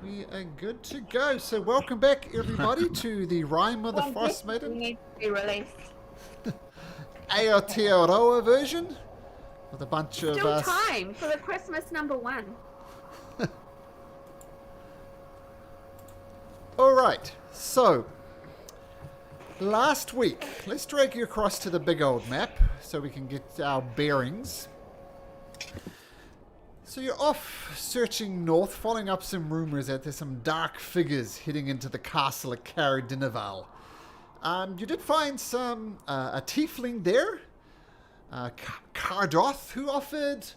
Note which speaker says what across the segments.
Speaker 1: We are good to go. So welcome back, everybody, to the Rime of the Frostmaiden.
Speaker 2: Needs to be released.
Speaker 1: Aotearoa version with a bunch of
Speaker 2: Still time for the Christmas #1.
Speaker 1: All right. So last week, let's drag you across to the big old map so we can get our bearings. So you're off searching north, following up some rumours that there's some dark figures heading into the castle at Caers. You did find some a tiefling there, Cardoth, who offered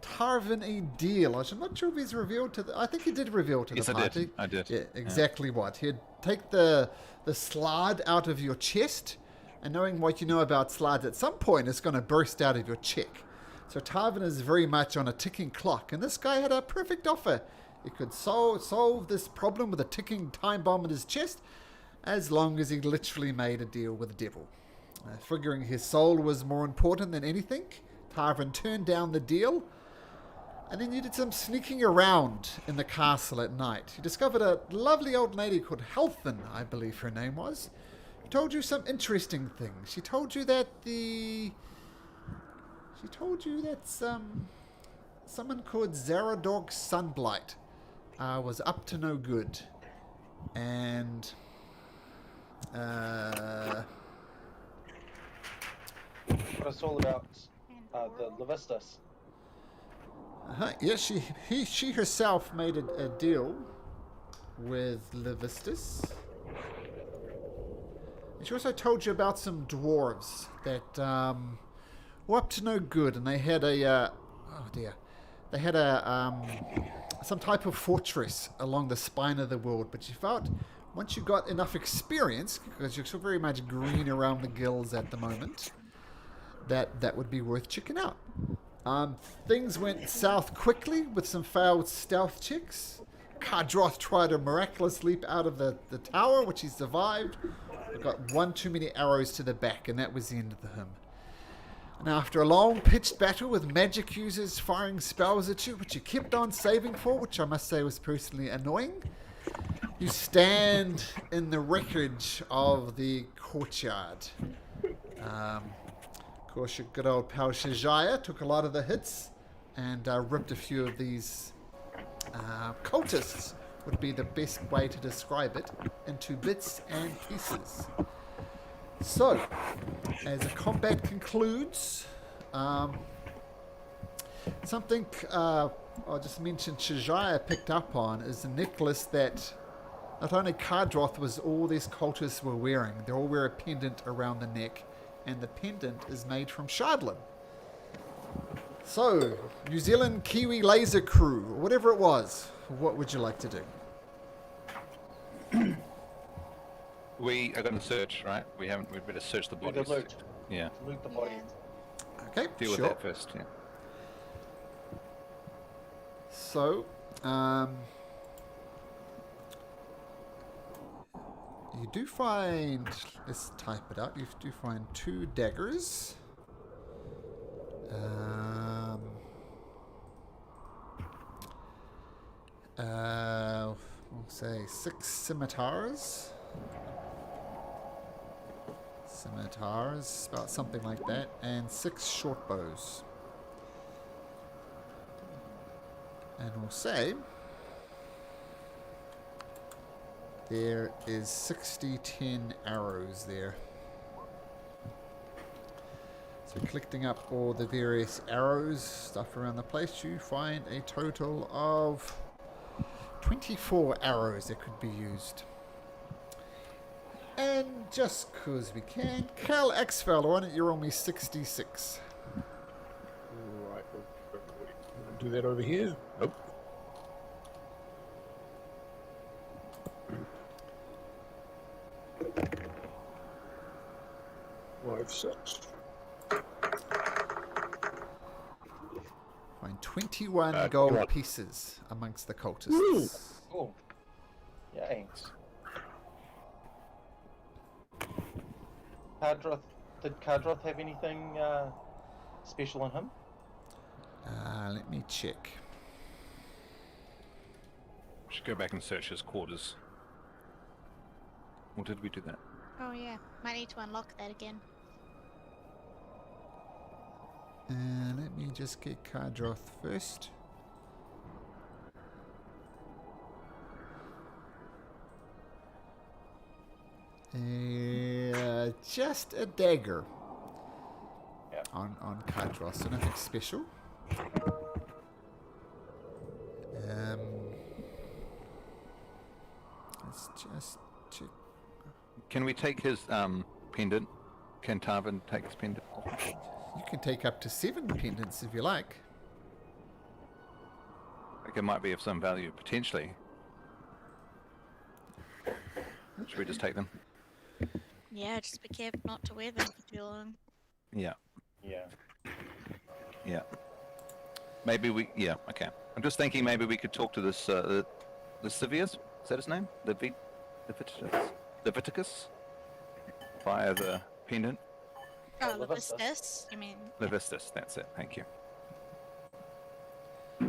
Speaker 1: Tarvin a deal. I'm not sure if he's revealed to the... I think he did reveal to the party.
Speaker 3: I did.
Speaker 1: Yeah, exactly what. He'd take the slide out of your chest, and knowing what you know about slides, at some point it's going to burst out of your cheek. So Tarvin is very much on a ticking clock, and this guy had a perfect offer. He could solve this problem with a ticking time bomb in his chest, as long as he literally made a deal with the devil. Figuring his soul was more important than anything, Tarvin turned down the deal, and then you did some sneaking around in the castle at night. You discovered a lovely old lady called Halthin, I believe her name was, who told you some interesting things. She told you that someone called Zaradog Sunblight was up to no good. And
Speaker 4: it's all about the Levistus.
Speaker 1: Yeah, she herself made a deal with Levistus. And she also told you about some dwarves that were up to no good, and they had some type of fortress along the spine of the world. But she felt once you got enough experience, because you're still very much green around the gills at the moment, that would be worth checking out. Things went south quickly with some failed stealth checks. Kardroth tried a miraculous leap out of the tower, which he survived, but got one too many arrows to the back, and that was the end of him. And after a long pitched battle with magic users firing spells at you, which you kept on saving for, which I must say was personally annoying, you stand in the wreckage of the courtyard. Of course, your good old pal Shajaya took a lot of the hits and ripped a few of these cultists, would be the best way to describe it, into bits and pieces. So, as the combat concludes, something I'll just mention Shajaya picked up on is the necklace that not only Kardroth was all these cultists were wearing. They all wear a pendant around the neck, and the pendant is made from shardlin. So, New Zealand Kiwi Laser Crew, or whatever it was, what would you like to do?
Speaker 3: We are going to search, right? We'd better search the bodies.
Speaker 4: Loot.
Speaker 3: Yeah.
Speaker 4: Loot the body.
Speaker 1: Okay,
Speaker 3: Deal with that first, yeah.
Speaker 1: So, you do find, let's type it up, you do find 2 daggers. We'll say 6 scimitars. About something like that, and 6 short bows. And we'll say there is 60-10 arrows there. So collecting up all the various arrows, stuff around the place, you find a total of 24 arrows that could be used. And just cause we can, Cal Xfell, why don't you roll me 66?
Speaker 5: Right, we'll do that over here. Nope. Five, 6.
Speaker 1: Find 21 gold pieces amongst the cultists.
Speaker 4: Oh. Thanks. Did Kardroth have anything special in him?
Speaker 1: Let me check.
Speaker 3: Should go back and search his quarters. Or did we do that?
Speaker 6: Oh yeah, might need to unlock that again.
Speaker 1: Let me just get Cardroth first. Just a dagger.
Speaker 4: Yeah.
Speaker 1: On Cardroth, so nothing special. Let's just check.
Speaker 3: Can we take his pendant? Can Tarvin take his pendant?
Speaker 1: You can take up to 7 pendants if you like.
Speaker 3: Like it might be of some value potentially. Should we just take them?
Speaker 6: Yeah, just be careful not to wear them for too long.
Speaker 3: Yeah.
Speaker 4: Yeah.
Speaker 3: Yeah. Maybe we. Yeah. Okay. I'm just thinking maybe we could talk to this the Civius. Is that his name? Leviticus. Via the pendant.
Speaker 6: Oh,
Speaker 4: Levistus.
Speaker 6: Levistus, you mean?
Speaker 3: Levistus. That's it. Thank you.
Speaker 1: Oh, you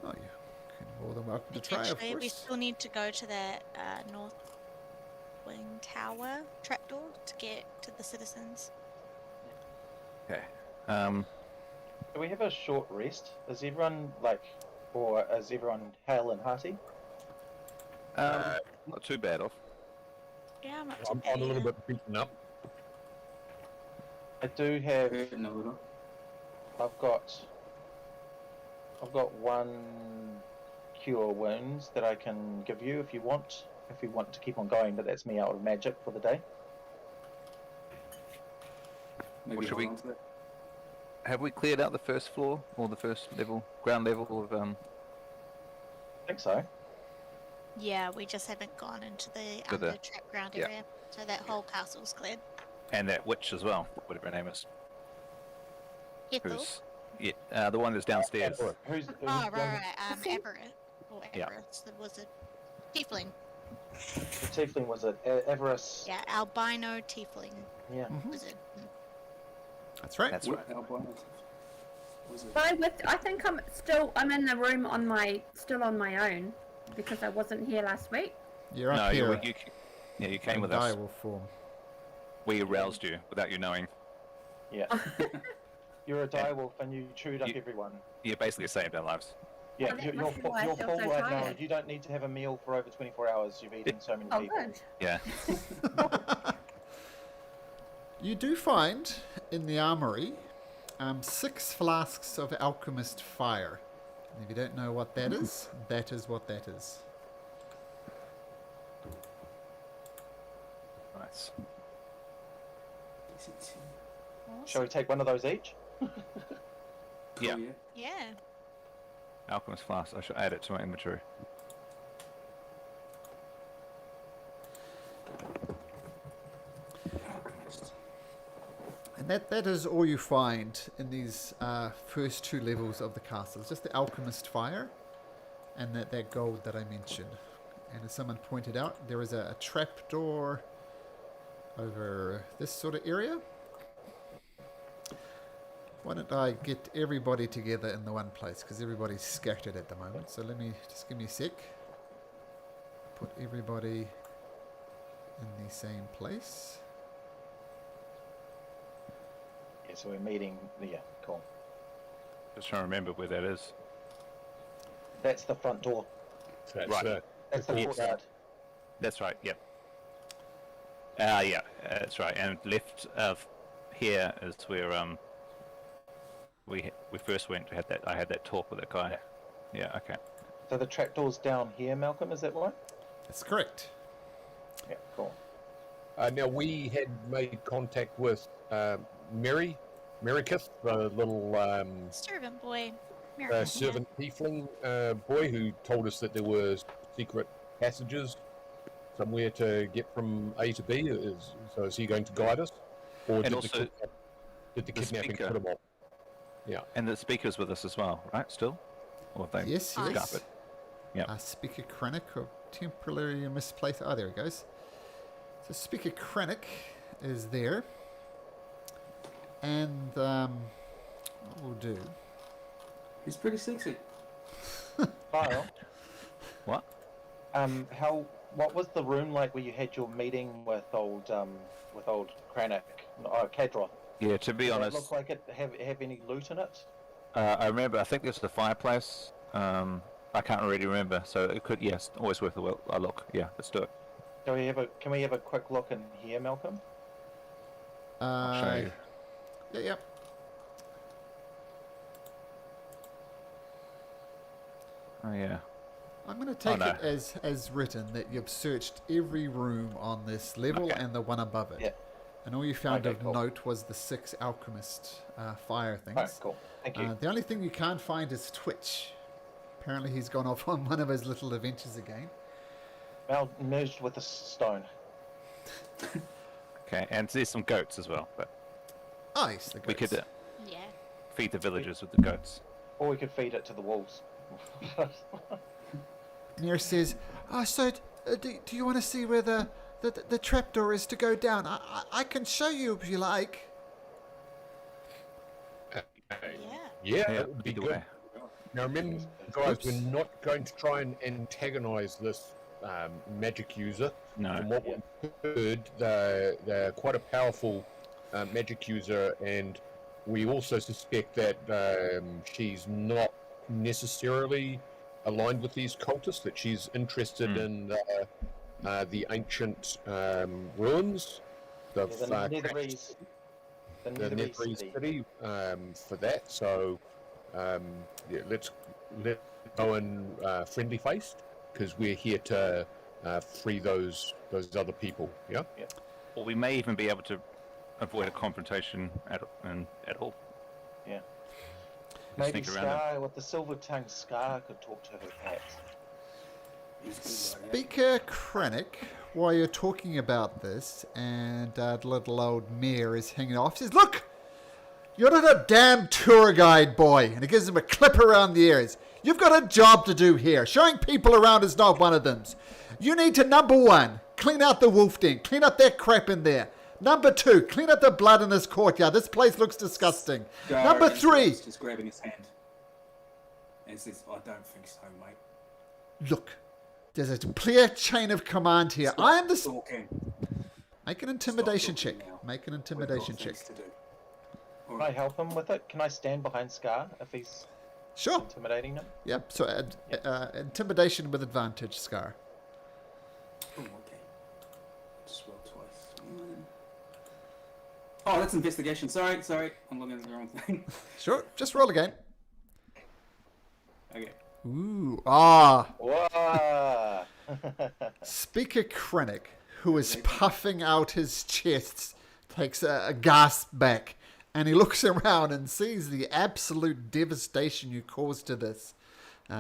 Speaker 1: can more than welcome to try, of
Speaker 6: Potentially, we
Speaker 1: course.
Speaker 6: still need to go to that north wing tower trapdoor to get to the citizens.
Speaker 3: Okay.
Speaker 4: Do we have a short rest? Is everyone or is everyone hale and hearty?
Speaker 3: Not too bad off.
Speaker 6: Yeah, I'm up to
Speaker 5: I'm a little bit beaten up.
Speaker 4: I do have.
Speaker 7: No.
Speaker 4: I've got 1 cure wounds that I can give you if you want. If you want to keep on going, but that's me out of magic for the day.
Speaker 7: Maybe
Speaker 3: What should
Speaker 7: hold
Speaker 3: we-
Speaker 7: on to it.
Speaker 3: Have we cleared out the first floor or the first level, ground level of
Speaker 4: I think so.
Speaker 6: Yeah, we just haven't gone into the
Speaker 3: To the-
Speaker 6: trap ground
Speaker 3: yeah.
Speaker 6: area, so that whole castle's cleared.
Speaker 3: and that witch as well, whatever her name is.
Speaker 6: Ethel?
Speaker 3: Who's the one that's downstairs.
Speaker 4: Who's
Speaker 6: Oh, right. Everett. Or
Speaker 3: Yeah.
Speaker 6: Everett, the wizard. Tiefling.
Speaker 4: The tiefling was it? Everest.
Speaker 6: Yeah, albino tiefling
Speaker 4: Yeah.
Speaker 6: wizard.
Speaker 1: That's right.
Speaker 3: That's right.
Speaker 7: Albino. Was it?
Speaker 2: I think I'm in the room still on my own because I wasn't here last week.
Speaker 1: You're up
Speaker 3: No,
Speaker 1: here.
Speaker 3: you came
Speaker 1: in
Speaker 3: with us.
Speaker 1: direwolf form.
Speaker 3: We aroused you without you knowing.
Speaker 4: Yeah. You're a direwolf and you chewed up
Speaker 3: You-
Speaker 4: everyone.
Speaker 3: You basically saved our lives.
Speaker 4: Yeah,
Speaker 2: Oh, that
Speaker 4: you're
Speaker 2: must be why I
Speaker 4: you're
Speaker 2: feel
Speaker 4: full
Speaker 2: so
Speaker 4: right now.
Speaker 2: tired.
Speaker 4: You don't need to have a meal for over 24 hours. You've eaten so many
Speaker 2: Oh,
Speaker 4: people.
Speaker 2: good.
Speaker 3: Yeah.
Speaker 1: You do find in the armory 6 flasks of alchemist fire. And if you don't know what that is what that is.
Speaker 3: Nice.
Speaker 7: Is it?
Speaker 4: Shall we take one of those each?
Speaker 3: Yeah.
Speaker 7: Cool,
Speaker 6: Yeah.
Speaker 3: Alchemist flask. I should add it to my inventory.
Speaker 7: Alchemist.
Speaker 1: And that is all you find in these first 2 levels of the castle. It's just the alchemist fire and that gold that I mentioned. And as someone pointed out, there is a trapdoor over this sort of area. Why don't I get everybody together in the one place, because everybody's scattered at the moment. So just give me a sec. Put everybody in the same place.
Speaker 4: Yeah, so we're meeting. Yeah, cool.
Speaker 3: Just trying to remember where that is.
Speaker 4: That's the front door.
Speaker 5: That's,
Speaker 3: Right.
Speaker 4: That's the
Speaker 3: Yes.
Speaker 4: courtyard.
Speaker 3: That's right. Yep. Yeah, that's right. And left of here is where we first went. I had that talk with that guy. Yeah. Okay.
Speaker 4: So the trapdoor's down here, Malcolm. Is that right?
Speaker 1: That's correct.
Speaker 4: Yeah, cool.
Speaker 5: Now, we had made contact with Merikith, the little
Speaker 6: Servant boy. Miracle.
Speaker 5: servant tiefling boy who told us that there were secret passages somewhere to get from A to B. So is he going to guide us? Or
Speaker 3: And
Speaker 5: did
Speaker 3: also
Speaker 5: the
Speaker 3: the
Speaker 5: kidnapping
Speaker 3: speaker.
Speaker 5: put him off? Yeah.
Speaker 3: And the speaker's with us as well, right? Still? Or have they
Speaker 1: Yes,
Speaker 6: Nice.
Speaker 1: yes.
Speaker 3: got it? Yeah.
Speaker 1: Speaker Krennic or temporarily misplaced. Oh, there he goes. So Speaker Krennic is there. And what we'll do.
Speaker 7: He's pretty sexy.
Speaker 4: Kyle,
Speaker 3: What?
Speaker 4: What was the room like where you had your meeting with old Kranich? Cadron.
Speaker 3: Yeah, to be
Speaker 4: Did it
Speaker 3: honest,
Speaker 4: look like it have any loot in it?
Speaker 3: I remember. I think there's the fireplace. I can't really remember, so it could. Yes, always worth a look. Yeah, let's do it.
Speaker 4: Can we have a quick look in here, Malcolm?
Speaker 3: I'll show you.
Speaker 1: Yeah, yep.
Speaker 3: Oh yeah.
Speaker 1: I'm going to take
Speaker 3: no.
Speaker 1: it as written that you've searched every room on this level and the one above it.
Speaker 4: Yeah.
Speaker 1: And all you found
Speaker 4: Okay,
Speaker 1: of
Speaker 4: cool.
Speaker 1: note was the 6 alchemist fire things.
Speaker 4: Alright, cool. Thank you.
Speaker 1: The only thing you can't find is Twitch. Apparently he's gone off on one of his little adventures again.
Speaker 4: Mal merged with a stone.
Speaker 3: Okay, and there's some goats as well, but
Speaker 1: Oh, yes, the
Speaker 3: we
Speaker 1: goats.
Speaker 3: could
Speaker 6: Yeah.
Speaker 3: feed the villagers with the goats.
Speaker 4: Or we could feed it to the wolves.
Speaker 1: Nir says, so do you want to see where the trapdoor is to go down? I can show you if you like.
Speaker 6: Yeah.
Speaker 5: Yeah,
Speaker 3: Yeah,
Speaker 5: that would be
Speaker 3: either
Speaker 5: good.
Speaker 3: way.
Speaker 5: Now remember, guys, we're not going to try and antagonize this magic user.
Speaker 3: No.
Speaker 5: From what we've heard, they're quite a powerful magic user, and we also suspect that she's not necessarily aligned with these cultists, that she's interested in the ancient ruins,
Speaker 4: The Netherese
Speaker 5: city for that. So yeah, let's go in friendly faced, because we're here to free those other people. Yeah.
Speaker 3: Or we may even be able to avoid a confrontation at all.
Speaker 4: Yeah.
Speaker 3: Just
Speaker 4: Maybe
Speaker 3: sneak around them.
Speaker 4: Scar, with the silver tongue Scar could talk to her perhaps.
Speaker 7: He's good like that.
Speaker 1: Speaker Krennic, while you're talking about this, and the little old mare is hanging off, says, "Look! You're not a damn tour guide, boy!" And he gives him a clip around the ears. "You've got a job to do here. Showing people around is not one of them. You need to, number 1, clean out the wolf den. Clean up that crap in there. Number 2, clean up the blood in this courtyard. This place looks disgusting.
Speaker 7: Gar
Speaker 1: Number 3,
Speaker 7: interrupts, just grabbing his hand. And says, I don't think so, mate.
Speaker 1: look, there's a clear chain of command here. I am the...
Speaker 7: Talking.
Speaker 1: Make an intimidation
Speaker 7: Stop
Speaker 1: check.
Speaker 7: talking now.
Speaker 1: Make an
Speaker 7: We've
Speaker 1: intimidation
Speaker 7: got
Speaker 1: check.
Speaker 7: things to do.
Speaker 4: Can I help him with it? Can I stand behind Scar if he's
Speaker 1: Sure.
Speaker 4: intimidating him?
Speaker 1: Yep. So intimidation with advantage, Scar.
Speaker 7: Oh, okay. Just roll twice. Oh, that's investigation. Sorry. I'm looking at the wrong thing.
Speaker 1: Sure. Just roll again.
Speaker 7: Okay.
Speaker 1: Ooh. Ah.
Speaker 4: Whoa!
Speaker 1: Speaker Krennic, who is puffing out his chest, takes a gasp back, and he looks around and sees the absolute devastation you caused to this.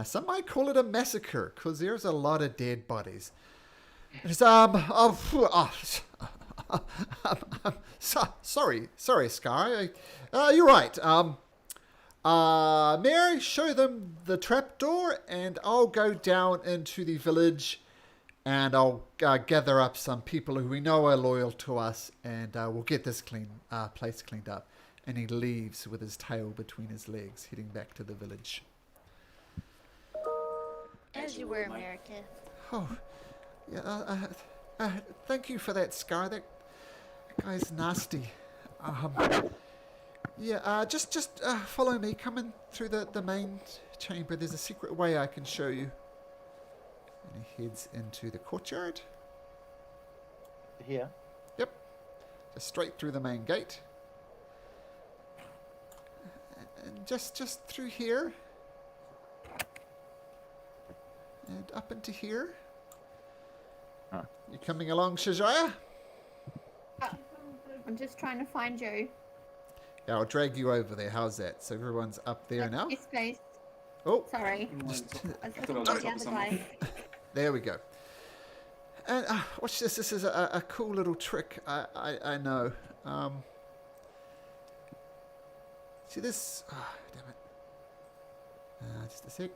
Speaker 1: Some might call it a massacre, because there's a lot of dead bodies. It's, sorry, Scar. You're right. Mary, show them the trapdoor, and I'll go down into the village, and I'll gather up some people who we know are loyal to us, and we'll get this place cleaned up. And he leaves with his tail between his legs, heading back to the village.
Speaker 6: As you were, America.
Speaker 1: Oh, yeah. Thank you for that, Scar. That guy's nasty. Just follow me. Come in through the main chamber. There's a secret way I can show you. And he heads into the courtyard.
Speaker 4: Here.
Speaker 1: Yep. Just straight through the main gate. And just through here. And up into here.
Speaker 3: Huh.
Speaker 1: You coming along, Shajaya?
Speaker 2: I'm just trying to find you.
Speaker 1: Yeah, I'll drag you over there. How's that? So everyone's up there now?
Speaker 2: Yes, please.
Speaker 1: Oh,
Speaker 2: Sorry.
Speaker 7: I
Speaker 2: I was
Speaker 7: thought I
Speaker 2: looking
Speaker 7: was
Speaker 2: at
Speaker 7: on
Speaker 2: the
Speaker 7: top of
Speaker 2: other
Speaker 7: someone.
Speaker 2: guy.
Speaker 1: there we go. And watch this. This is a cool little trick. I know. See this? Oh, damn it. Just a sec.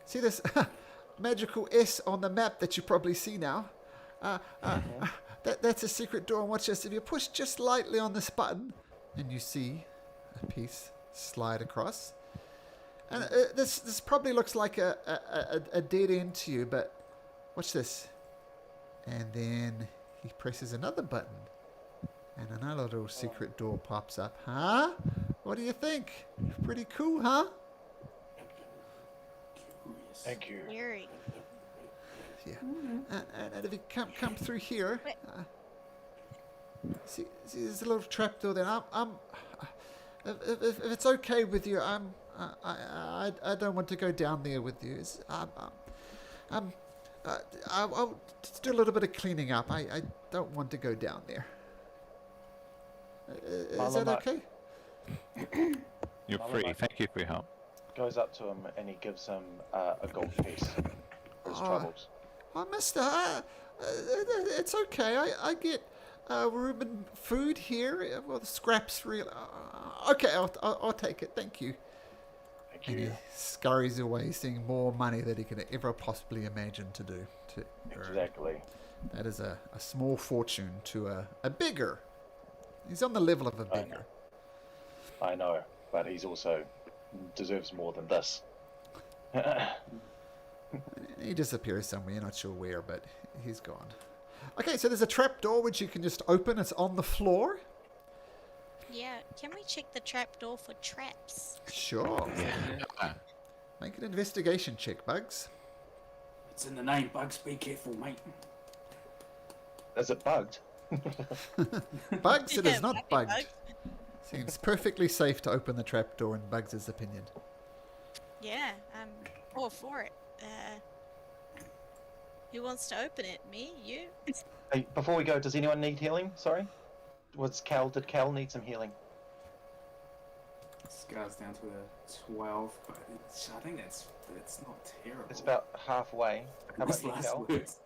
Speaker 1: See this magical S on the map that you probably see now? That's a secret door. And watch this. If you push just lightly on this button, and you see a piece slide across. And this probably looks like a dead end to you, but watch this. And then he presses another button, and another little secret door pops up. Huh? What do you think? Pretty cool, huh?
Speaker 7: Curious.
Speaker 4: Thank you.
Speaker 6: Very.
Speaker 1: Yeah. And if you come through here,
Speaker 6: Wait.
Speaker 1: see, there's a little trapdoor there. If it's okay with you, I don't want to go down there with you. I'll just do a little bit of cleaning up. I don't want to go down there. Is that okay?
Speaker 3: You're
Speaker 4: I'll
Speaker 3: free.
Speaker 4: let
Speaker 3: Thank you for your help.
Speaker 4: Goes up to him and he gives him a gold piece for his
Speaker 1: Oh.
Speaker 4: troubles.
Speaker 1: Oh, mister, it's okay. I get room and food here. Well, the scraps real. Okay, I'll take it. Thank you.
Speaker 4: Thank
Speaker 1: And he
Speaker 4: you.
Speaker 1: scurries away, seeing more money that he could ever possibly imagine to do. To earn.
Speaker 4: Exactly.
Speaker 1: That is a small fortune to a beggar. He's on the level of a
Speaker 4: I know.
Speaker 1: beggar.
Speaker 4: I know, but he's also deserves more than this.
Speaker 1: He disappears somewhere, not sure where, but he's gone. Okay, so there's a trap door which you can just open. It's on the floor.
Speaker 6: Yeah, can we check the trapdoor for traps?
Speaker 1: Sure. Make an investigation check, Bugs.
Speaker 7: It's in the name, Bugs. Be careful, mate.
Speaker 4: Is it bugged?
Speaker 1: Bugs, it
Speaker 6: Yeah,
Speaker 1: is not
Speaker 6: might be
Speaker 1: bugged.
Speaker 6: bugged.
Speaker 1: Seems perfectly safe to open the trap door in Bugs' opinion.
Speaker 6: Yeah, I'm all for it. Who wants to open it? Me? You?
Speaker 4: Hey, before we go, does anyone need healing? Sorry? Did Cal need some healing?
Speaker 7: Scar's down to a 12, but I think that's not terrible.
Speaker 4: It's about halfway. How about
Speaker 7: That's
Speaker 4: you,
Speaker 7: last
Speaker 4: Cal?
Speaker 7: words.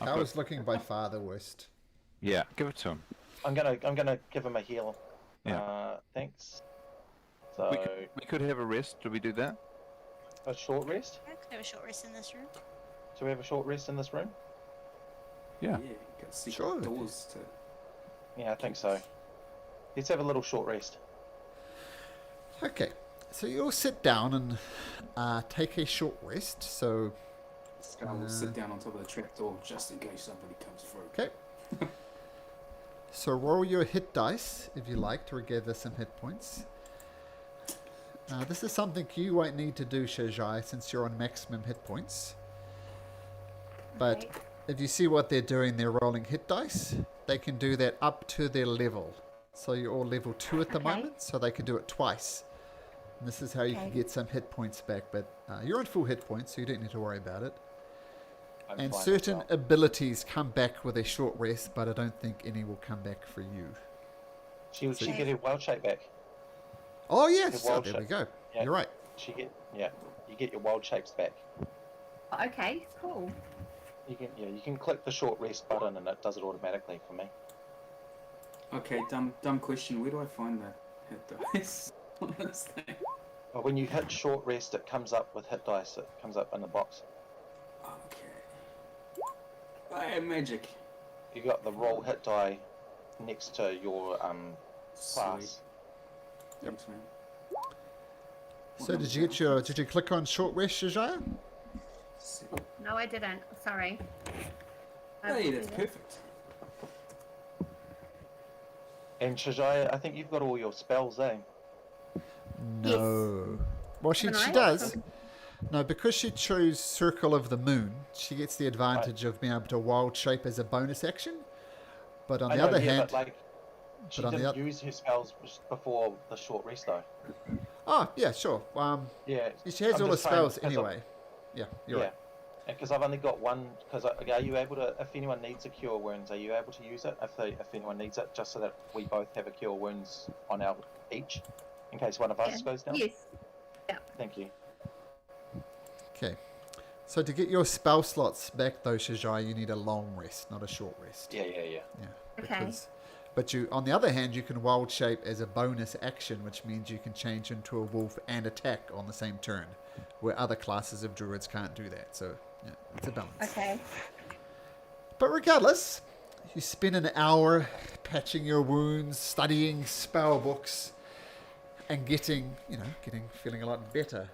Speaker 1: I was looking by far the worst.
Speaker 3: Yeah, give it to him.
Speaker 4: I'm gonna give him a heal.
Speaker 3: Yeah.
Speaker 4: Thanks. So
Speaker 3: We could have a rest. Did we do that?
Speaker 4: a short rest.
Speaker 6: I could have a short rest in this room.
Speaker 4: Do we have a short rest in this room?
Speaker 3: Yeah.
Speaker 7: Yeah, you got secret
Speaker 1: Sure.
Speaker 7: doors to.
Speaker 4: Yeah, I think so. Let's have a little short rest.
Speaker 1: Okay, so you'll sit down and take a short rest. So,
Speaker 7: Scar will sit down on top of the trapdoor just in case somebody comes through.
Speaker 1: okay. So roll your hit dice, if you like, to regather some hit points. This is something you won't need to do, Shajai, since you're on maximum hit points. But
Speaker 2: Okay.
Speaker 1: if you see what they're doing, they're rolling hit dice. They can do that up to their level. So you're all level 2 at the
Speaker 2: Okay.
Speaker 1: moment, so they can do it twice. And this is how you can
Speaker 2: Okay.
Speaker 1: get some hit points back, but you're on full hit points, so you don't need to worry about it.
Speaker 4: I'm
Speaker 1: And
Speaker 4: fine
Speaker 1: certain
Speaker 4: with that.
Speaker 1: abilities come back with a short rest, but I don't think any will come back for you.
Speaker 4: She
Speaker 2: Okay.
Speaker 4: get her wild shape back.
Speaker 1: Oh yes,
Speaker 4: wild
Speaker 1: there we
Speaker 4: shape.
Speaker 1: go.
Speaker 4: Yeah.
Speaker 1: You're right.
Speaker 4: You get your wild shapes back.
Speaker 2: Okay, cool.
Speaker 4: You can click the short rest button and it does it automatically for me.
Speaker 7: Okay, dumb question. Where do I find the hit dice on this thing?
Speaker 4: But when you hit short rest, it comes up with hit dice. It comes up in the box.
Speaker 7: Okay. I am magic.
Speaker 4: You got the roll hit die next to your
Speaker 7: Sweet.
Speaker 4: class.
Speaker 7: Thanks, man.
Speaker 1: So did you click on short rest, Shajaya?
Speaker 2: No, I didn't. Sorry. I
Speaker 7: Hey,
Speaker 2: will
Speaker 7: that's
Speaker 2: do that.
Speaker 7: perfect.
Speaker 4: And Shajaya, I think you've got all your spells, eh?
Speaker 1: No. Well, she
Speaker 2: Haven't I?
Speaker 1: does. No, because she chose Circle of the Moon, she gets the advantage of being able to wild shape as a bonus action. But on
Speaker 4: I
Speaker 1: the
Speaker 4: know,
Speaker 1: other
Speaker 4: yeah,
Speaker 1: hand,
Speaker 4: but like, she
Speaker 1: but on the
Speaker 4: didn't
Speaker 1: oth-
Speaker 4: use her spells before the short rest though.
Speaker 1: oh yeah, sure.
Speaker 4: Yeah.
Speaker 1: She has
Speaker 4: I'm
Speaker 1: all the
Speaker 4: just saying,
Speaker 1: spells
Speaker 4: 'cause of-
Speaker 1: anyway. Yeah, you're
Speaker 4: yeah.
Speaker 1: right.
Speaker 4: Because I've only got one. Because are you able to? If anyone needs a cure wounds, are you able to use it? If anyone needs it, just so that we both have a cure wounds on our each, in case one of us
Speaker 2: Yeah.
Speaker 4: goes down.
Speaker 2: Yes.
Speaker 4: Thank you.
Speaker 1: Okay. So to get your spell slots back, though, Shajai, you need a long rest, not a short rest.
Speaker 4: Yeah.
Speaker 1: Yeah.
Speaker 2: Okay.
Speaker 1: Because, but you, on the other hand, you can wild shape as a bonus action, which means you can change into a wolf and attack on the same turn, where other classes of druids can't do that. So yeah, it's a balance.
Speaker 2: Okay.
Speaker 1: But regardless, you spend an hour patching your wounds, studying spell books, and feeling a lot better.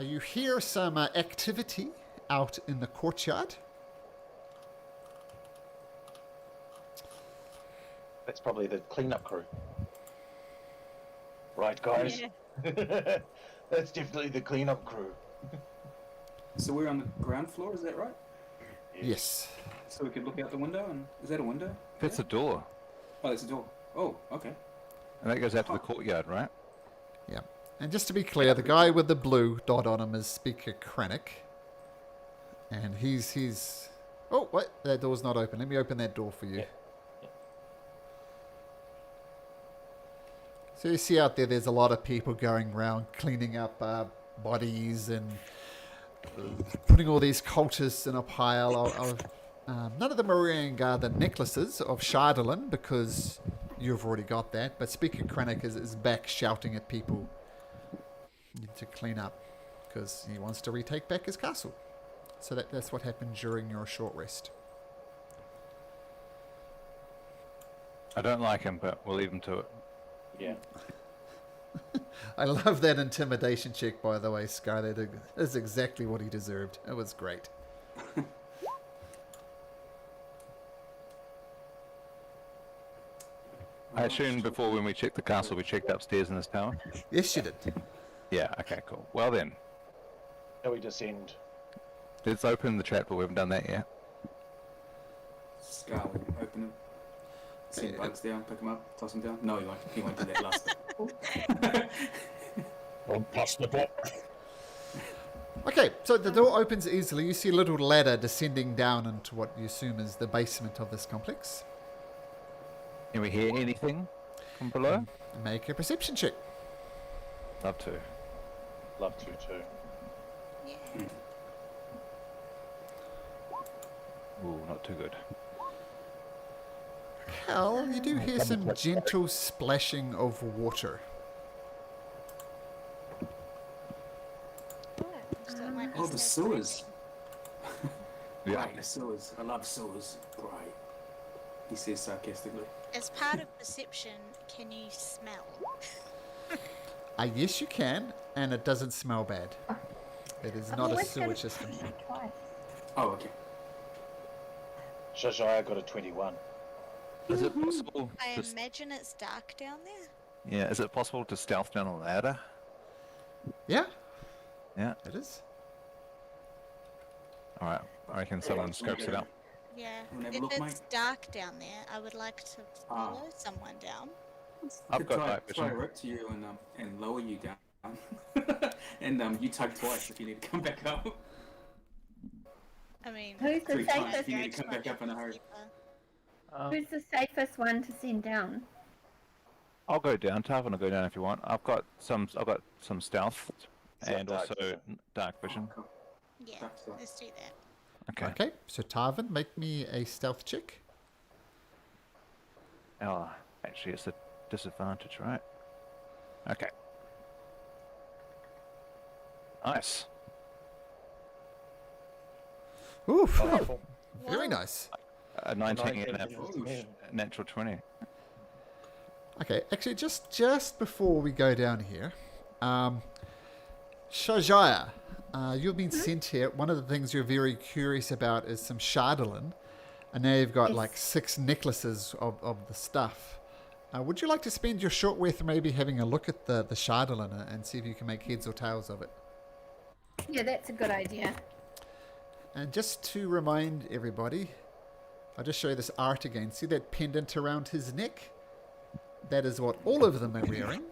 Speaker 1: You hear some activity out in the courtyard.
Speaker 4: That's probably the cleanup crew. Right, guys?
Speaker 6: Yeah.
Speaker 4: That's definitely the cleanup crew.
Speaker 7: So we're on the ground floor, is that right?
Speaker 1: Yes.
Speaker 7: So we could look out the window, and is that a window?
Speaker 3: That's a door.
Speaker 7: Oh, that's a door. Oh, okay.
Speaker 3: And that goes out to the courtyard, right?
Speaker 1: Yeah. And just to be clear, the guy with the blue dot on him is Speaker Krennic. And he's... Oh, what? That door's not open. Let me open that door for you.
Speaker 4: Yeah.
Speaker 1: So you see out there's a lot of people going around cleaning up bodies and putting all these cultists in a pile of none of them are wearing the necklaces of Chardolin because you've already got that, but Speaker Krennic is back shouting at people to clean up because he wants to retake back his castle. So that's what happened during your short rest.
Speaker 3: I don't like him, but we'll leave him to it.
Speaker 4: Yeah.
Speaker 1: I love that intimidation check, by the way, Scar. That is exactly what he deserved. It was great.
Speaker 3: I assume before when we checked the castle, we checked upstairs in this tower?
Speaker 1: Yes, you did.
Speaker 3: Yeah, okay, cool. Well then,
Speaker 4: Shall we descend?
Speaker 3: let's open the trapdoor. We haven't done that yet.
Speaker 7: Scarlet, open him. Send bugs down, pick him up, toss him down. No, he won't. He won't do that last time.
Speaker 5: Don't pass the ball.
Speaker 1: Okay, so the door opens easily. You see a little ladder descending down into what you assume is the basement of this complex.
Speaker 3: Can we hear anything from below?
Speaker 1: Make a perception check.
Speaker 3: Love to.
Speaker 4: Love to too.
Speaker 6: Yeah.
Speaker 3: Ooh, not too good.
Speaker 1: Cal, you do hear some gentle splashing of water.
Speaker 6: So it might be
Speaker 7: Oh, the
Speaker 6: so
Speaker 7: sewers.
Speaker 3: Yeah.
Speaker 7: Right, the sewers. I love sewers. Right. He says sarcastically.
Speaker 6: As part of perception, can you smell?
Speaker 1: Yes, you can, and it doesn't smell bad. It is not a sewage system.
Speaker 2: Twice.
Speaker 7: Oh, okay.
Speaker 4: Shajaya got a 21.
Speaker 3: Is it possible?
Speaker 6: I
Speaker 3: To,
Speaker 6: imagine it's dark down there.
Speaker 3: yeah, is it possible to stealth down a ladder?
Speaker 1: Yeah,
Speaker 3: Yeah.
Speaker 1: it is.
Speaker 3: All right. I reckon someone scopes it out.
Speaker 6: Yeah.
Speaker 7: Wanna have a
Speaker 6: If
Speaker 7: look,
Speaker 6: it's
Speaker 7: mate?
Speaker 6: dark down there, I would like to follow someone down.
Speaker 3: I've
Speaker 7: Could
Speaker 3: got
Speaker 7: try,
Speaker 3: night
Speaker 7: try a
Speaker 3: vision.
Speaker 7: rope to you and lower you down. And you tug twice if you need to come back up.
Speaker 6: I mean,
Speaker 2: Who's the
Speaker 7: 3 times
Speaker 2: safest?
Speaker 7: if you need to come back up in a hurry.
Speaker 2: Who's the safest one to send down?
Speaker 3: I'll go down. Tarvin will go down if you want. I've got some stealth and
Speaker 4: dark
Speaker 3: also
Speaker 4: vision?
Speaker 3: dark vision.
Speaker 7: Cool.
Speaker 6: Yeah,
Speaker 7: That's right.
Speaker 6: let's do that.
Speaker 3: Okay.
Speaker 1: Okay, so Tarvin, make me a stealth check.
Speaker 3: Oh, actually, it's a disadvantage, right? Okay. Nice.
Speaker 1: Ooh,
Speaker 4: Oh,
Speaker 1: very nice.
Speaker 3: A 19 and
Speaker 7: Oh,
Speaker 3: a natural 20.
Speaker 1: Okay, actually, just before we go down here, Shajaya, you've been sent here. One of the things you're very curious about is some Chardolin, and now you've got
Speaker 2: Yes.
Speaker 1: like 6 necklaces of the stuff. Would you like to spend your short rest maybe having a look at the Chardolin and see if you can make heads or tails of it?
Speaker 2: Yeah, that's a good idea.
Speaker 1: And just to remind everybody, I'll just show you this art again. See that pendant around his neck? That is what all of them are wearing.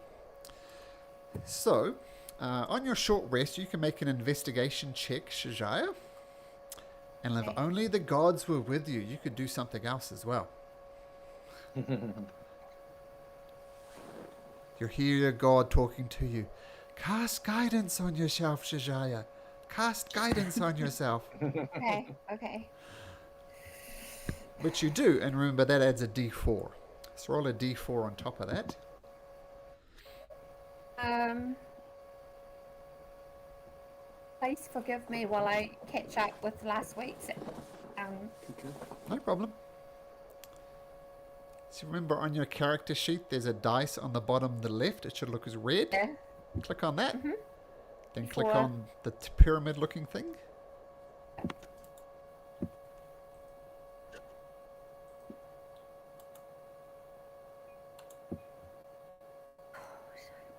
Speaker 1: So, on your short rest, you can make an investigation check, Shajaya. And if
Speaker 2: Okay.
Speaker 1: only the gods were with you, you could do something else as well. You hear your god talking to you. Cast guidance on yourself, Shajaya. Cast guidance on yourself.
Speaker 2: Okay, okay.
Speaker 1: Which you do, and remember that adds a d4. So roll a d4 on top of that.
Speaker 2: Please forgive me while I catch up with last week's.
Speaker 7: Okay.
Speaker 1: No problem. So remember on your character sheet, there's a dice on the bottom of the left. It should look as red.
Speaker 2: Yeah.
Speaker 1: Click on that. Then click
Speaker 2: Before-
Speaker 1: on the pyramid-looking thing.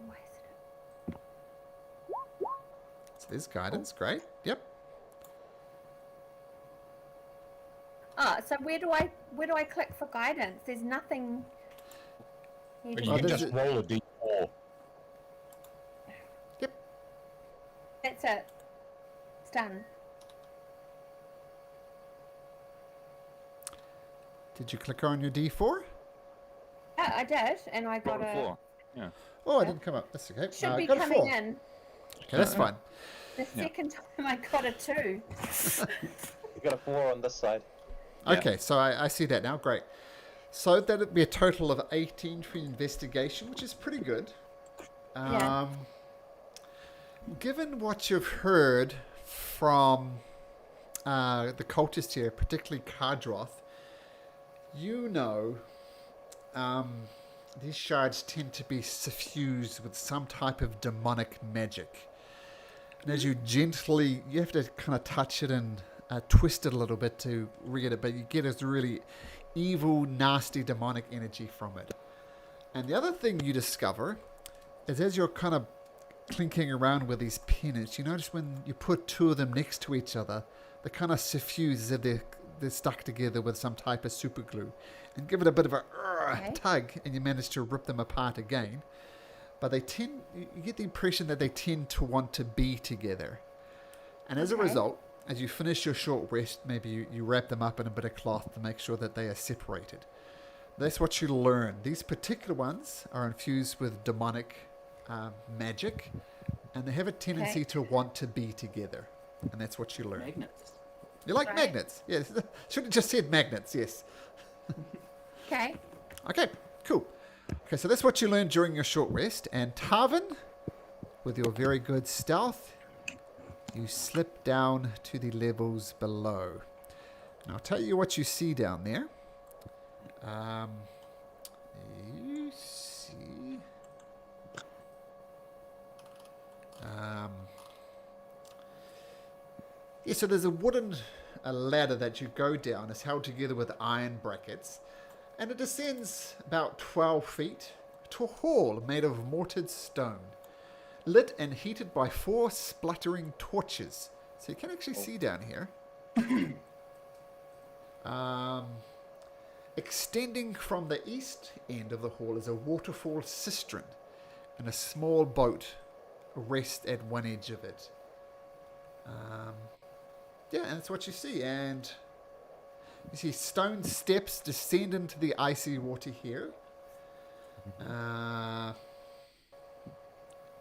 Speaker 2: Why is it-
Speaker 1: So there's guidance. Great. Yep.
Speaker 2: Ah, so where do I click for guidance? There's nothing. Here
Speaker 5: But
Speaker 2: to
Speaker 5: you
Speaker 1: Oh,
Speaker 5: can
Speaker 1: there's
Speaker 5: just
Speaker 1: a-
Speaker 5: roll a d4.
Speaker 1: Yep.
Speaker 2: That's it. It's done.
Speaker 1: Did you click on your D4?
Speaker 2: Yeah, I did, and I got
Speaker 3: Got a
Speaker 2: a.
Speaker 3: 4. Yeah.
Speaker 1: Oh, I didn't come up. That's okay.
Speaker 2: Should
Speaker 1: I
Speaker 2: be
Speaker 1: got a
Speaker 2: coming
Speaker 1: 4.
Speaker 2: in.
Speaker 1: Okay, that's fine.
Speaker 2: The second time I got a 2.
Speaker 4: We got a 4 on this side.
Speaker 3: Yeah.
Speaker 1: Okay, so I see that now. Great. So that'd be a total of 18 for investigation, which is pretty good.
Speaker 2: Yeah.
Speaker 1: Given what you've heard from the cultist here, particularly Kardroth, you know these shards tend to be suffused with some type of demonic magic. And as you have to kind of touch it and twist it a little bit to read it, but you get this really evil, nasty, demonic energy from it. And the other thing you discover is as you're kind of clinking around with these pennants, you notice when you put two of them next to each other, they kind of suffuse as if they're stuck together with some type of super glue, and give it a bit of a tug, and you manage to rip them apart again. But you get the impression that they tend to want to be together. And as a result, as you finish your short rest, maybe you wrap them up in a bit of cloth to make sure that they are separated. That's what you learn. These particular ones are infused with demonic magic, and they have a tendency to want to be together. And that's what you learn.
Speaker 7: Magnets.
Speaker 1: You like
Speaker 2: Right.
Speaker 1: magnets? Yes. Should have just said magnets, yes.
Speaker 2: Okay.
Speaker 1: Okay, cool. Okay, so that's what you learned during your short rest. And Tarvin, with your very good stealth, you slip down to the levels below. And I'll tell you what you see down there. You see... yeah, so there's a wooden ladder that you go down. It's held together with iron brackets. And it descends about 12 feet to a hall made of mortared stone, lit and heated by 4 spluttering torches. So you can actually see down here. Extending from the east end of the hall is a waterfall cistern, and a small boat rests at one edge of it. Yeah, and that's what you see. And you see stone steps descend into the icy water here.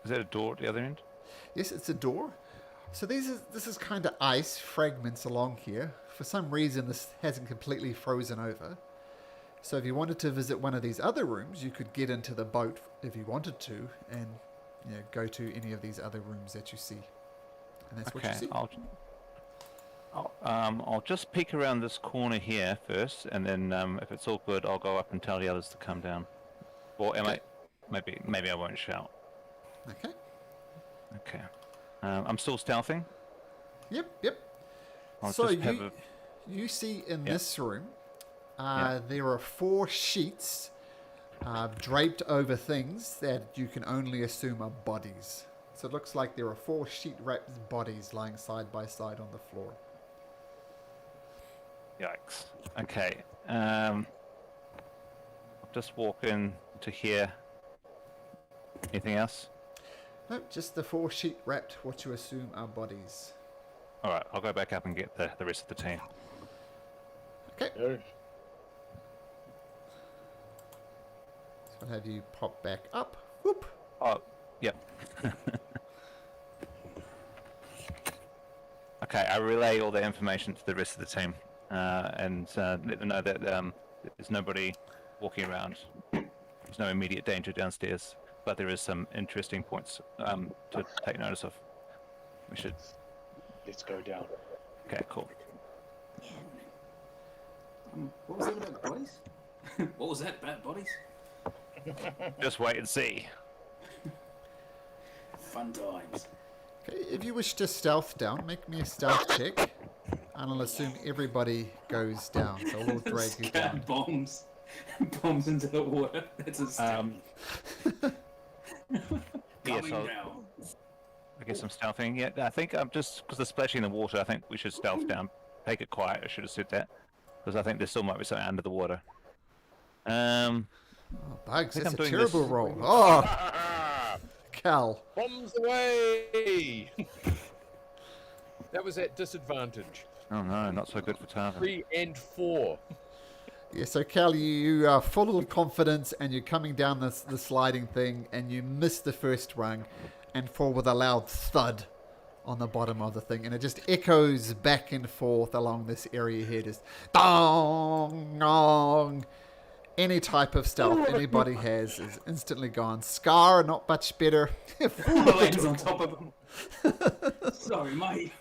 Speaker 3: Is that a door at the other end?
Speaker 1: Yes, it's a door. So this is kind of ice fragments along here. For some reason, this hasn't completely frozen over. So if you wanted to visit one of these other rooms, you could get into the boat if you wanted to, and go to any of these other rooms that you see. And that's what you see.
Speaker 3: I'll just peek around this corner here first, and then if it's all good, I'll go up and tell the others to come down. Or am I? Maybe I won't shout.
Speaker 1: Okay.
Speaker 3: Okay. I'm still stealthing.
Speaker 1: Yep.
Speaker 3: I'll
Speaker 1: So
Speaker 3: just have
Speaker 1: you see in
Speaker 3: Yeah.
Speaker 1: this room,
Speaker 3: Yeah.
Speaker 1: there are 4 sheets draped over things that you can only assume are bodies. So it looks like there are 4 sheet-wrapped bodies lying side by side on the floor.
Speaker 3: Yikes. Okay. I'll just walk in to here. Anything else?
Speaker 1: No, just the 4 sheet-wrapped, what you assume are bodies.
Speaker 3: All right. I'll go back up and get the rest of the team.
Speaker 1: Okay.
Speaker 5: No.
Speaker 1: So I'll have you pop back up. Whoop.
Speaker 3: Oh, yep. Okay, I relay all the information to the rest of the team, and let them know that there's nobody walking around. There's no immediate danger downstairs, but there is some interesting points to take notice of. We should.
Speaker 5: Let's go down.
Speaker 3: Okay, cool.
Speaker 7: What was that about bodies? What was that about bodies?
Speaker 3: Just wait and see.
Speaker 7: Fun times.
Speaker 1: Okay, if you wish to stealth down, make me a stealth check. And I'll assume everybody goes down, so we'll drag you down.
Speaker 7: Scat bombs into the water. That's a stealth.
Speaker 3: Yeah,
Speaker 7: Coming
Speaker 3: so
Speaker 7: down.
Speaker 3: I guess I'm stealthing. Yeah, I think I'm just because they're splashing in the water. I think we should stealth down. Take it quiet. I should have said that because I think there still might be something under the water.
Speaker 1: Oh, Bugs,
Speaker 3: think
Speaker 1: that's
Speaker 3: I'm
Speaker 1: a
Speaker 3: doing
Speaker 1: terrible
Speaker 3: this-
Speaker 1: roll. Oh, Cal.
Speaker 5: Bombs away! That was at disadvantage.
Speaker 3: Oh no, not so good for Tarvin.
Speaker 5: 3 and 4.
Speaker 1: Yeah, so Cal, you are full of confidence and you're coming down the sliding thing and you miss the first rung and fall with a loud thud on the bottom of the thing, and it just echoes back and forth along this area here, just dong, dong. Any type of stealth anybody has is instantly gone. Scar, not much better.
Speaker 7: Lands on top of him. Sorry, mate.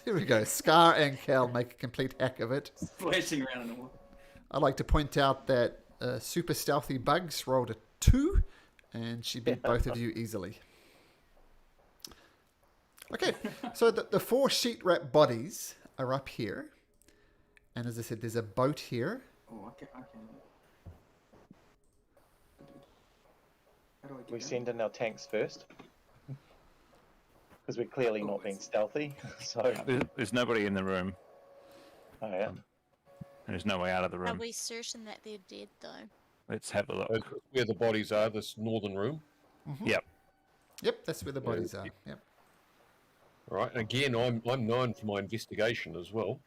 Speaker 1: Here we go. Scar and Cal make a complete hack of it.
Speaker 7: Splashing around in the water.
Speaker 1: I'd like to point out that super stealthy Bugs rolled a 2, and she beat both of you easily. Okay, so the 4 sheet wrap bodies are up here, and as I said, there's a boat here.
Speaker 7: Oh, I can. How do I get
Speaker 4: We
Speaker 7: down?
Speaker 4: send in our tanks first. Because we're clearly not being stealthy. So,
Speaker 3: There's nobody in the room.
Speaker 4: oh yeah.
Speaker 3: There's no way out of the
Speaker 6: Are
Speaker 3: room.
Speaker 6: we certain that they're dead though?
Speaker 3: Let's have a look.
Speaker 5: Where the bodies are, this northern room.
Speaker 3: Yep.
Speaker 1: Yep, that's where the bodies are. Yep.
Speaker 5: All right, and again, I'm known for my investigation as well.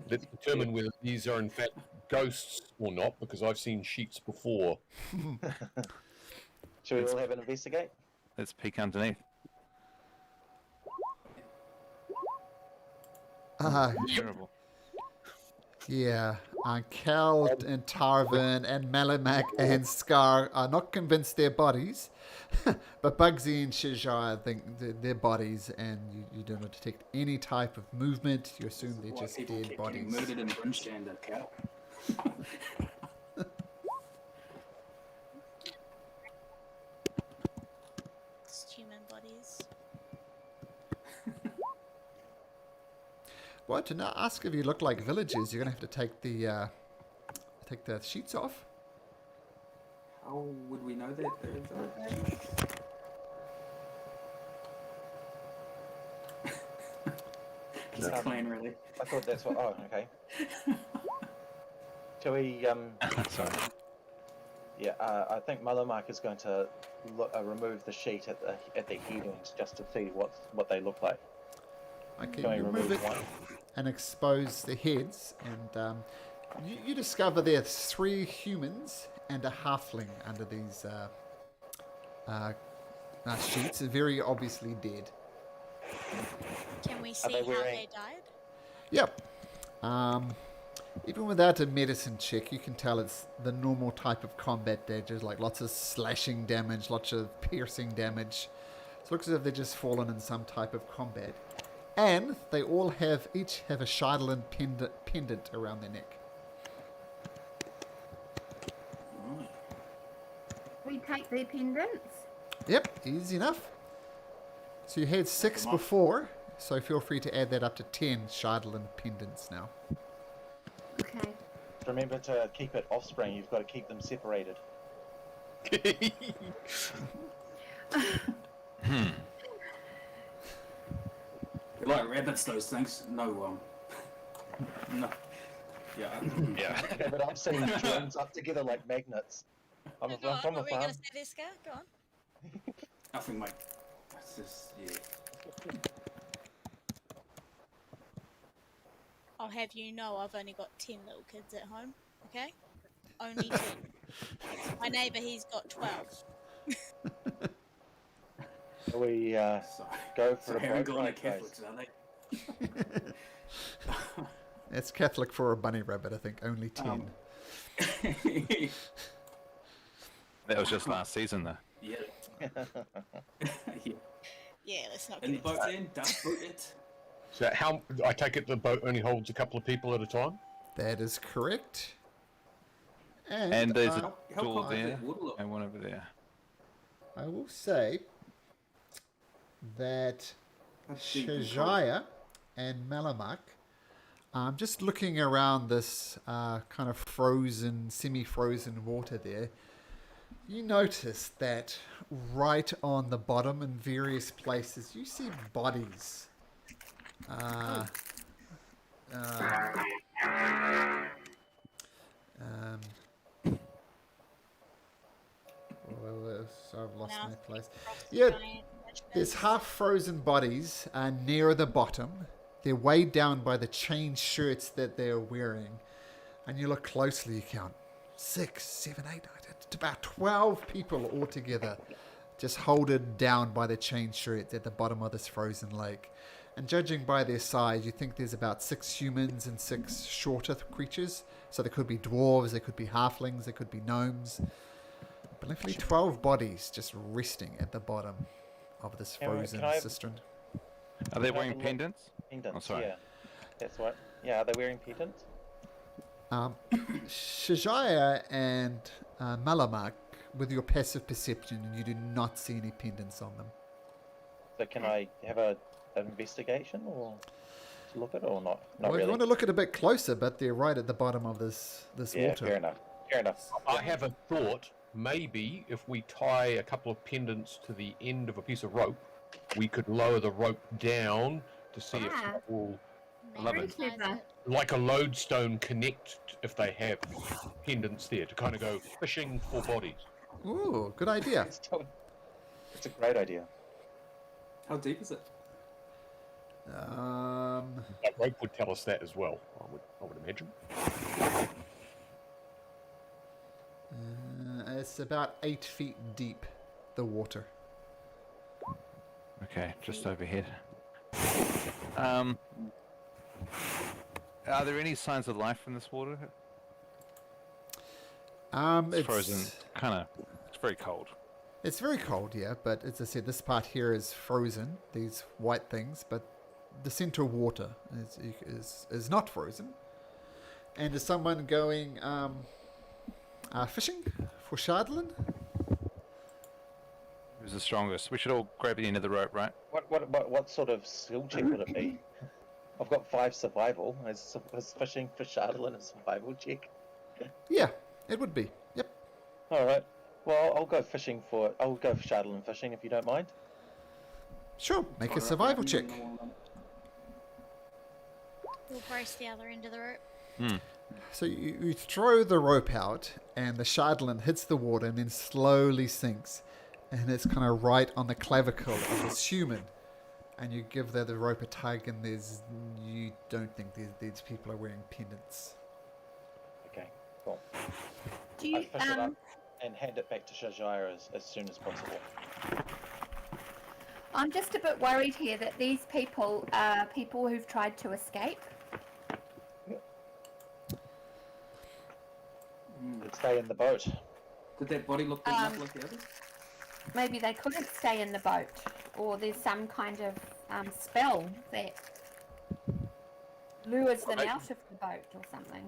Speaker 5: Let's determine whether these are in fact ghosts or not, because I've seen sheets before.
Speaker 4: Should we all have an investigate?
Speaker 3: Let's peek underneath. Terrible.
Speaker 1: Yeah, Cal and Tarvin and Malamak and Scar are not convinced they're bodies, but Bugsy and Shajar think they're bodies, and you do not detect any type of movement. You assume they're
Speaker 7: Why
Speaker 1: just
Speaker 7: people
Speaker 1: dead
Speaker 7: keep
Speaker 1: bodies.
Speaker 7: getting murdered in Brimstone, Cal.
Speaker 6: Just human bodies.
Speaker 1: Well, to not ask if you look like villagers, you're gonna have to take the sheets off.
Speaker 7: How would we know that they're village? It's a clan, really.
Speaker 4: I thought that's what. Oh, okay. Shall we?
Speaker 3: Sorry.
Speaker 4: Yeah, I think Malamark is going to remove the sheet at the head ends just to see what they look like.
Speaker 1: Okay,
Speaker 4: Can we
Speaker 1: you remove
Speaker 4: remove
Speaker 1: it
Speaker 4: one?
Speaker 1: and expose the heads, and you discover there's 3 humans and a halfling under these sheets, very obviously dead.
Speaker 6: Can we see
Speaker 4: they
Speaker 6: how
Speaker 4: wearing-
Speaker 6: they died?
Speaker 1: Yep. Even without a medicine check, you can tell it's the normal type of combat damage, like lots of slashing damage, lots of piercing damage. So it looks as if they've just fallen in some type of combat. And they all each have a Shidolin pendant around their neck.
Speaker 7: Right.
Speaker 2: We take their pendants.
Speaker 1: Yep, easy enough. So you had 6
Speaker 7: them up.
Speaker 1: before, so feel free to add that up to 10 Shidolin pendants now.
Speaker 2: Okay.
Speaker 4: Remember to keep it offspring. You've got to keep them separated.
Speaker 7: They're like rabbits, those things. No, no. Yeah.
Speaker 3: Yeah.
Speaker 4: Yeah, but I'm seeing drones up together like magnets. I'm
Speaker 6: Go on,
Speaker 4: from a
Speaker 6: what were you
Speaker 4: farm.
Speaker 6: going to say there, Scar? Go on.
Speaker 7: Nothing, mate. That's just, yeah.
Speaker 6: I'll have you know I've only got 10 little kids at home, okay? Only 10. My neighbour, he's got 12.
Speaker 4: We
Speaker 7: Sorry.
Speaker 4: go
Speaker 7: So
Speaker 4: for
Speaker 7: they
Speaker 4: a
Speaker 7: haven't
Speaker 4: boat
Speaker 7: got no
Speaker 4: ride, guys.
Speaker 7: Catholics, are they?
Speaker 1: It's Catholic for a bunny rabbit, I think. Only 10.
Speaker 3: That was just last season, though.
Speaker 7: Yeah. Yeah.
Speaker 6: Yeah, let's not
Speaker 7: In the
Speaker 6: get
Speaker 7: boat
Speaker 6: into
Speaker 7: then, don't boot it.
Speaker 5: So how I take it the boat only holds a couple of people at a time?
Speaker 1: That is correct.
Speaker 3: And there's a
Speaker 7: How
Speaker 3: door
Speaker 7: complicated
Speaker 3: there
Speaker 7: would it look?
Speaker 3: and one over there.
Speaker 1: I will say that
Speaker 7: That's deep and cold.
Speaker 1: Shajaya and Malamak, just looking around this kind of frozen, semi-frozen water there, you notice that right on the bottom in various places you see bodies. So I've lost
Speaker 6: Now,
Speaker 1: my place.
Speaker 6: Frost
Speaker 1: Yeah,
Speaker 6: giant,
Speaker 1: there's
Speaker 6: fish.
Speaker 1: half frozen bodies near the bottom. They're weighed down by the chain shirts that they're wearing. And you look closely, you count 6, 7, 8, 9, about 12 people altogether just holded down by the chain shirts at the bottom of this frozen lake. And judging by their size, you think there's about 6 humans and 6 shorter creatures. So there could be dwarves, there could be halflings, there could be gnomes. But literally 12 bodies just resting at the bottom of this frozen cistern.
Speaker 3: Are they
Speaker 4: Can I
Speaker 3: wearing
Speaker 4: have a look?
Speaker 3: pendants?
Speaker 4: Pendants,
Speaker 3: Oh, sorry.
Speaker 4: yeah. That's right. Yeah, are they wearing pendants?
Speaker 1: Shajaya and Malamak, with your passive perception, you do not see any pendants on them.
Speaker 4: So can I have an investigation or to look at it or not? Not
Speaker 1: Well,
Speaker 4: really.
Speaker 1: you want to look at it a bit closer, but they're right at the bottom of this
Speaker 4: Yeah,
Speaker 1: water.
Speaker 4: fair enough. Fair enough.
Speaker 5: I have a thought. Maybe if we tie a couple of pendants to the end of a piece of rope, we could lower the rope down to see if
Speaker 2: Ah.
Speaker 5: it will,
Speaker 3: Love
Speaker 2: Very
Speaker 3: it.
Speaker 2: clever.
Speaker 5: like a lodestone, connect if they have pendants there to kind of go fishing for bodies.
Speaker 1: Ooh, good idea.
Speaker 4: It's a great idea.
Speaker 7: How deep is it?
Speaker 5: That rope would tell us that as well. I would imagine.
Speaker 1: It's about 8 feet deep, the water.
Speaker 3: Okay, just overhead. Are there any signs of life in this water? It's frozen. It's very cold.
Speaker 1: It's very cold, yeah, but as I said, this part here is frozen, these white things, but the center water is not frozen. And is someone going fishing for Shardlin?
Speaker 3: Who's the strongest? We should all grab the end of the rope, right?
Speaker 4: What sort of skill check would it be? I've got 5 survival. Is fishing for Shardlin a survival check?
Speaker 1: Yeah, it would be. Yep.
Speaker 4: All right. Well, I'll go Shardlin fishing if you don't mind.
Speaker 1: Sure, make a
Speaker 7: Alright,
Speaker 1: survival
Speaker 7: yeah,
Speaker 1: check.
Speaker 6: We'll brace the other end of the rope.
Speaker 1: So you throw the rope out, and the Shardlin hits the water and then slowly sinks. And it's kind of right on the clavicle of this human. And you give the rope a tug, and you don't think these people are wearing pendants.
Speaker 4: Okay, cool.
Speaker 2: Do
Speaker 4: I
Speaker 2: you
Speaker 4: fish it up and hand it back to Shajaya as soon as possible.
Speaker 2: I'm just a bit worried here that these people are people who've tried to escape.
Speaker 4: Let's stay in the boat.
Speaker 7: Did that body look big enough like the others?
Speaker 2: Maybe they couldn't stay in the boat, or there's some kind of spell that lures them out of the boat or something.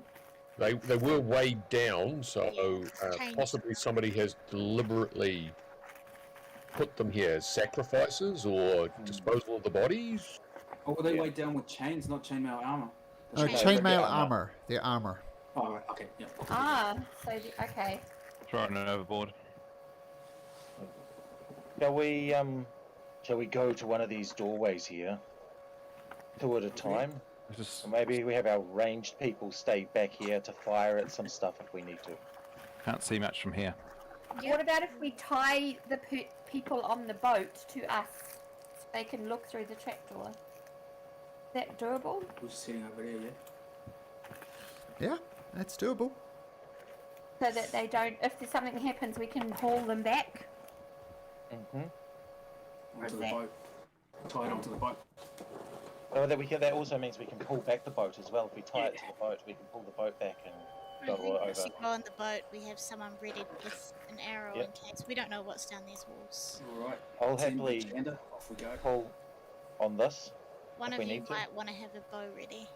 Speaker 5: They were weighed down, so
Speaker 6: Change.
Speaker 5: possibly somebody has deliberately put them here as sacrifices or disposal of the bodies.
Speaker 7: Or were they weighed down with chains, not chainmail armor?
Speaker 1: Chainmail armor. Their armor.
Speaker 7: Oh, right, okay, yeah.
Speaker 2: Okay.
Speaker 3: Throwing it overboard.
Speaker 4: Shall we go to one of these doorways here? 2 at a time?
Speaker 3: Just
Speaker 4: Or maybe we have our ranged people stay back here to fire at some stuff if we need to.
Speaker 3: can't see much from here.
Speaker 2: What about if we tie the people on the boat to us so they can look through the trapdoor? Is that doable?
Speaker 7: We're just sitting over there, yeah?
Speaker 1: Yeah, that's doable.
Speaker 2: So that they don't, if there's something happens, we can haul them back?
Speaker 4: Mm-hmm.
Speaker 2: Or is
Speaker 7: Onto the
Speaker 2: that-
Speaker 7: boat. Tied onto the boat.
Speaker 4: Oh, that also means we can pull back the boat as well. If we tie it to the boat, we can pull the boat back and go over.
Speaker 6: Once you go on the boat, we have someone ready with an arrow
Speaker 4: Yep.
Speaker 6: in case. We don't know what's down these walls.
Speaker 7: Alright.
Speaker 4: I'll happily
Speaker 7: Off we go.
Speaker 4: pull on this.
Speaker 6: One
Speaker 4: If
Speaker 6: of
Speaker 4: we
Speaker 6: you
Speaker 4: need to.
Speaker 6: might want to have a bow ready.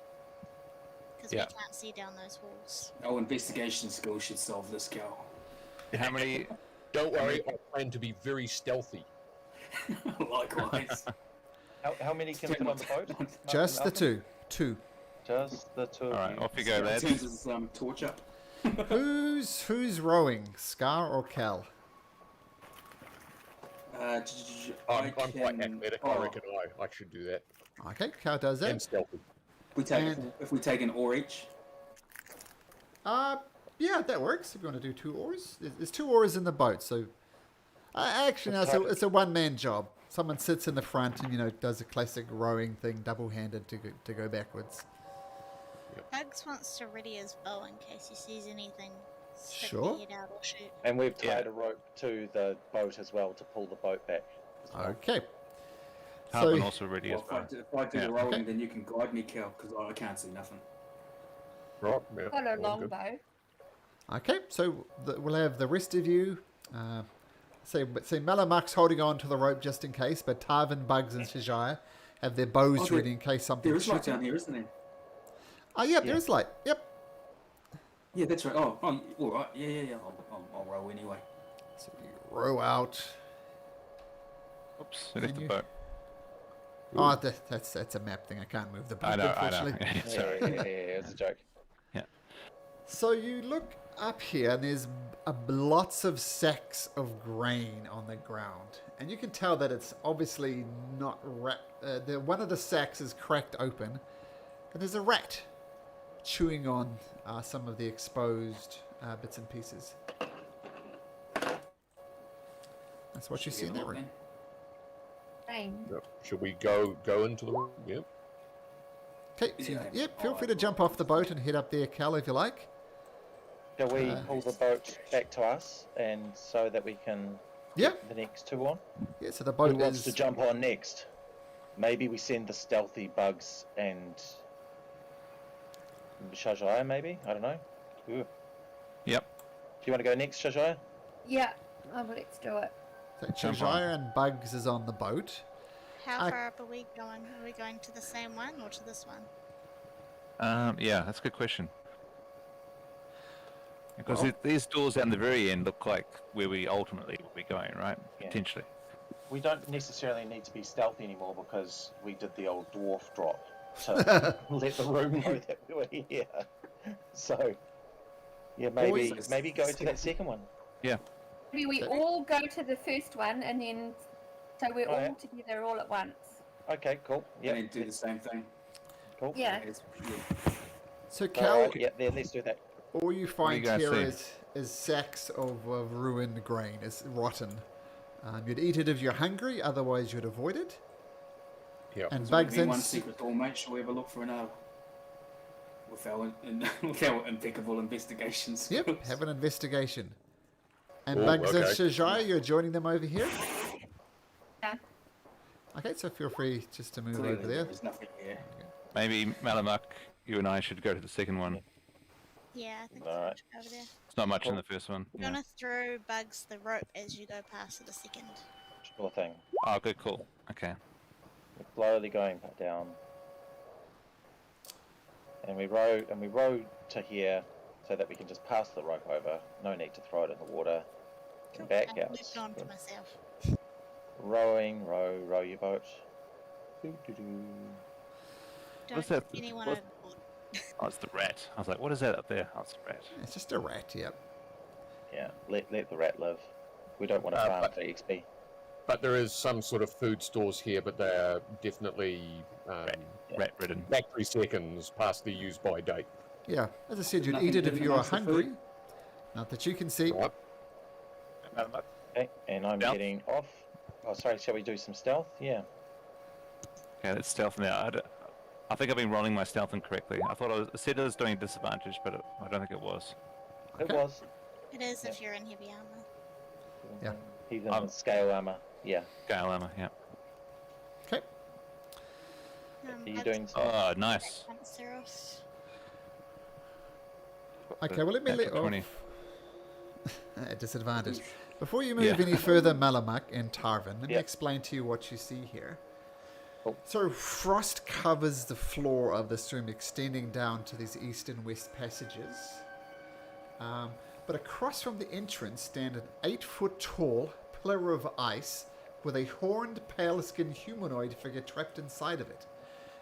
Speaker 6: Because
Speaker 3: Yeah.
Speaker 6: we can't see down those walls.
Speaker 7: Our investigation skills should solve this, Cal.
Speaker 3: How many?
Speaker 5: Don't worry, I plan to be very stealthy.
Speaker 7: Likewise.
Speaker 4: How many can fit on the boat? Mark
Speaker 1: Just
Speaker 4: and
Speaker 1: the
Speaker 4: Malcolm?
Speaker 1: two.
Speaker 4: Just the two of
Speaker 3: All right,
Speaker 4: you.
Speaker 3: off you go, lads.
Speaker 7: Turns his torch up.
Speaker 1: Who's rowing, Scar or Cal?
Speaker 7: I'm
Speaker 5: I'm quite athletic. I reckon I should do that.
Speaker 1: Okay, Cal does that.
Speaker 5: And stealthy.
Speaker 7: If we take an oar each.
Speaker 1: Yeah, that works. If you want to do 2 oars, there's 2 oars in the boat. So, actually, no, it's a one-man job. Someone sits in the front and does a classic rowing thing, double-handed to go backwards.
Speaker 6: Bugs wants to ready his bow in case he sees anything. Stick
Speaker 1: Sure.
Speaker 6: the head out or shoot.
Speaker 4: And we've tied a rope to the boat as well to pull the boat back. as well.
Speaker 1: Okay.
Speaker 3: Tarvin
Speaker 1: So,
Speaker 3: also ready as
Speaker 7: Well,
Speaker 3: well.
Speaker 7: if I do
Speaker 3: Yeah.
Speaker 7: the rolling,
Speaker 1: Okay.
Speaker 7: then you can guide me, Kel, because I can't see nothing.
Speaker 5: Right. Yeah.
Speaker 2: Got a
Speaker 5: all good.
Speaker 2: longbow.
Speaker 1: okay, so we'll have the rest of you. Say Malamak's holding on to the rope just in case, but Tarvin, Bugs, and Shajaya have their bows
Speaker 7: Oh,
Speaker 1: ready in case something
Speaker 7: There is light
Speaker 1: shoots
Speaker 7: down
Speaker 1: them.
Speaker 7: here, isn't there?
Speaker 1: Oh, yeah, there is light. Yep.
Speaker 7: Yeah, that's right. Oh, all right. Yeah. I'll row anyway.
Speaker 1: So you row out.
Speaker 3: Oops, I left the
Speaker 1: Menu.
Speaker 3: boat.
Speaker 1: Oh, that's a map thing. I can't move the boat,
Speaker 3: I know.
Speaker 1: unfortunately.
Speaker 4: Yeah, it's a joke.
Speaker 1: So you look up here, and there's lots of sacks of grain on the ground, and you can tell that it's obviously not one of the sacks is cracked open, and there's a rat chewing on some of the exposed bits and pieces. That's what you see in that room.
Speaker 2: Rain.
Speaker 5: Yep. Should we go into the room? Yep.
Speaker 1: Okay, so
Speaker 7: Yeah.
Speaker 1: feel free to jump off the boat and head up there, Cal, if you like.
Speaker 4: Shall we pull the boat back to us, and so that we can
Speaker 1: Yeah,
Speaker 4: get the next 2 on?
Speaker 1: yeah. So the
Speaker 4: Who
Speaker 1: boat
Speaker 4: wants
Speaker 1: is.
Speaker 4: to jump on next? Maybe we send the stealthy Bugs and Shajaya, maybe? I don't know. Ooh.
Speaker 3: Yep.
Speaker 4: Do you want to go next, Shajaya?
Speaker 2: Yeah. Oh, well, let's do it.
Speaker 1: So
Speaker 3: Jump on.
Speaker 1: Cheshire and Bugs is on the boat.
Speaker 6: How
Speaker 1: I-
Speaker 6: far up are we going? Are we going to the same one or to this one?
Speaker 3: Yeah, that's a good question. Because
Speaker 1: Well-
Speaker 3: these doors down the very end look like where we ultimately will be going, right?
Speaker 4: Yeah.
Speaker 3: Potentially.
Speaker 4: We don't necessarily need to be stealthy anymore because we did the old dwarf drop to let the room know that we were here. So, yeah, maybe go to that second one.
Speaker 2: Maybe we all go to the first one, and then so we're
Speaker 4: Oh,
Speaker 2: all
Speaker 4: yeah.
Speaker 2: together all at once.
Speaker 4: Okay, cool.
Speaker 7: Yeah.
Speaker 4: Yeah,
Speaker 7: And do the same thing.
Speaker 4: cool.
Speaker 2: Yeah.
Speaker 1: So
Speaker 4: All
Speaker 1: Cal,
Speaker 4: right, yeah, there, let's do that.
Speaker 1: all you find
Speaker 3: guys
Speaker 1: here
Speaker 3: see?
Speaker 1: is sacks of ruined grain. It's rotten. You'd eat it if you're hungry, otherwise you'd avoid it.
Speaker 5: Yeah.
Speaker 1: And
Speaker 7: So
Speaker 1: Bugs
Speaker 7: maybe
Speaker 1: and
Speaker 7: one secret door, mate. Shall we have a look for another? With our impeccable investigation skills.
Speaker 1: Yep, have an investigation. And
Speaker 5: Oh,
Speaker 1: Bugs and
Speaker 5: okay.
Speaker 1: Shajaya, you're joining them over here.
Speaker 2: Yeah.
Speaker 1: Okay, so feel free just to move
Speaker 7: Clearly
Speaker 1: over there.
Speaker 7: there's nothing here.
Speaker 3: Maybe Malamak, you and I should go to the second one.
Speaker 6: Yeah, I think
Speaker 4: Alright.
Speaker 6: so. Over there.
Speaker 3: It's not much in the first one.
Speaker 6: I'm
Speaker 3: Yeah.
Speaker 6: gonna throw Bugs the rope as you go past to the second.
Speaker 4: Sure thing.
Speaker 3: Oh, good call. Okay.
Speaker 4: We're slowly going back down. And we row to here so that we can just pass the rope over. No need to throw it in the water. And back
Speaker 6: I
Speaker 4: out.
Speaker 6: moved on to myself.
Speaker 4: Rowing, row your boat. Doo-doo-doo.
Speaker 6: Don't
Speaker 3: What's that?
Speaker 6: put anyone
Speaker 3: What-
Speaker 6: overboard.
Speaker 3: Oh, it's the rat. I was like, what is that up there? Oh, it's the rat.
Speaker 1: It's just a rat, yep.
Speaker 4: Yeah, let the rat live. We don't want to farm
Speaker 5: but-
Speaker 4: for XP.
Speaker 5: But there is some sort of food stores here, but they are definitely
Speaker 3: Rat ridden.
Speaker 5: factory seconds past the use by date.
Speaker 1: Yeah, as I said, you'd
Speaker 7: Nothing
Speaker 1: eat it if
Speaker 7: hidden
Speaker 1: you are
Speaker 7: amongst the
Speaker 1: hungry.
Speaker 7: food?
Speaker 1: Not that you can see.
Speaker 5: Right.
Speaker 3: Malamak.
Speaker 4: Okay, and I'm
Speaker 3: Stealth?
Speaker 4: heading off. Oh, sorry, shall we do some stealth? Yeah.
Speaker 3: Okay, let's stealth now. I think I've been rolling my stealth incorrectly. I thought I said I was doing disadvantage, but I don't think it was.
Speaker 4: It
Speaker 1: Okay.
Speaker 4: was.
Speaker 6: It is if you're in heavy armor.
Speaker 1: Yeah.
Speaker 4: He's in
Speaker 3: Um,
Speaker 4: scale armor. Yeah.
Speaker 3: Gale armor, yeah.
Speaker 1: Okay.
Speaker 4: Are you
Speaker 6: Bugs
Speaker 4: doing some?
Speaker 3: Oh, nice.
Speaker 6: Panzeros.
Speaker 1: Okay, well, let me let
Speaker 3: Natural 20.
Speaker 1: at disadvantage. Before you move any further, Malamak and Tarvin, let me
Speaker 4: Yeah.
Speaker 1: explain to you what you see here.
Speaker 4: Cool.
Speaker 1: So, frost covers the floor of this room, extending down to these east and west passages. But across from the entrance stand an 8-foot tall pillar of ice with a horned, pale-skinned humanoid figure trapped inside of it.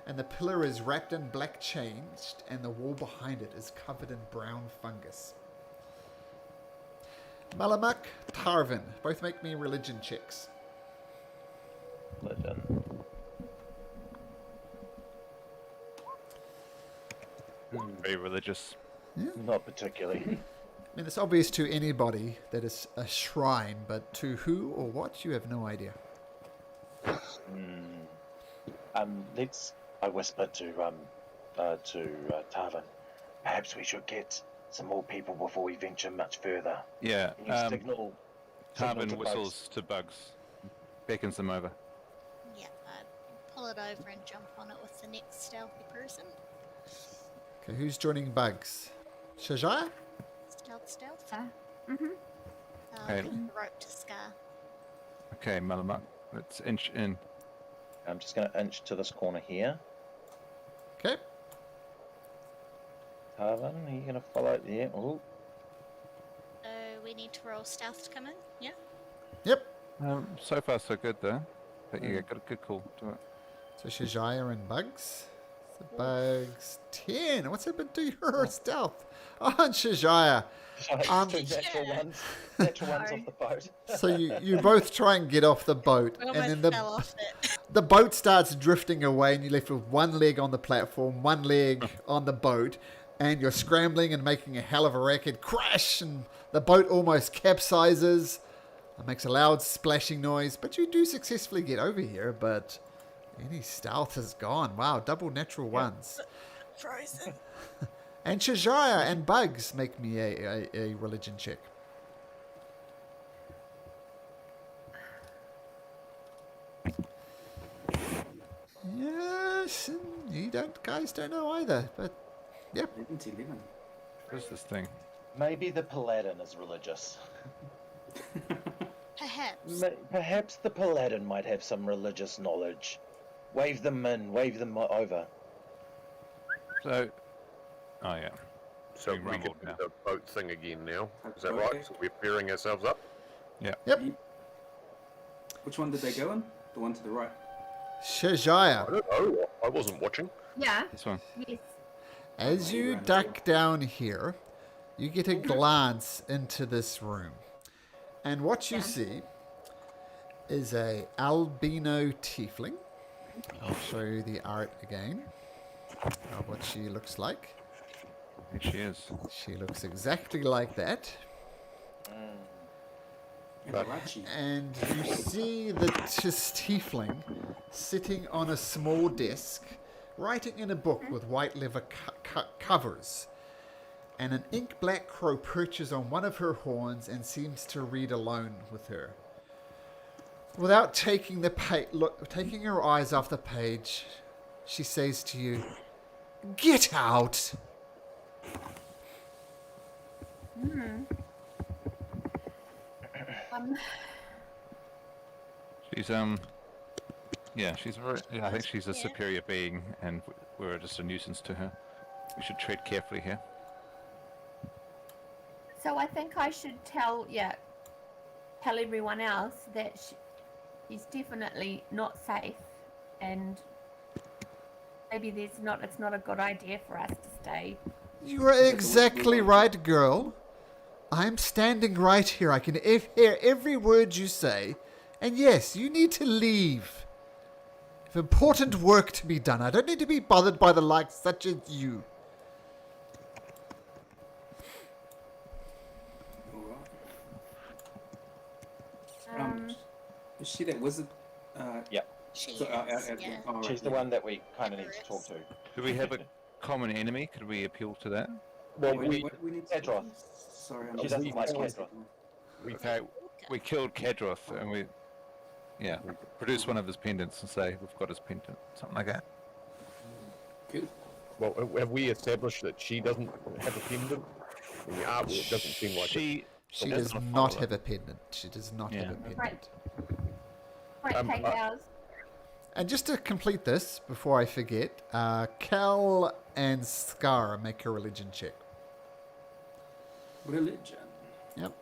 Speaker 1: And the pillar is wrapped in black chains, and the wall behind it is covered in brown fungus. Malamak, Tarvin, both make me religion checks.
Speaker 4: Legend.
Speaker 3: Very religious.
Speaker 4: Not particularly.
Speaker 1: I mean, it's obvious to anybody that it's a shrine, but to who or what, you have no idea.
Speaker 4: Let's. I whispered to Tarvin. Perhaps we should get some more people before we venture much further.
Speaker 3: Yeah.
Speaker 4: Can you signal
Speaker 3: Tarvin
Speaker 4: to
Speaker 3: whistles to Bugs, beckons them over.
Speaker 6: Yeah, I'd pull it over and jump on it with the next stealthy person.
Speaker 1: Okay, who's joining Bugs? Shajaya?
Speaker 6: Stealth.
Speaker 2: Mm-hmm.
Speaker 3: Okay.
Speaker 6: Give the rope to Scar.
Speaker 3: Okay, Malamak, let's inch in.
Speaker 4: I'm just going to inch to this corner here.
Speaker 1: Okay.
Speaker 4: Tarvin, are you going to follow? Yeah. Ooh.
Speaker 6: So we need to roll stealth to come in, yeah?
Speaker 1: Yep.
Speaker 3: So far, so good, though. But yeah, got a good call to it.
Speaker 1: So Shajaya and Bugs. So Bugs 10. What's happened to your stealth? Oh, and Shajaya.
Speaker 4: Two natural ones off the boat.
Speaker 1: So you both try and get off the boat,
Speaker 6: We
Speaker 1: and
Speaker 6: almost
Speaker 1: then
Speaker 6: fell off it.
Speaker 1: the boat starts drifting away, and you're left with one leg on the platform, one leg on the boat, and you're scrambling and making a hell of a racket. Crash! And the boat almost capsizes. It makes a loud splashing noise, but you do successfully get over here, but any stealth is gone. Wow, double natural ones.
Speaker 6: Frozen.
Speaker 1: And Shajaya and Bugs make me a religion check. Yes, and you guys don't know either, but yep.
Speaker 7: 11.
Speaker 3: What is this thing?
Speaker 4: Maybe the paladin is religious.
Speaker 6: Perhaps.
Speaker 4: Perhaps the paladin might have some religious knowledge. Wave them in, wave them over.
Speaker 3: So, oh yeah.
Speaker 5: So
Speaker 3: We
Speaker 5: we can
Speaker 3: rumbled
Speaker 5: do
Speaker 3: now.
Speaker 5: the boat thing again now. Is that
Speaker 7: Okay.
Speaker 5: right? So we're pairing ourselves up?
Speaker 1: Yep.
Speaker 7: Which one did they go in? The one to the right.
Speaker 5: I
Speaker 1: Shajaya,
Speaker 5: don't know. I wasn't watching.
Speaker 2: Yeah.
Speaker 3: This one.
Speaker 2: Yes.
Speaker 1: as you duck down here, you get a glance into this room. And what you see is a albino tiefling. I'll show you the art again of what she looks like.
Speaker 3: Here she is.
Speaker 1: She looks exactly like that.
Speaker 7: Ibarachi.
Speaker 1: And you see this tiefling sitting on a small desk, writing in a book with white leather covers. And an ink black crow perches on one of her horns and seems to read alone with her. Without taking taking her eyes off the page, she says to you, "Get out!"
Speaker 3: She's yeah, she's very. Yeah, I think she's a superior being, and we're just a nuisance to her. We should tread carefully here.
Speaker 2: So I think I should tell everyone else that she's definitely not safe, and maybe it's not a good idea for us to stay.
Speaker 1: You are exactly right, girl. I'm standing right here. I can hear every word you say. And yes, you need to leave. If important work to be done, I don't need to be bothered by the likes such as you.
Speaker 7: Alright. Is she that wizard?
Speaker 4: Yep.
Speaker 6: She
Speaker 7: So,
Speaker 6: is, yeah.
Speaker 7: alright,
Speaker 4: She's the
Speaker 7: yeah.
Speaker 4: one that we kind of need to talk to.
Speaker 3: Do we have a common enemy? Could we appeal to that?
Speaker 5: Well,
Speaker 7: Wait,
Speaker 5: we
Speaker 7: we need to.
Speaker 4: Pedro.
Speaker 7: Sorry, I'm
Speaker 4: She
Speaker 7: just.
Speaker 4: doesn't like Pedro.
Speaker 3: Okay, we killed Kadroth, and we produce one of his pendants and say we've got his pendant, something like that.
Speaker 7: Good.
Speaker 5: well, have we established that she doesn't have a pendant? In the artwork, it doesn't seem like it.
Speaker 1: She
Speaker 3: That's
Speaker 1: does
Speaker 3: not a
Speaker 1: not
Speaker 3: follower.
Speaker 1: have a pendant. She does not have a pendant.
Speaker 2: Right. Right, take
Speaker 5: I-
Speaker 2: ours.
Speaker 1: And just to complete this, before I forget, Cal and Scar make a religion check.
Speaker 7: Religion.
Speaker 1: Yep.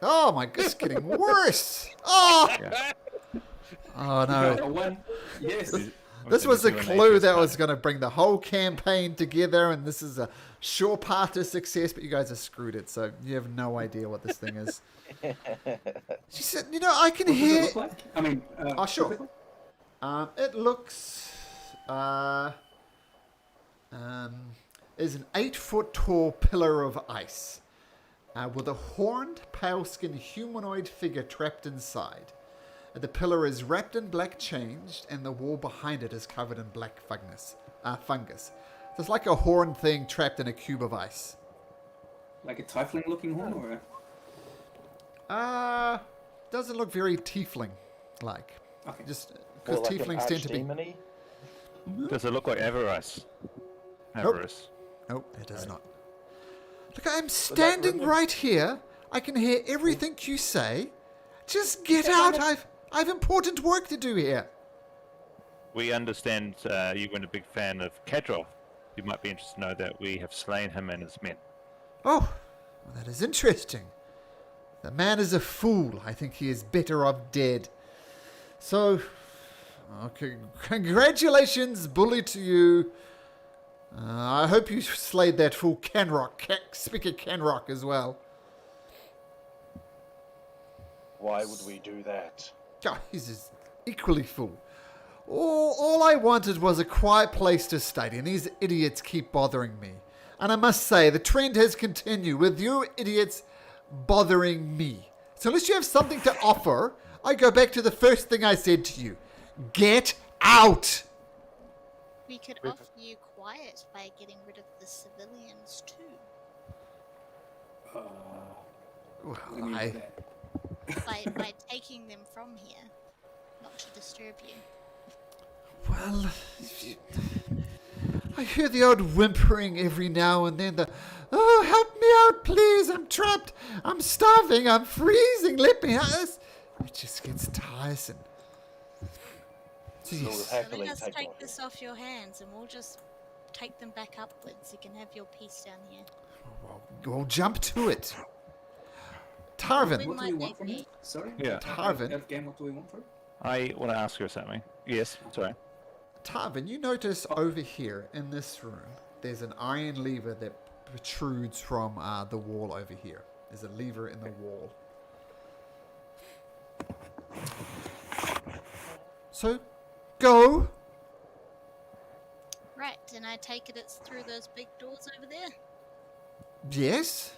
Speaker 1: Oh my god, it's getting worse. Oh,
Speaker 3: Yeah.
Speaker 1: Oh
Speaker 7: A
Speaker 1: no.
Speaker 7: one. Yes.
Speaker 1: This was a clue that was going to bring the whole campaign together, and this is a sure path to success, but you guys have screwed it, so you have no idea what this thing is. She said, you know, I can
Speaker 7: What does
Speaker 1: hear...
Speaker 7: it look like? I mean,
Speaker 1: Oh, sure.
Speaker 7: typical?
Speaker 1: It looks... is an 8-foot tall pillar of ice with a horned, pale-skinned humanoid figure trapped inside. The pillar is wrapped in black chains, and the wall behind it is covered in black fungus. So it's like a horned thing trapped in a cube of ice.
Speaker 7: Like a tiefling looking horn or a...
Speaker 1: Doesn't look very tiefling-like.
Speaker 7: Okay.
Speaker 1: Just because
Speaker 4: Or like an
Speaker 1: tieflings tend to be...
Speaker 4: archdemony?
Speaker 3: Does it look like Avarice?
Speaker 1: Nope.
Speaker 3: Avarice.
Speaker 1: Nope, it does not. Look, I'm standing right here. I can hear everything you say. Just get out. I've important work to do here.
Speaker 3: We understand you weren't a big fan of Kadrov. You might be interested to know that we have slain him and his men.
Speaker 1: Oh, well, that is interesting. The man is a fool. I think he is better off dead. So, okay, congratulations, bully to you. I hope you slayed that fool Speaker Canrock as well.
Speaker 4: Why would we do that?
Speaker 1: Oh, he's just equally fool. All I wanted was a quiet place to study, and these idiots keep bothering me. And I must say, the trend has continued with you idiots bothering me. So unless you have something to offer, I go back to the first thing I said to you. Get out!
Speaker 6: We could offer you quiet by getting rid of the civilians too.
Speaker 1: Well,
Speaker 7: What do you mean by that?
Speaker 6: By taking them from here, not to disturb you.
Speaker 1: Well, I hear the odd whimpering every now and then. Oh, help me out, please. I'm trapped. I'm starving. I'm freezing. Let me out. It just gets tiresome.
Speaker 4: So we'll
Speaker 1: Jeez.
Speaker 6: So
Speaker 4: happily
Speaker 6: let us
Speaker 4: take
Speaker 6: take
Speaker 4: one.
Speaker 6: this off your hands and we'll just take them back upwards. You can have your peace down here.
Speaker 1: We'll jump to it.
Speaker 6: When
Speaker 1: Tarvin.
Speaker 7: What do
Speaker 6: might
Speaker 7: we
Speaker 6: they
Speaker 7: want from
Speaker 6: be?
Speaker 7: it? Sorry?
Speaker 3: Yeah.
Speaker 1: Tarvin.
Speaker 7: Again, what do we want from it?
Speaker 3: I want to ask her something. Yes, sorry.
Speaker 1: Tarvin, you notice over here in this room, there's an iron lever that protrudes from the wall over here. There's a lever in the wall. So, go.
Speaker 6: Right, and I take it it's through those big doors over there?
Speaker 1: Yes.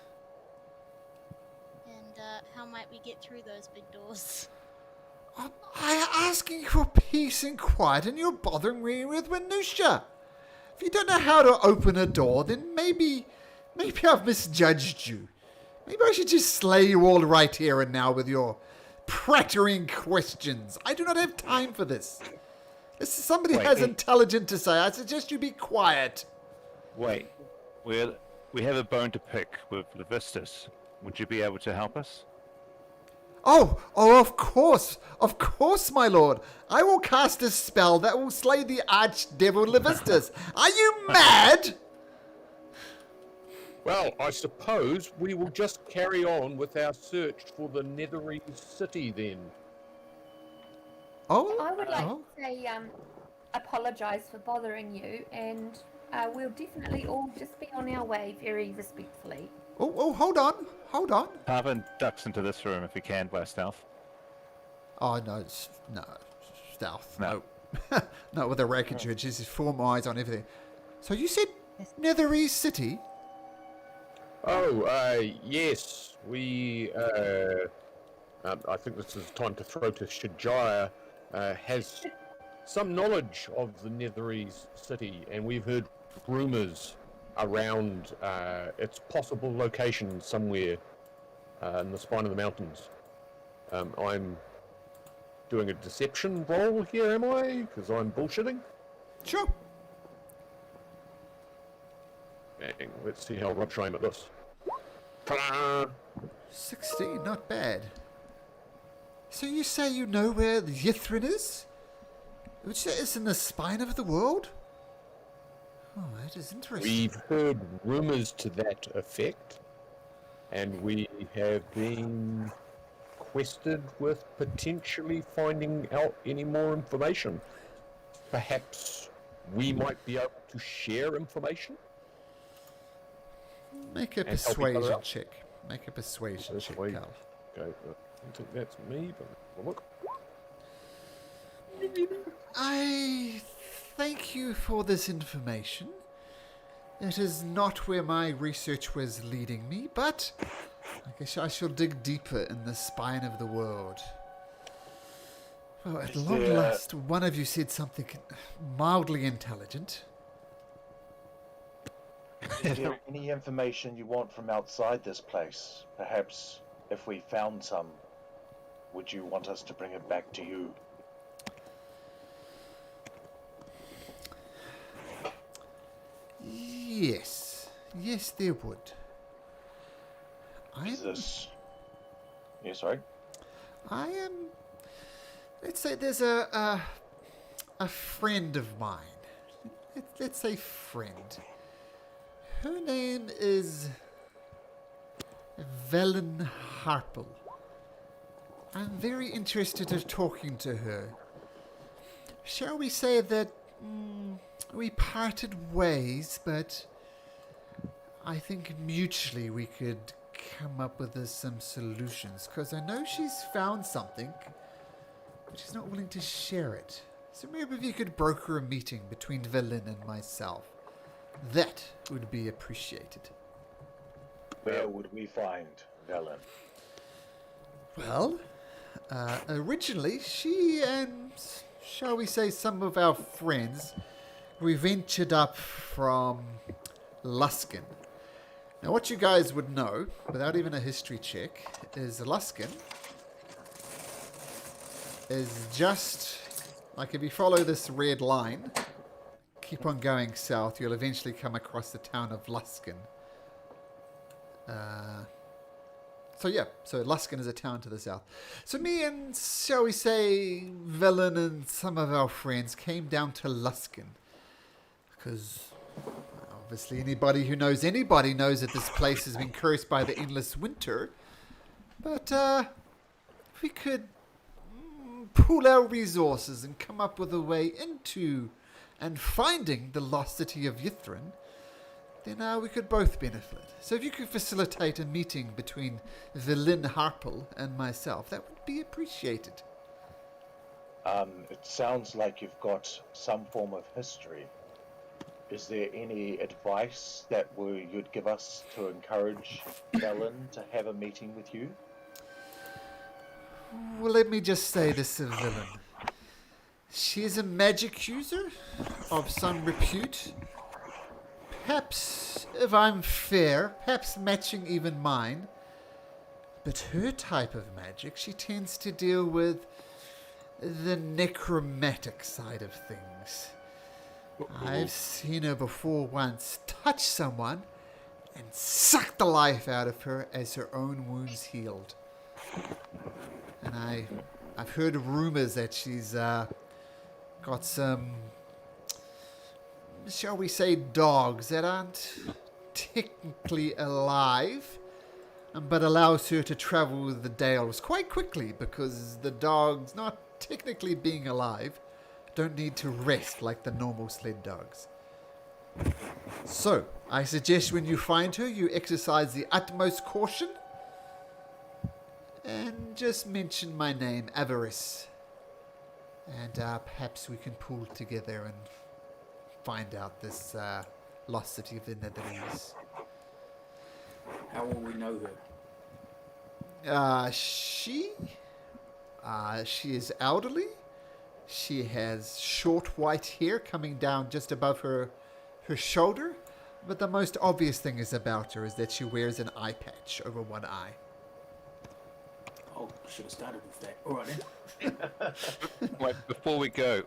Speaker 6: And how might we get through those big doors?
Speaker 1: I'm asking for peace and quiet, and you're bothering me with minutia. If you don't know how to open a door, then maybe I've misjudged you. Maybe I should just slay you all right here and now with your prattling questions. I do not have time for this. If somebody
Speaker 3: Wait,
Speaker 1: has
Speaker 3: it-
Speaker 1: intelligent to say, I suggest you be quiet.
Speaker 3: Wait, we have a bone to pick with Levistus. Would you be able to help us?
Speaker 1: Oh, of course, my lord. I will cast a spell that will slay the archdevil Levistus. Are you mad?
Speaker 5: Well, I suppose we will just carry on with our search for the Netherese city then.
Speaker 1: Oh,
Speaker 2: I would like
Speaker 1: oh.
Speaker 2: to say apologise for bothering you, and we'll definitely all just be on our way very respectfully.
Speaker 1: Oh, hold on.
Speaker 3: Tarvin ducks into this room if he can by stealth.
Speaker 1: Oh, no, stealth.
Speaker 3: No.
Speaker 1: No. Not with a racket judge. This is 4 eyes on everything. So you said Netherese City?
Speaker 5: Oh, yes. We, I think this is time to throw to Shajaya, has some knowledge of the Netherese city, and we've heard rumours around its possible location somewhere in the spine of the mountains. I'm doing a deception roll here, am I? Because I'm bullshitting?
Speaker 1: Sure.
Speaker 5: Bang. Let's see how rubbish I am at this. Ta-da!
Speaker 1: 16, not bad. So you say you know where the Yithrin is? Which is in the spine of the world? Oh, that is interesting.
Speaker 5: We've heard rumours to that effect, and we have been requested with potentially finding out any more information. Perhaps we might be able to share information.
Speaker 1: Make a
Speaker 5: And help each other
Speaker 1: persuasion
Speaker 5: out.
Speaker 1: check. Make a persuasion check,
Speaker 5: Persuasion.
Speaker 1: Cal.
Speaker 5: Okay, I don't think that's me, but we'll look.
Speaker 1: I thank you for this information. It is not where my research was leading me, but I guess I shall dig deeper in the spine of the world. Well, at
Speaker 4: Is
Speaker 1: long
Speaker 4: there-
Speaker 1: last, one of you said something mildly intelligent.
Speaker 4: Is there any information you want from outside this place? Perhaps if we found some, would you want us to bring it back to you?
Speaker 1: Yes. Yes, there would.
Speaker 4: Is this... Yeah, sorry?
Speaker 1: I am. Let's say there's a friend of mine. Let's say friend. Her name is Velen Harpel. I'm very interested in talking to her. Shall we say that we parted ways, but I think mutually we could come up with some solutions, because I know she's found something, but she's not willing to share it. So maybe if you could broker a meeting between Velen and myself, that would be appreciated.
Speaker 4: Where would we find Velen?
Speaker 1: Well, originally she and, shall we say, some of our friends, we ventured up from Luskin. Now, what you guys would know, without even a history check, is Luskin is just, like if you follow this red line, keep on going south, you'll eventually come across the town of Luskin. So Luskin is a town to the south. So me and, shall we say, Velen and some of our friends came down to Luskin. Because obviously anybody who knows anybody knows that this place has been cursed by the endless winter. But if we could pool our resources and come up with a way into and finding the lost city of Yithrin, then we could both benefit. So if you could facilitate a meeting between Velen Harpel and myself, that would be appreciated.
Speaker 4: It sounds like you've got some form of history. Is there any advice that you'd give us to encourage Velen to have a meeting with you?
Speaker 1: Well, let me just say this of Velen. She is a magic user of some repute. Perhaps, if I'm fair, perhaps matching even mine. But her type of magic, she tends to deal with the necromantic side of things. I've seen her before once touch someone and suck the life out of her as her own wounds healed. And I've heard rumors that she's got some, shall we say, dogs that aren't technically alive, but allows her to travel the dales quite quickly, because the dogs, not technically being alive, don't need to rest like the normal sled dogs. So, I suggest when you find her, you exercise the utmost caution and just mention my name, Avarice. And perhaps we can pool together and find out this lost city of the Netherlands.
Speaker 7: How will we know her?
Speaker 1: She is elderly. She has short white hair coming down just above her shoulder. But the most obvious thing about her is that she wears an eye patch over one eye.
Speaker 7: Oh, should have started with that. All right then.
Speaker 3: Wait, before we go,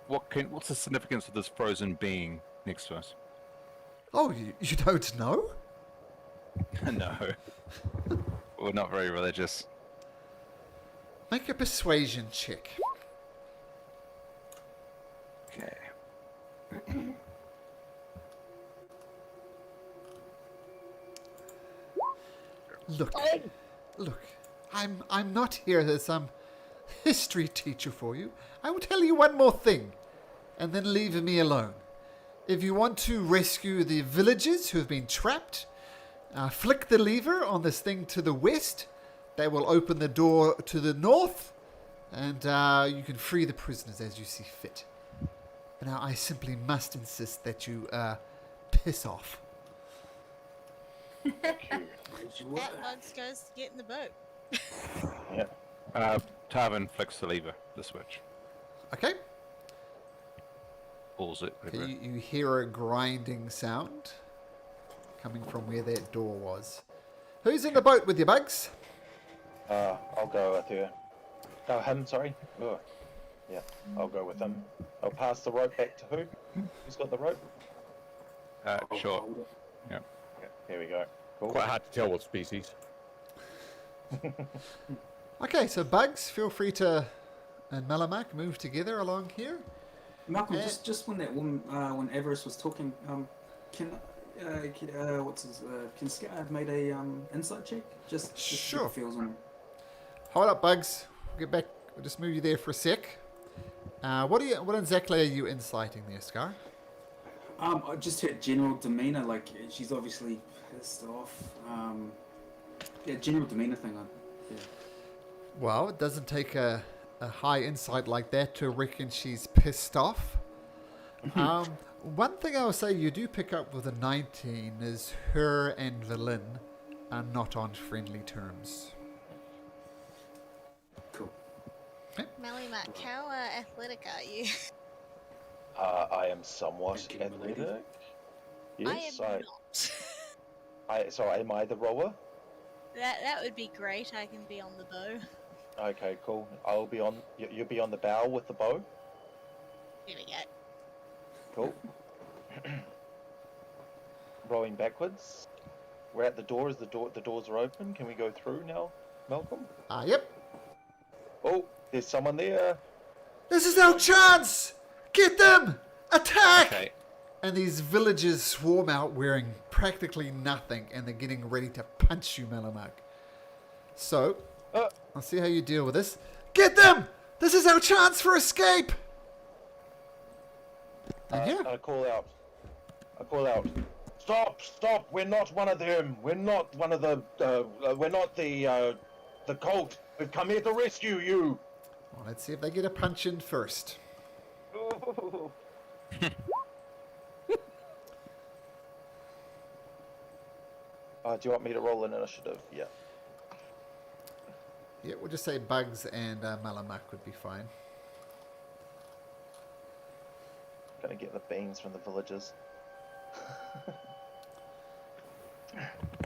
Speaker 3: what's the significance of this frozen being next to us?
Speaker 1: Oh, you don't know?
Speaker 3: No. We're not very religious.
Speaker 1: Make a persuasion check.
Speaker 3: Okay.
Speaker 1: Look, I'm not here as some history teacher for you. I will tell you one more thing, and then leave me alone. If you want to rescue the villagers who have been trapped, flick the lever on this thing to the west. That will open the door to the north, and you can free the prisoners as you see fit. Now, I simply must insist that you piss off.
Speaker 6: Bugs goes to get in the boat.
Speaker 4: Yeah.
Speaker 3: Tarvin flicks the lever, the switch.
Speaker 1: Okay?
Speaker 3: Pulls it.
Speaker 1: Okay, you hear a grinding sound coming from where that door was. Who's in the boat with you, Bugs?
Speaker 4: I'll go with you. No, him, sorry. Ugh. Yeah, I'll go with him. I'll pass the rope back to who? Who's got the rope?
Speaker 3: Sure.
Speaker 4: Yeah, here we go. Cool.
Speaker 5: Quite hard to tell what species.
Speaker 1: Okay, so Bugs, feel free to, and Malamak, move together along here.
Speaker 7: Malcolm, just when that woman, when Avarice was talking, can Scar have made a insight check? Just
Speaker 1: Sure.
Speaker 7: Feels on.
Speaker 1: Hold up, Bugs. We'll get back. We'll just move you there for a sec. What exactly are you inciting there, Scar?
Speaker 7: I just heard general demeanor, like she's obviously pissed off. Yeah, general demeanor thing. Yeah.
Speaker 1: Well, it doesn't take a high insight like that to reckon she's pissed off. One thing I will say you do pick up with a 19 is her and Valin are not on friendly terms.
Speaker 7: Cool.
Speaker 6: Malimat, how athletic are you?
Speaker 4: I am somewhat
Speaker 7: Okay,
Speaker 4: athletic.
Speaker 6: I
Speaker 4: Yes,
Speaker 6: am not.
Speaker 4: So am I the rower?
Speaker 6: That would be great. I can be on the bow.
Speaker 4: Okay, cool. I'll be on. You'll be on the bow with the bow.
Speaker 6: There we go.
Speaker 4: Cool. Rowing backwards. We're at the door. The doors are open? Can we go through now, Malcolm?
Speaker 1: Yep.
Speaker 4: Oh, there's someone there.
Speaker 1: This is our chance! Get them! Attack!
Speaker 3: Okay.
Speaker 1: And these villagers swarm out wearing practically nothing, and they're getting ready to punch you, Malamak. So, I'll see how you deal with this. Get them! This is our chance for escape! And yeah.
Speaker 4: I call out. Stop! We're not one of them. We're not one of the. We're not the cult. We've come here to rescue you.
Speaker 1: Well, let's see if they get a punch in first.
Speaker 4: Do you want me to roll an initiative? Yeah.
Speaker 1: Yeah, we'll just say Bugs and Malamak would be fine.
Speaker 4: Gonna get the beans from the villagers.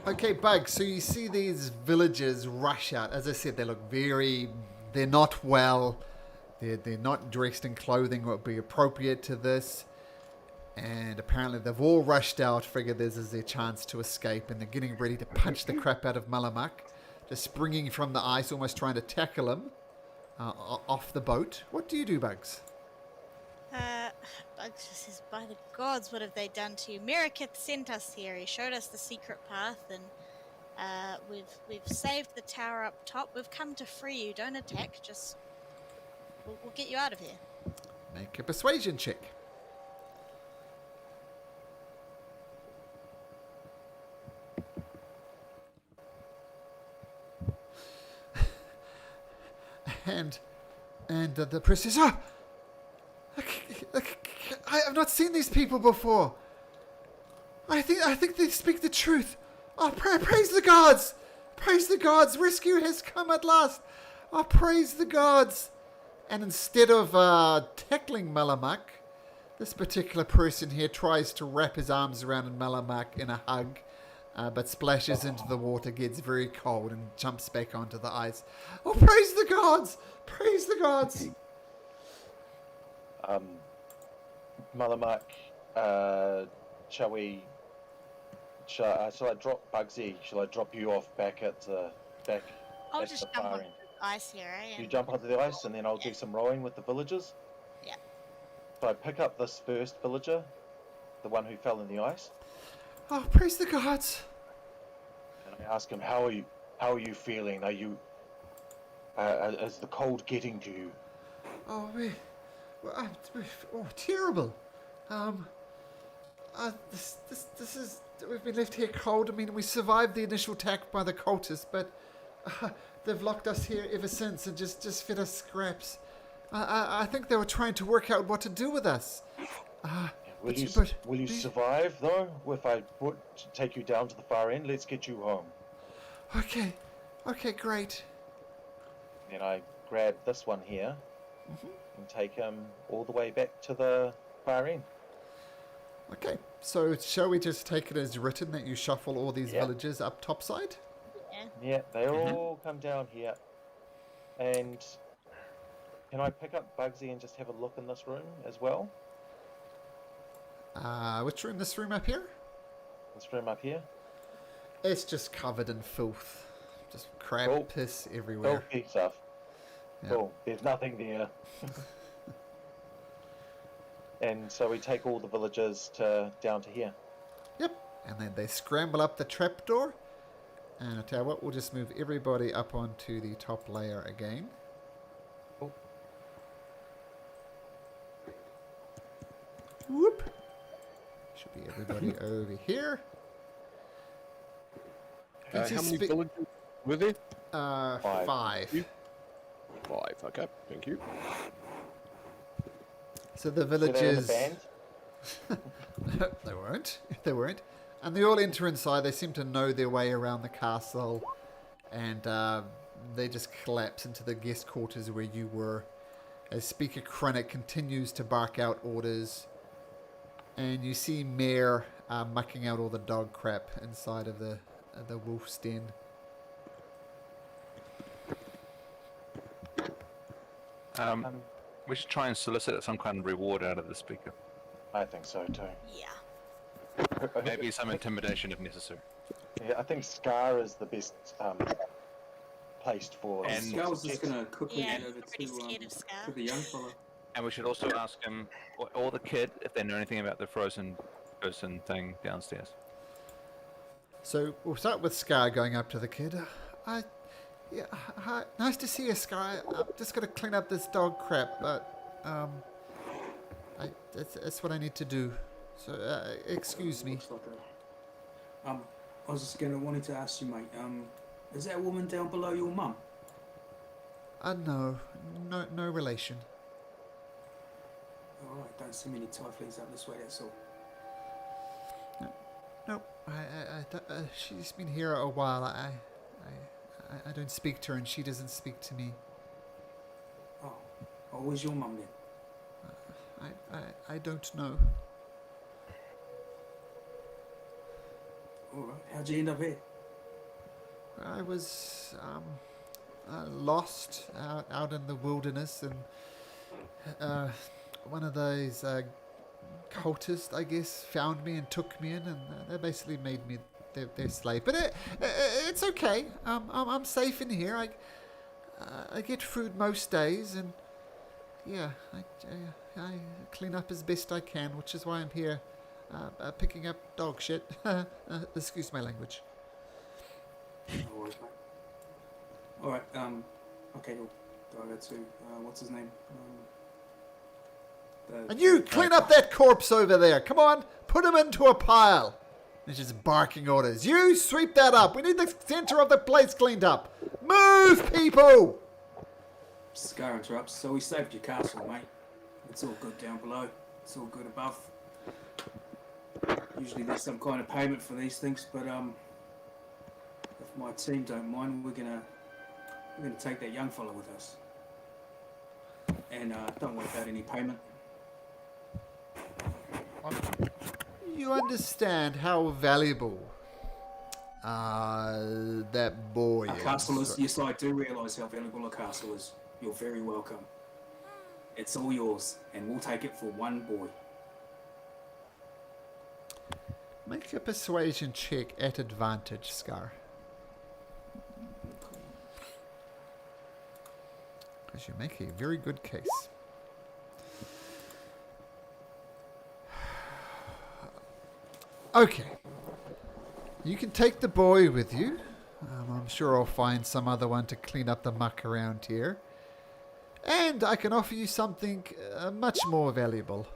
Speaker 1: Okay, Bugs, so you see these villagers rush out. As I said, they look they're not well. They're not dressed in clothing that would be appropriate to this. And apparently they've all rushed out, figured this is their chance to escape, and they're getting ready to punch the crap out of Malamak. Just springing from the ice, almost trying to tackle him off the boat. What do you do, Bugs?
Speaker 6: Bugs just says, by the gods, what have they done to you? Merakith sent us here. He showed us the secret path, and we've saved the tower up top. We've come to free you. Don't attack. Just we'll get you out of here.
Speaker 1: Make a persuasion check. And the priest says, I have not seen these people before. I think they speak the truth. Oh, praise the gods! Praise the gods! Rescue has come at last. Oh, praise the gods! And instead of tackling Malamak, this particular person here tries to wrap his arms around Malamak in a hug, but splashes into the water, gets very cold, and jumps back onto the ice. Oh, praise the gods! Praise the gods!
Speaker 4: Malamak, shall I drop Bugsy? Shall I drop you off back at
Speaker 6: I'll
Speaker 4: at
Speaker 6: just
Speaker 4: the
Speaker 6: jump
Speaker 4: far
Speaker 6: on
Speaker 4: end?
Speaker 6: the ice here, eh?
Speaker 4: You jump onto the ice, and then I'll do some rowing with the villagers.
Speaker 6: Yeah.
Speaker 4: So I pick up this first villager, the one who fell in the ice,
Speaker 1: Oh, praise the gods!
Speaker 4: and I ask him, "How are you feeling? Are you Is the cold getting to you?
Speaker 1: Oh, terrible. This is. We've been left here cold. I mean, we survived the initial attack by the cultists, but they've locked us here ever since and just fed us scraps. I think they were trying to work out what to do with us.
Speaker 4: Will you survive though? If I take you down to the far end, let's get you home.
Speaker 1: Okay, great.
Speaker 4: Then I grab this one here and take him all the way back to the far end.
Speaker 1: Okay, so shall we just take it as written that you shuffle all these villages up topside?
Speaker 4: Yeah, they all come down here. And can I pick up Bugsy and just have a look in this room as well?
Speaker 1: Which room? This room up here?
Speaker 4: This room up here?
Speaker 1: It's just covered in filth. Just crab piss everywhere.
Speaker 4: Filthy stuff.
Speaker 1: Yeah.
Speaker 4: Cool. There's nothing there. And so we take all the villagers down to here.
Speaker 1: Yep. And then they scramble up the trapdoor. And I tell you what, we'll just move everybody up onto the top layer again.
Speaker 4: Cool.
Speaker 1: Whoop. Should be everybody over here.
Speaker 5: How many villages were there?
Speaker 1: 5.
Speaker 5: 5, okay, thank you.
Speaker 1: So the
Speaker 4: So they're in a
Speaker 1: villages...
Speaker 4: band?
Speaker 1: They weren't. And they all enter inside. They seem to know their way around the castle. And they just collapse into the guest quarters where you were. As Speaker Chronic continues to bark out orders. And you see Mare mucking out all the dog crap inside of the wolf's den.
Speaker 3: We should try and solicit some kind of reward out of the speaker.
Speaker 4: I think so too.
Speaker 6: Yeah.
Speaker 3: Maybe some intimidation if necessary.
Speaker 4: Yeah, I think Scar is the best placed for.
Speaker 3: And-
Speaker 7: Scar's just gonna quickly
Speaker 6: Yeah,
Speaker 7: head
Speaker 6: he's
Speaker 7: over
Speaker 6: pretty scared of Scar.
Speaker 7: to the young fella.
Speaker 3: And we should also ask him, or the kid, if they know anything about the frozen person thing downstairs.
Speaker 1: So we'll start with Scar going up to the kid. Hi, nice to see you, Scar. I'm just gonna clean up this dog crap, but that's what I need to do. So excuse me.
Speaker 7: Looks like I was just wanting to ask you, mate. Is that woman down below your mum?
Speaker 1: No relation.
Speaker 7: All right, don't see many tieflings up this way. That's all.
Speaker 1: No, she's been here a while. I don't speak to her, and she doesn't speak to me.
Speaker 7: Oh, where's your mum then?
Speaker 1: I don't know.
Speaker 7: All right, how'd you end up here?
Speaker 1: I was lost out in the wilderness, and one of those cultists, I guess, found me and took me in, and they basically made me their slave. But it's okay. I'm safe in here. I get food most days, and yeah, I clean up as best I can, which is why I'm here, picking up dog shit. Excuse my language.
Speaker 7: No worries, mate. All right. Okay. We'll go over to what's his name?
Speaker 1: And you clean up that corpse over there. Come on, put him into a pile. He's just barking orders. You sweep that up. We need the center of the place cleaned up. Move, people!
Speaker 7: Scar interrupts. So we saved your castle, mate. It's all good down below. It's all good above. Usually there's some kind of payment for these things, but if my team don't mind, we're gonna take that young fella with us. And don't worry about any payment.
Speaker 1: You understand how valuable that boy
Speaker 7: A
Speaker 1: is.
Speaker 7: castle is, yes, I do realise how valuable a castle is. You're very welcome. It's all yours, and we'll take it for one boy.
Speaker 1: Make a persuasion check at advantage, Scar. Because you make a very good case. Okay. You can take the boy with you. I'm I'm sure I'll find some other one to clean up the muck around here. And I can offer you something much more valuable.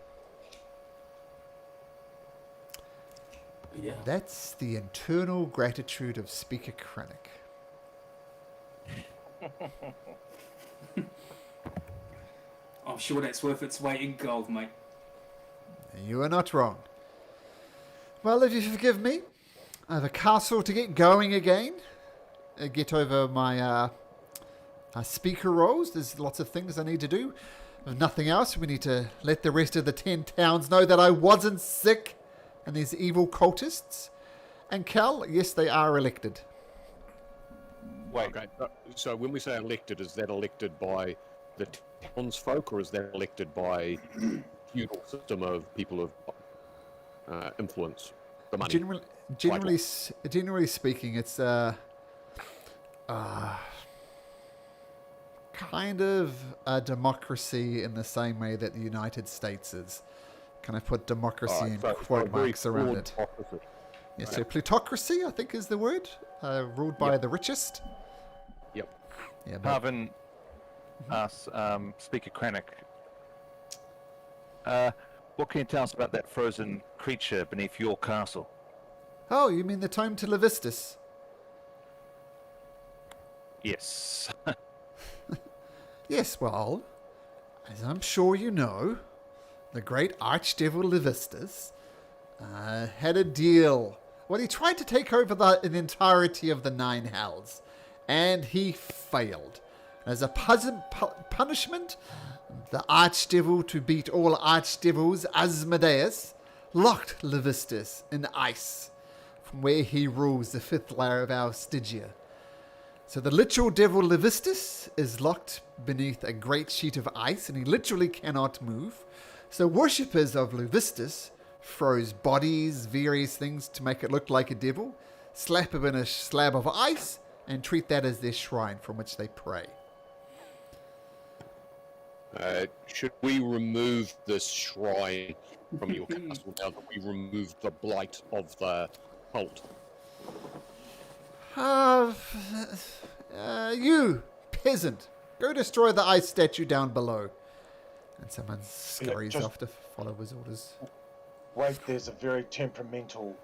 Speaker 7: Yeah.
Speaker 1: That's the internal gratitude of Speaker Krennic.
Speaker 7: I'm sure that's worth its weight in gold, mate.
Speaker 1: You are not wrong. Well, if you forgive me, I have a castle to get going again. Get over my speaker roles. There's lots of things I need to do. If nothing else, we need to let the rest of the 10 towns know that I wasn't sick and these evil cultists. And Cal, yes, they are elected.
Speaker 3: Wait,
Speaker 5: Okay. So when we say elected, is that elected by the townsfolk, or is that elected by feudal system of people of influence? The money.
Speaker 1: Generally speaking, it's kind of a democracy in the same way that the United States is. Can I put democracy in quote marks around it? Yeah, so plutocracy, I think, is the word. Ruled by the richest.
Speaker 5: Yep.
Speaker 1: Yeah, but
Speaker 3: Harvin asks Speaker Krennic, what can you tell us about that frozen creature beneath your castle?
Speaker 1: oh, you mean the Tome to Levistus?
Speaker 3: Yes.
Speaker 1: Yes, well, as I'm sure you know, the great Archdevil Levistus had a deal. Well, he tried to take over the entirety of the Nine Hells, and he failed. As a punishment, the Archdevil, to beat all Archdevils, Asmodeus, locked Levistus in ice, from where he rules the 5th layer of our Stygia. So the literal devil Levistus is locked beneath a great sheet of ice, and he literally cannot move. So worshippers of Levistus froze bodies, various things to make it look like a devil, slap him in a slab of ice, and treat that as their shrine from which they pray.
Speaker 5: Should we remove this shrine from your castle now that we removed the blight of the cult?
Speaker 1: You, peasant, go destroy the ice statue down below. And someone scurries off to follow his orders.
Speaker 4: Wait, there's a very temperamental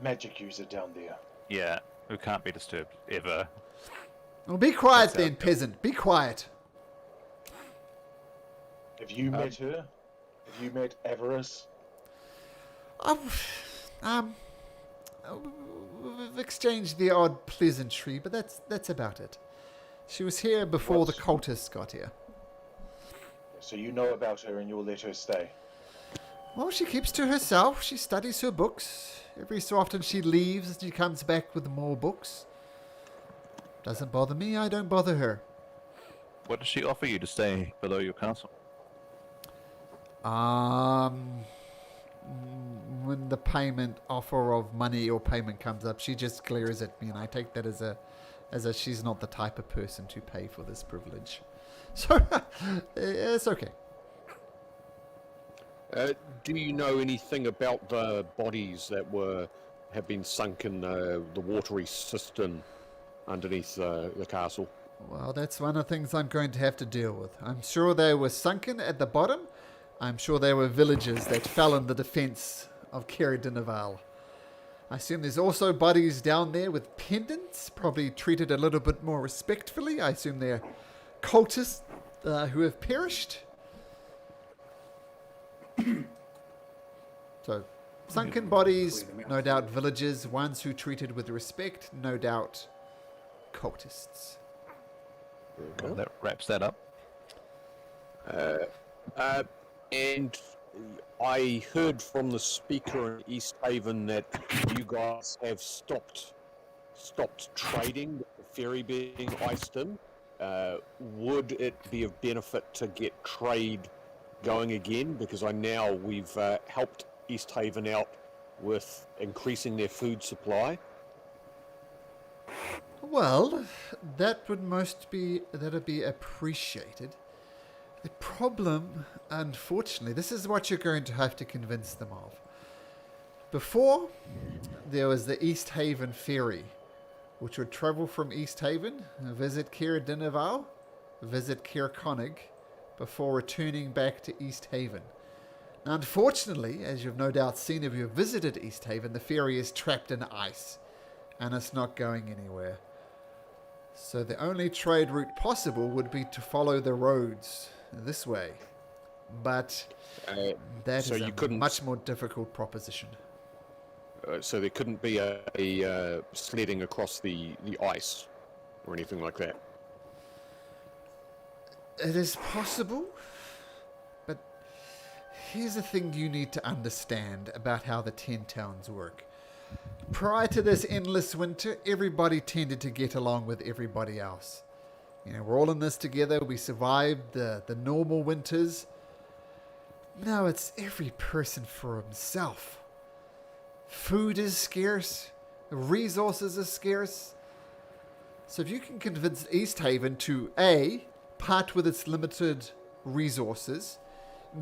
Speaker 4: magic user down there.
Speaker 3: Yeah, who can't be disturbed, ever.
Speaker 1: Well, be quiet then, peasant. Be quiet.
Speaker 4: Have you met her? Have you met Avarice?
Speaker 1: We've exchanged the odd pleasantry, but that's about it. She was here before the cultists got here.
Speaker 4: So you know about her and you'll let her stay?
Speaker 1: Well, she keeps to herself. She studies her books. Every so often she leaves and she comes back with more books. Doesn't bother me, I don't bother her.
Speaker 3: What does she offer you to stay below your castle?
Speaker 1: When the payment offer of money or payment comes up, she just glares at me, and I take that as a she's not the type of person to pay for this privilege. So it's okay.
Speaker 5: Do you know anything about the bodies that have been sunk in the watery cistern underneath the castle?
Speaker 1: Well, that's one of the things I'm going to have to deal with. I'm sure they were sunken at the bottom. I'm sure there were villagers that fell in the defense of Caer de Naval. I assume there's also bodies down there with pendants, probably treated a little bit more respectfully. I assume they're cultists who have perished. So, sunken bodies, no doubt villagers, ones who treated with respect, no doubt cultists.
Speaker 3: Well, that wraps that up.
Speaker 5: And I heard from the speaker in East Haven that you guys have stopped trading with the ferry being iced in. Would it be of benefit to get trade going again? Because we've helped East Haven out with increasing their food supply.
Speaker 1: Well, that'd be appreciated. The problem, unfortunately, this is what you're going to have to convince them of. Before, there was the East Haven Ferry, which would travel from East Haven, visit Caer Dineval, visit Caer Conig, before returning back to East Haven. Now, unfortunately, as you've no doubt seen if you've visited East Haven, the ferry is trapped in ice, and it's not going anywhere. So the only trade route possible would be to follow the roads this way. But that
Speaker 5: so
Speaker 1: is
Speaker 5: you
Speaker 1: a
Speaker 5: couldn't-
Speaker 1: much more difficult proposition.
Speaker 5: So there couldn't be a sledding across the ice or anything like that.
Speaker 1: It is possible, but here's the thing you need to understand about how the 10 towns work. Prior to this endless winter, everybody tended to get along with everybody else. You know, we're all in this together. We survived the normal winters. Now it's every person for himself. Food is scarce. Resources are scarce. So if you can convince East Haven to A, part with its limited resources,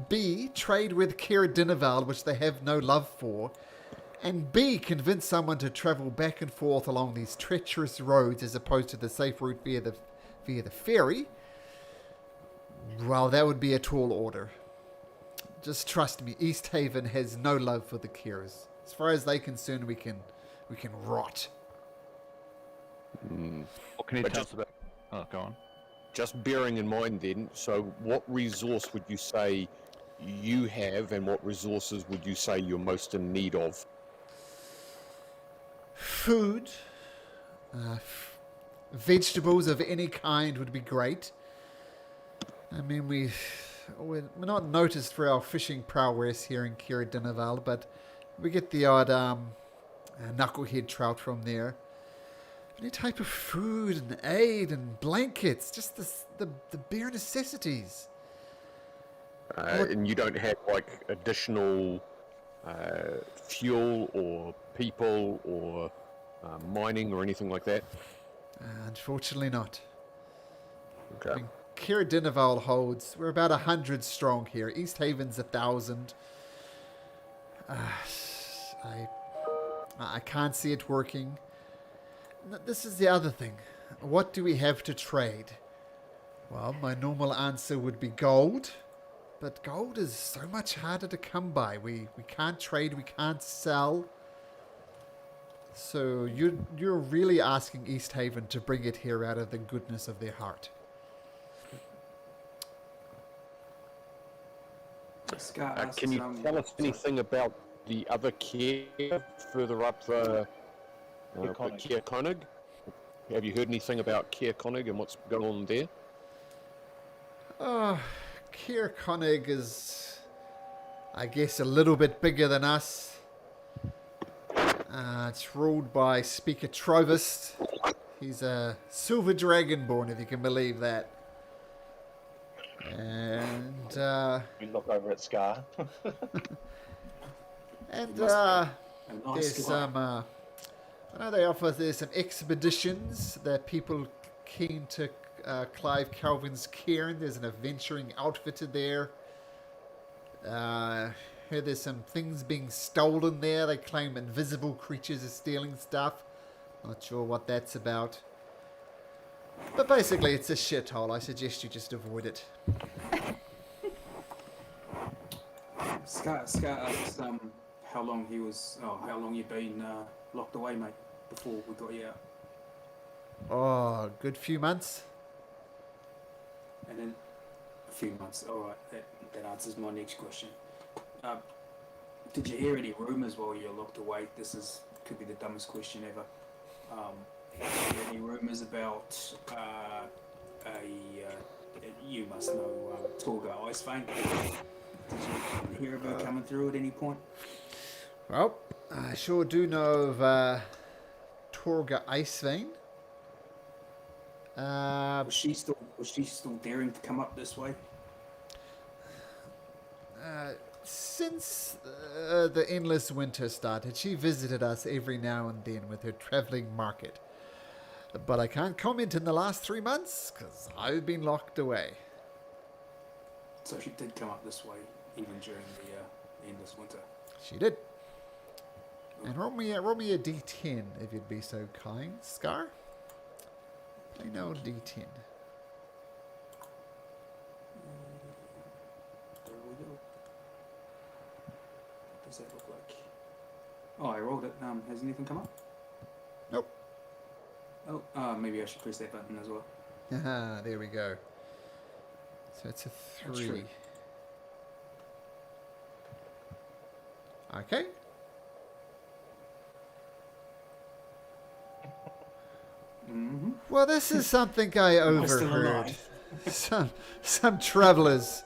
Speaker 1: B, trade with Caer Dineval, which they have no love for, and B, convince someone to travel back and forth along these treacherous roads as opposed to the safe route via the ferry, well, that would be a tall order. Just trust me, East Haven has no love for the Caers. As far as they're concerned, we can rot.
Speaker 3: What can you
Speaker 5: But
Speaker 3: tell
Speaker 5: just-
Speaker 3: us about? Oh, go on.
Speaker 5: Just bearing in mind then, so what resource would you say you have, and what resources would you say you're most in need of?
Speaker 1: Food, vegetables of any kind would be great. I mean, we're not noticed for our fishing prowess here in Caer Dineval, but we get the odd knucklehead trout from there. Any type of food and aid and blankets, just the bare necessities.
Speaker 5: And you don't have like additional fuel or people or mining or anything like that?
Speaker 1: Unfortunately not.
Speaker 5: Okay.
Speaker 1: I mean, Caer Dineval holds, we're about 100 strong here. East Haven's 1,000. I can't see it working. This is the other thing. What do we have to trade? Well, my normal answer would be gold. But gold is so much harder to come by. We can't trade, we can't sell. So you're really asking East Haven to bring it here out of the goodness of their heart.
Speaker 7: Scar asks,
Speaker 5: Can you tell us anything about the other Caer further up the Caer Conig? Have you heard anything about Caer Conig and what's going on there?
Speaker 1: Caer Conig is, I guess, a little bit bigger than us. It's ruled by Speaker Trovist. He's a silver dragonborn, if you can believe that. And
Speaker 4: You look over at Scar.
Speaker 1: and
Speaker 7: a nice
Speaker 1: there's
Speaker 7: guy.
Speaker 1: some. I know they offer. There's some expeditions that people keen to Clive Calvin's cairn. There's an adventuring outfitter there. Heard there's some things being stolen there. They claim invisible creatures are stealing stuff. Not sure what that's about. But basically, it's a shithole. I suggest you just avoid it.
Speaker 7: Scar asks how long you've been locked away, mate, before we got you out.
Speaker 1: Oh, a good few months.
Speaker 7: And then a few months. All right, that answers my next question. Did you hear any rumours while you were locked away? Could be the dumbest question ever. Any rumours about you must know Torga Icevane? Did you hear of her coming through at any point?
Speaker 1: Well, I sure do know of Torga Icevane.
Speaker 7: Was she still daring to come up this way?
Speaker 1: Since the endless winter started, she visited us every now and then with her travelling market. But I can't comment in the last 3 months, because I've been locked away.
Speaker 7: So she did come up this way, even during the endless winter.
Speaker 1: She did. And roll me a d10 if you'd be so kind, Scar. Play no d10.
Speaker 7: There we go. What does that look like? Oh, I rolled it. Has anything come up?
Speaker 1: Nope.
Speaker 7: Oh, maybe I should press that button as well.
Speaker 1: Haha, there we go. So it's a
Speaker 7: That's
Speaker 1: 3.
Speaker 7: true.
Speaker 1: Okay.
Speaker 7: Mm-hmm.
Speaker 1: Well, this is something I
Speaker 7: Am I still
Speaker 1: overheard.
Speaker 7: alive?
Speaker 1: Some travelers,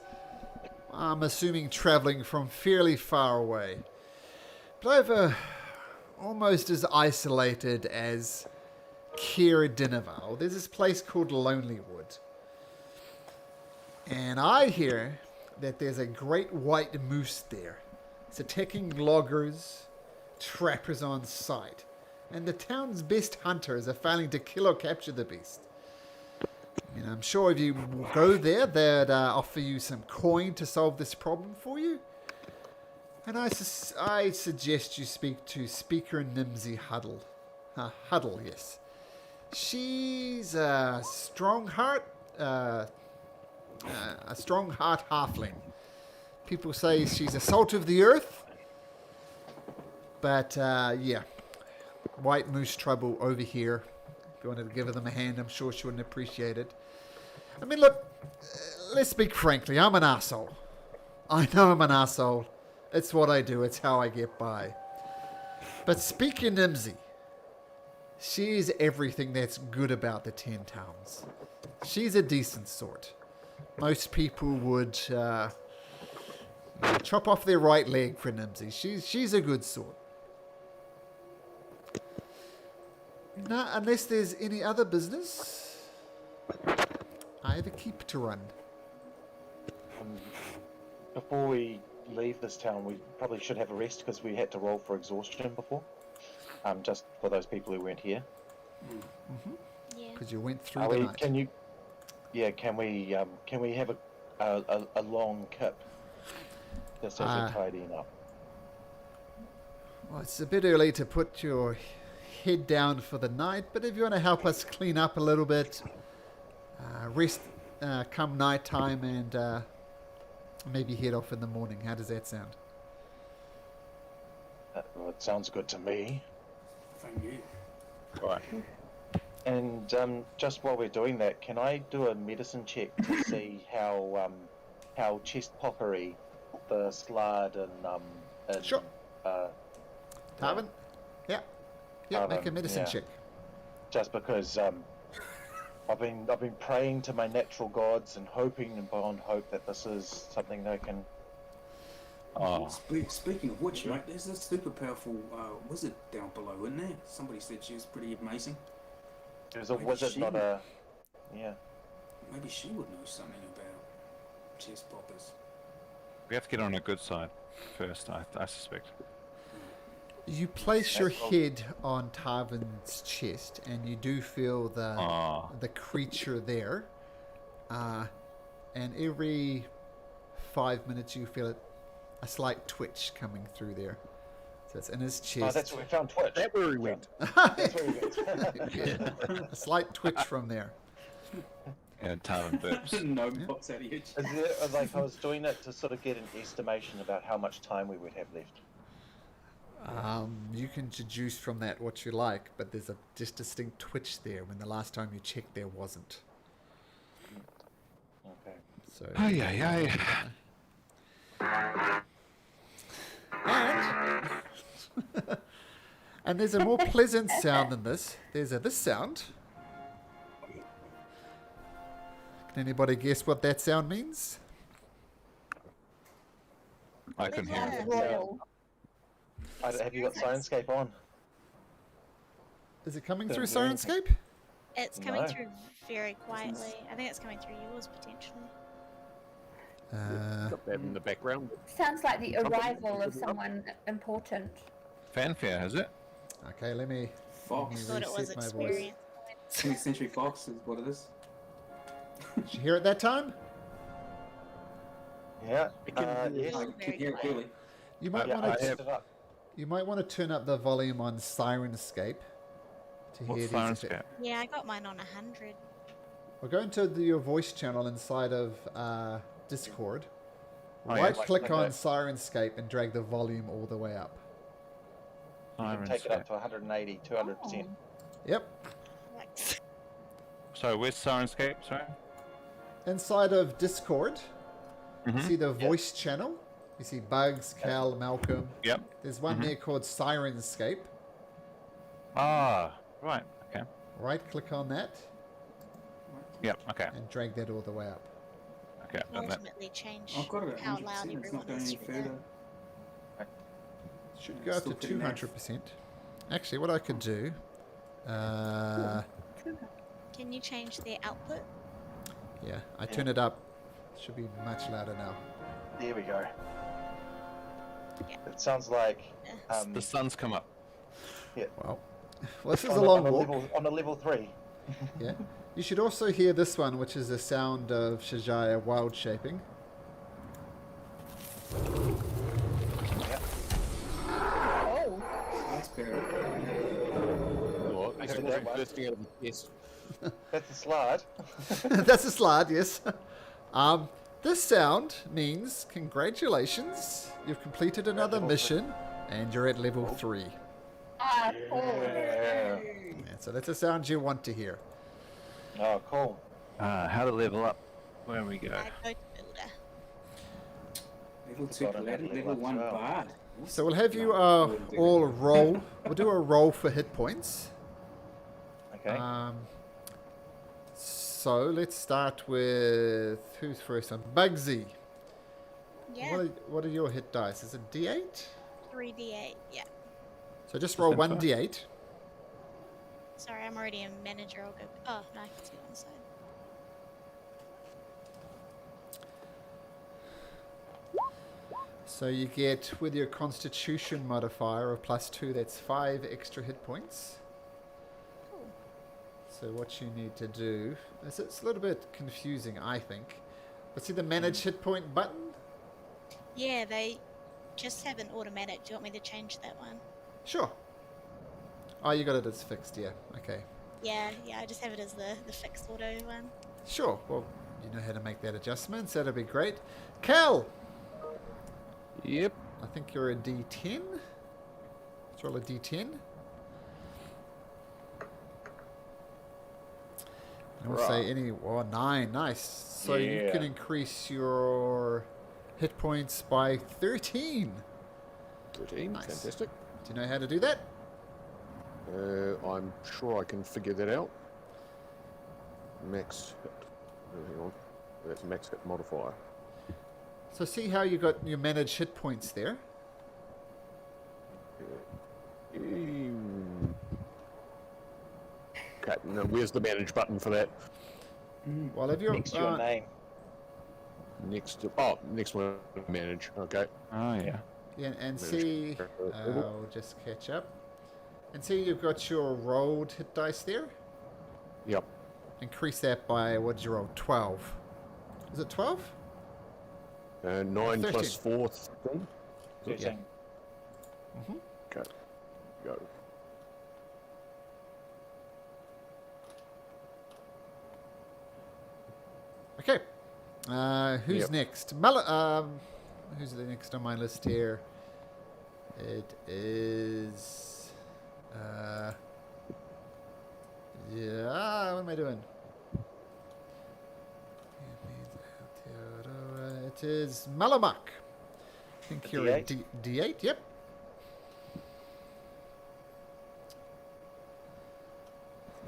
Speaker 1: I'm assuming traveling from fairly far away, but over almost as isolated as Caers Dinaval. There's this place called Lonelywood, and I hear that there's a great white moose there. It's attacking loggers, trappers on sight, and the town's best hunters are failing to kill or capture the beast. And I'm sure if you go there, they'd offer you some coin to solve this problem for you. And I suggest you speak to Speaker Nimsy Huddle. Huddle, yes. She's a strong heart halfling. People say she's a salt of the earth. But, yeah. White moose trouble over here. If you wanted to give them a hand, I'm sure she wouldn't appreciate it. I mean, look, let's speak frankly. I'm an arsehole. I know I'm an arsehole. It's what I do. It's how I get by. But speaking Nimsy, she's everything that's good about the 10 towns. She's a decent sort. Most people would chop off their right leg for Nimsy. She's a good sort. No, unless there's any other business, I have a keep to run.
Speaker 4: Before we leave this town, we probably should have a rest because we had to roll for exhaustion before. Just for those people who weren't here.
Speaker 6: Yeah.
Speaker 1: Because you went through
Speaker 4: Are
Speaker 1: the
Speaker 4: we,
Speaker 1: night.
Speaker 4: can you? Yeah. Can we have a long kip? Just as we're tidying up.
Speaker 1: Well, it's a bit early to put your head down for the night, but if you want to help us clean up a little bit, rest come night time, and maybe head off in the morning. How does that sound?
Speaker 4: Well, it sounds good to me.
Speaker 7: Thank you.
Speaker 3: All right.
Speaker 4: And just while we're doing that, can I do a medicine check to see how chest poppery the slard and
Speaker 1: Sure. Tarvin? Yeah. Yeah, make a
Speaker 4: Tarvin,
Speaker 1: medicine
Speaker 4: yeah.
Speaker 1: check.
Speaker 4: Just because I've been praying to my natural gods and hoping and beyond hope that this is something that can.
Speaker 3: Oh,
Speaker 7: Speaking of which, mate, there's a super powerful wizard down below, isn't there? Somebody said she was pretty amazing.
Speaker 4: There's a
Speaker 7: Maybe
Speaker 4: wizard,
Speaker 7: she
Speaker 4: not
Speaker 7: would-
Speaker 4: a. Yeah.
Speaker 7: Maybe she would know something about chest poppers.
Speaker 3: we have to get on a good side first, I suspect.
Speaker 1: You place your
Speaker 4: That's all.
Speaker 1: head on Tarvin's chest, and you do feel
Speaker 3: Oh,
Speaker 1: the creature there. And every 5 minutes you feel a slight twitch coming through there. So it's in his chest.
Speaker 4: Oh, that's where we found Twitch.
Speaker 5: That where he went.
Speaker 4: That's where we went.
Speaker 1: Yeah. A slight twitch from there.
Speaker 3: and Tarvin burps.
Speaker 7: No pops out of your chest.
Speaker 4: Is there, like I was doing that to sort of get an estimation about how much time we would have left.
Speaker 1: You can deduce from that what you like, but there's a just distinct twitch there when the last time you checked there wasn't.
Speaker 4: Okay.
Speaker 1: So.
Speaker 3: Ay.
Speaker 1: And there's a more pleasant sound than this. There's this sound. Can anybody guess what that sound means?
Speaker 3: I can hear it.
Speaker 2: Royal.
Speaker 4: Have you got Sirenscape on?
Speaker 1: Is it coming
Speaker 4: Don't
Speaker 1: through
Speaker 4: hear anything.
Speaker 1: Sirenscape?
Speaker 6: It's coming
Speaker 4: No.
Speaker 6: through very quietly. I think it's coming through yours potentially.
Speaker 5: Got that in the background.
Speaker 2: Sounds like the arrival of someone important.
Speaker 3: Fanfare, has it?
Speaker 1: Okay, let me
Speaker 7: Fox.
Speaker 6: Thought it was
Speaker 1: reset my voice.
Speaker 6: experience.
Speaker 7: 20th Century Fox is what it is.
Speaker 1: Did you hear it that time?
Speaker 4: Yeah.
Speaker 5: I can hear
Speaker 4: Yes.
Speaker 7: I can hear it clearly.
Speaker 1: You might
Speaker 4: Yeah,
Speaker 1: want
Speaker 4: I
Speaker 1: to
Speaker 4: set it up.
Speaker 1: You might want to turn up the volume on Sirenscape to hear
Speaker 3: What's
Speaker 1: these
Speaker 3: Sirenscape?
Speaker 1: effects.
Speaker 6: Yeah, I got mine on 100.
Speaker 1: We'll go into your voice channel inside of Discord.
Speaker 3: Oh, yeah.
Speaker 1: Right-click on
Speaker 4: Like that.
Speaker 1: Sirenscape and drag the volume all the way up.
Speaker 4: You can take it up to 180, 200%.
Speaker 1: Yep.
Speaker 6: Like,
Speaker 3: So where's Sirenscape? Sorry.
Speaker 1: Inside of Discord, you
Speaker 3: Mhm.
Speaker 1: see the voice channel. You see Bugs, Cal, Malcolm.
Speaker 3: Yep.
Speaker 1: There's one there called Sirenscape.
Speaker 3: Ah, right. Okay.
Speaker 1: Right-click on that
Speaker 3: Yep. Okay.
Speaker 1: and drag that all the way up.
Speaker 3: Okay. I've done that.
Speaker 6: ultimately change
Speaker 7: I've got it at
Speaker 6: how
Speaker 7: 100%.
Speaker 6: loud
Speaker 7: It's not
Speaker 6: everyone
Speaker 7: going
Speaker 6: is
Speaker 7: any
Speaker 6: through there.
Speaker 7: further.
Speaker 1: Should
Speaker 7: Yeah,
Speaker 1: go up
Speaker 7: still
Speaker 1: to
Speaker 7: pretty naff.
Speaker 1: 200%. Actually, what I could do...
Speaker 6: Can you change the output?
Speaker 1: yeah, I turn it up. Should be much louder now.
Speaker 4: There we go.
Speaker 6: Yeah.
Speaker 4: It sounds like
Speaker 3: The sun's come up.
Speaker 1: Well, this is
Speaker 4: on
Speaker 1: a long
Speaker 4: on
Speaker 1: walk.
Speaker 4: on a level 3.
Speaker 1: Yeah. You should also hear this one, which is the sound of Shajaya wild shaping.
Speaker 2: Oh,
Speaker 7: That's better.
Speaker 5: What?
Speaker 4: I
Speaker 5: That's
Speaker 4: heard
Speaker 5: the
Speaker 4: that one.
Speaker 5: bursting out of the chest.
Speaker 4: That's a slide.
Speaker 1: That's a slide, yes. This sound means congratulations. You've completed another
Speaker 4: level
Speaker 1: mission and you're at level 3.
Speaker 2: cool.
Speaker 4: Yeah.
Speaker 1: Yeah, so that's a sound you want to hear.
Speaker 4: Oh, cool.
Speaker 3: How to level up? Where we go?
Speaker 6: I go to builder.
Speaker 7: Level 2
Speaker 4: Got another
Speaker 7: paladin,
Speaker 4: level
Speaker 7: level
Speaker 4: up
Speaker 7: 1
Speaker 4: as well.
Speaker 7: bard.
Speaker 1: So we'll have you
Speaker 7: No, wouldn't do
Speaker 1: all
Speaker 7: that.
Speaker 1: roll. We'll do a roll for hit points.
Speaker 4: Okay.
Speaker 1: So let's start with who's first? Bugsy.
Speaker 6: Yeah,
Speaker 1: What are your hit dice? Is it D8?
Speaker 6: 3d8. Yeah.
Speaker 1: So just roll
Speaker 3: Simple.
Speaker 1: 1d8.
Speaker 6: Sorry, I'm already a manager. I'll go. Oh, no, I can see it on the side.
Speaker 1: So you get, with your constitution modifier of +2, that's 5 extra hit points.
Speaker 6: Cool.
Speaker 1: So what you need to do is, it's a little bit confusing, I think. But see the manage hit point button?
Speaker 6: Yeah, they just have an automatic. Do you want me to change that one?
Speaker 1: Sure. Oh, you got it as fixed, yeah. Okay.
Speaker 6: Yeah, I just have it as the fixed auto one.
Speaker 1: Sure. Well, you know how to make that adjustment, so that'd be great. Cal!
Speaker 5: Yep.
Speaker 1: I think you're a D10. Let's roll a D10. And we'll say any... Oh, 9. Nice. So you
Speaker 4: Yeah.
Speaker 1: can increase your hit points by 13.
Speaker 5: 13.
Speaker 1: Nice.
Speaker 5: Fantastic.
Speaker 1: Do you know how to do that?
Speaker 5: I'm sure I can figure that out. Max hit. Oh, hang on. That's max hit modifier.
Speaker 1: So see how you got your manage hit points there?
Speaker 5: Okay, now where's the manage button for that?
Speaker 1: Well, if you're...
Speaker 4: Next to your name.
Speaker 5: Next one, manage. Okay.
Speaker 3: Oh yeah.
Speaker 1: Yeah, and
Speaker 5: Manage.
Speaker 1: see... I'll just catch up. And see you've got your rolled hit dice there?
Speaker 5: Yep.
Speaker 1: Increase that by, what did you roll? 12. Is it 12?
Speaker 5: 9 plus
Speaker 1: 13.
Speaker 5: 4, 13.
Speaker 4: 13.
Speaker 5: Okay. Go.
Speaker 1: Okay. Who's
Speaker 5: Yep.
Speaker 1: next? Who's the next on my list here? It is... yeah, what am I doing? Aotearoa. It is Malamak. I think
Speaker 4: A
Speaker 1: you're a
Speaker 4: D8?
Speaker 1: D8, yep.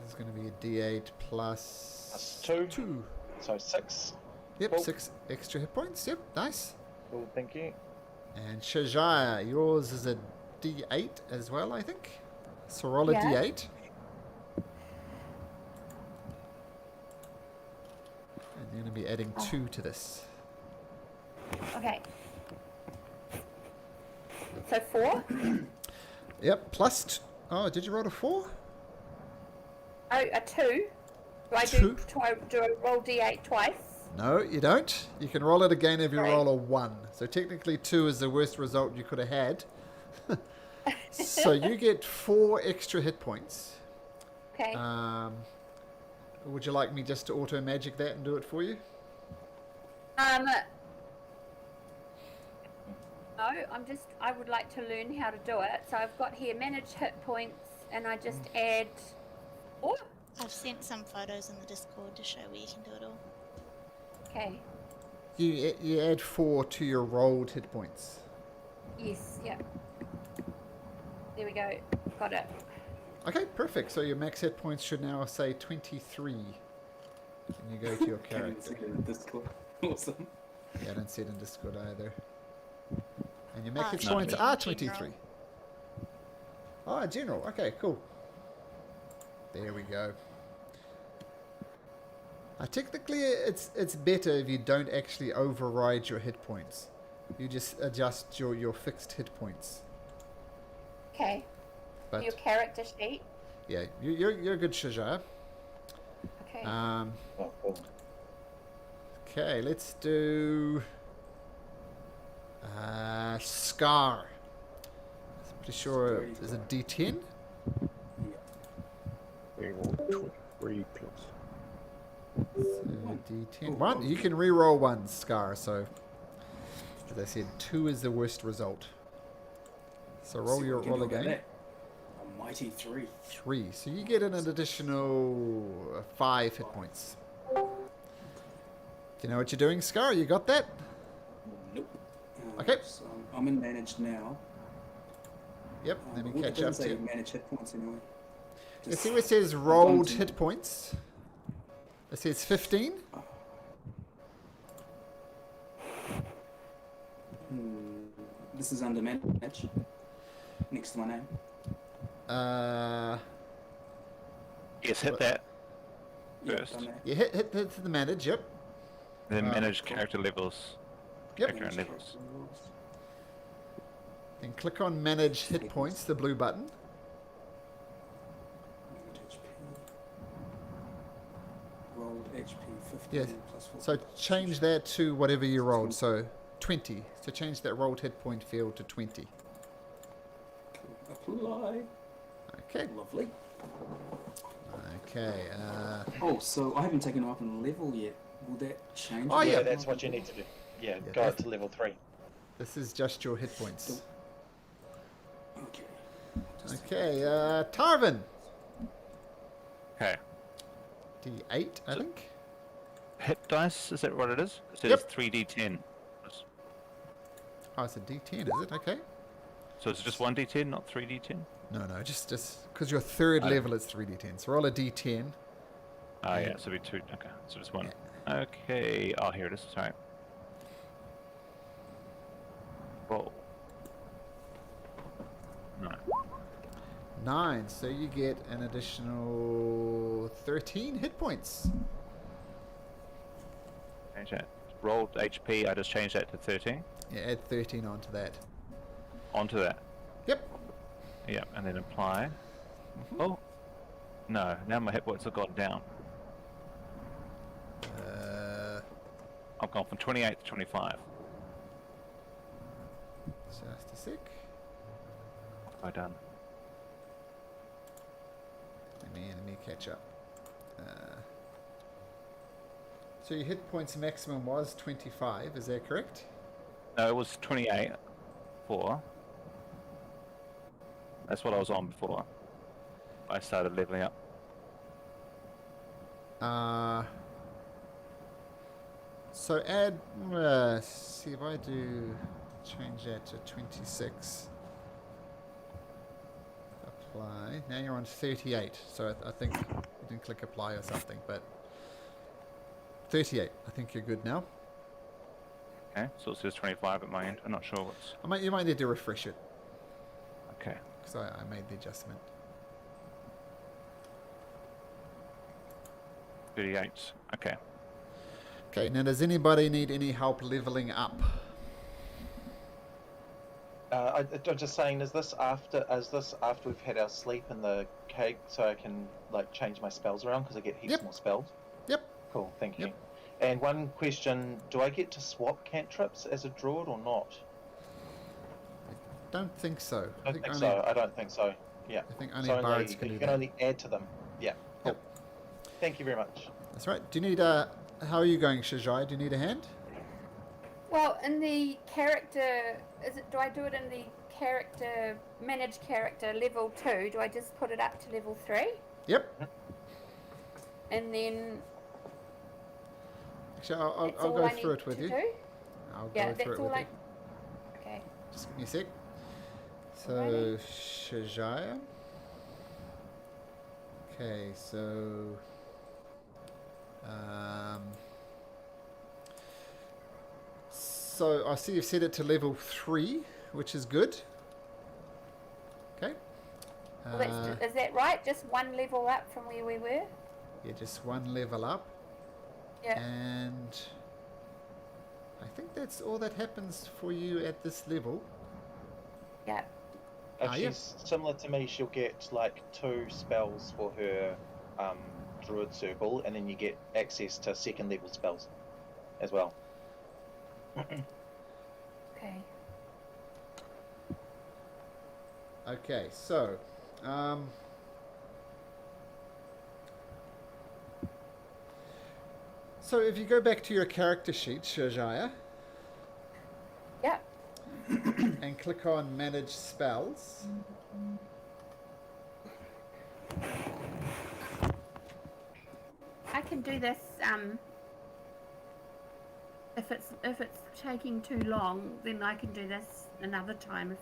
Speaker 1: This is going to be a D8 plus...
Speaker 4: Plus 2.
Speaker 1: 2.
Speaker 4: So 6.
Speaker 1: Yep,
Speaker 4: Cool.
Speaker 1: 6 extra hit points. Yep, nice.
Speaker 4: Cool, thank you.
Speaker 1: And Shajaya, yours is a D8 as well, I think. So roll a
Speaker 2: Yeah.
Speaker 1: D8. And you're going to be adding 2 to this.
Speaker 2: Okay. So 4?
Speaker 1: Yep, plus... oh, did you roll a 4?
Speaker 2: Oh, a 2? Do I
Speaker 1: Two.
Speaker 2: do I roll D8 twice?
Speaker 1: No, you don't. You can roll it again if you
Speaker 2: Right.
Speaker 1: roll a 1. So technically 2 is the worst result you could have had. So you get 4 extra hit points.
Speaker 2: Okay.
Speaker 1: Would you like me just to auto magic that and do it for you?
Speaker 2: No, I would like to learn how to do it. So I've got here manage hit points, and I just add. Oh,
Speaker 6: I've sent some photos in the Discord to show where you can do it all.
Speaker 2: okay.
Speaker 1: You add 4 to your rolled hit points.
Speaker 2: Yes, yep. There we go. Got it.
Speaker 1: Okay, perfect. So your max hit points should now say 23. And you go to your character.
Speaker 7: Awesome.
Speaker 1: Yeah, I don't see it in Discord either. And your max hit
Speaker 6: it's
Speaker 1: points
Speaker 6: in
Speaker 1: are
Speaker 6: general.
Speaker 1: 23. Oh, general. Okay, cool. There we go. Technically, it's better if you don't actually override your hit points. You just adjust your fixed hit points.
Speaker 2: Okay.
Speaker 1: But
Speaker 2: Your character sheet.
Speaker 1: yeah, you're a good Shajar.
Speaker 2: Okay.
Speaker 4: Oh, cool.
Speaker 1: Okay, let's do Scar. I'm pretty sure is it D10?
Speaker 5: We roll 23 plus.
Speaker 1: So D10. One, you can re-roll one Scar. So as I said, 2 is the worst result. So roll again.
Speaker 7: A mighty 3.
Speaker 1: 3. So you get an additional 5 hit points. Do you know what you're doing, Scar? You got that?
Speaker 7: Nope.
Speaker 1: Okay.
Speaker 7: So I'm in managed now.
Speaker 1: Yep. Let me
Speaker 7: It
Speaker 1: catch
Speaker 7: doesn't
Speaker 1: up
Speaker 7: say
Speaker 1: to you.
Speaker 7: manage hit points anyway.
Speaker 1: You
Speaker 7: Just-
Speaker 1: see where it says
Speaker 7: I've
Speaker 1: rolled
Speaker 7: gone to-
Speaker 1: hit points? It says 15.
Speaker 7: This is under manage. Next to my name.
Speaker 3: Yes, hit that.
Speaker 7: Yeah,
Speaker 3: First.
Speaker 7: done that.
Speaker 1: You hit the manage, yep.
Speaker 3: Then manage
Speaker 7: cool.
Speaker 3: character levels.
Speaker 1: Yep.
Speaker 3: Character and levels.
Speaker 1: Then click on manage hit points, the blue button.
Speaker 7: Rolled HP 15
Speaker 1: Yes.
Speaker 7: plus 4.
Speaker 1: So change that to whatever you rolled. So 20. So change that rolled hit point field to 20.
Speaker 7: Apply.
Speaker 1: Okay.
Speaker 7: Lovely.
Speaker 1: Okay.
Speaker 7: Oh, so I haven't taken up in level yet. Will that change?
Speaker 1: Oh,
Speaker 4: Yeah,
Speaker 1: yeah.
Speaker 4: that's what you need to do. Yeah,
Speaker 1: Yeah,
Speaker 4: go
Speaker 1: that's-
Speaker 4: to level 3.
Speaker 1: This is just your hit points.
Speaker 7: Okay.
Speaker 1: Okay. Tarvin.
Speaker 3: Okay.
Speaker 1: D8, I think.
Speaker 3: Hit dice, is that what it is? It says
Speaker 1: Yep.
Speaker 3: 3d10.
Speaker 1: Oh, it's a D10, is it? Okay.
Speaker 3: So it's just 1d10, not 3d10?
Speaker 1: No, just because your third
Speaker 3: Oh.
Speaker 1: level is 3D10. So roll a D10.
Speaker 3: Oh, yeah, so it'll be 2. Okay, so just 1. Okay. Oh, here it is. Sorry. Roll. No.
Speaker 1: 9. So you get an additional 13 hit points.
Speaker 3: Change that. Rolled HP, I just changed that to 13.
Speaker 1: Yeah, add 13 onto that.
Speaker 3: Onto that.
Speaker 1: Yep.
Speaker 3: Yeah, and then apply. Oh. No, now my hit points have gone down. I've gone from 28 to 25.
Speaker 1: Just a sec.
Speaker 3: What have I done?
Speaker 1: Let me catch up. So your hit points maximum was 25, is that correct?
Speaker 3: No, it was 28. 4. That's what I was on before I started leveling up.
Speaker 1: So add, see if I do change that to 26. Apply. Now you're on 38. So I think you didn't click apply or something, but 38. I think you're good now.
Speaker 3: Okay, so it says 25 at my end. I'm not sure what's...
Speaker 1: You might need to refresh it
Speaker 3: Okay.
Speaker 1: because I made the adjustment.
Speaker 3: 38. Okay.
Speaker 1: Okay, now does anybody need any help leveling up?
Speaker 4: I'm just saying, is this after we've had our sleep in the cave, so I can like change my spells around because I get heaps
Speaker 1: Yep.
Speaker 4: more spells?
Speaker 1: Yep.
Speaker 4: Cool, thank you.
Speaker 1: Yep.
Speaker 4: And one question: do I get to swap cantrips as a druid or not?
Speaker 1: don't think so.
Speaker 4: I don't think so. I don't think so. Yeah.
Speaker 1: I think only
Speaker 4: So
Speaker 1: bards can do
Speaker 4: you can
Speaker 1: that.
Speaker 4: only add to them. Yeah. Cool.
Speaker 1: Yep.
Speaker 4: Thank you very much.
Speaker 1: That's right. Do you need a... How are you going, Shajai? Do you need a hand?
Speaker 2: Well, in the character, do I do it in the character, manage character level 2? Do I just put it up to level 3?
Speaker 1: Yep.
Speaker 2: And then
Speaker 1: Actually,
Speaker 2: that's
Speaker 1: I'll
Speaker 2: all
Speaker 1: go
Speaker 2: I
Speaker 1: through
Speaker 2: need
Speaker 1: it with
Speaker 2: to
Speaker 1: you.
Speaker 2: do?
Speaker 1: I'll
Speaker 2: Yeah,
Speaker 1: go through
Speaker 2: that's
Speaker 1: it
Speaker 2: all
Speaker 1: with
Speaker 2: I...
Speaker 1: you.
Speaker 2: Okay.
Speaker 1: Just give me a sec. So,
Speaker 2: Alrighty.
Speaker 1: Shajaya. Okay, so... So, I see you've set it to level 3, which is good. Okay.
Speaker 2: Well, is that right? Just one level up from where we were?
Speaker 1: Yeah, just one level up.
Speaker 2: Yeah.
Speaker 1: And I think that's all that happens for you at this level.
Speaker 2: Yeah.
Speaker 4: If
Speaker 1: Yeah.
Speaker 4: she's similar to me, she'll get like 2 spells for her druid circle, and then you get access to 2nd level spells as well.
Speaker 2: Okay.
Speaker 1: Okay, so so if you go back to your character sheet, Shajaya,
Speaker 2: Yeah.
Speaker 1: and click on Manage Spells,
Speaker 2: I can do this. If it's taking too long, then I can do this another time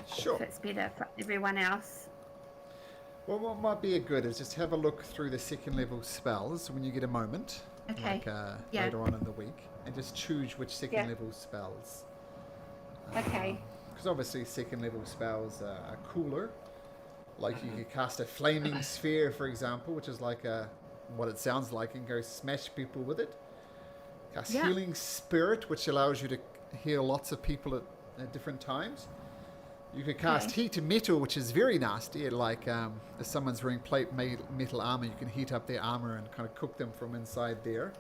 Speaker 1: sure.
Speaker 2: if it's better for everyone else.
Speaker 1: Well, what might be good is just have a look through the 2nd level spells when you get a moment,
Speaker 2: Okay.
Speaker 1: like
Speaker 2: Yeah.
Speaker 1: later on in the week, and just choose which 2nd
Speaker 2: Yeah.
Speaker 1: level spells.
Speaker 2: Okay.
Speaker 1: Because obviously 2nd level spells are cooler. Like you could cast a flaming sphere, for example, which is like what it sounds like, and go smash people with it. Cast
Speaker 2: Yeah.
Speaker 1: healing spirit, which allows you to heal lots of people at different times. You could cast
Speaker 2: Okay.
Speaker 1: heat metal, which is very nasty. Like if someone's wearing plate metal armor, you can heat up their armor and kind of cook them from inside there.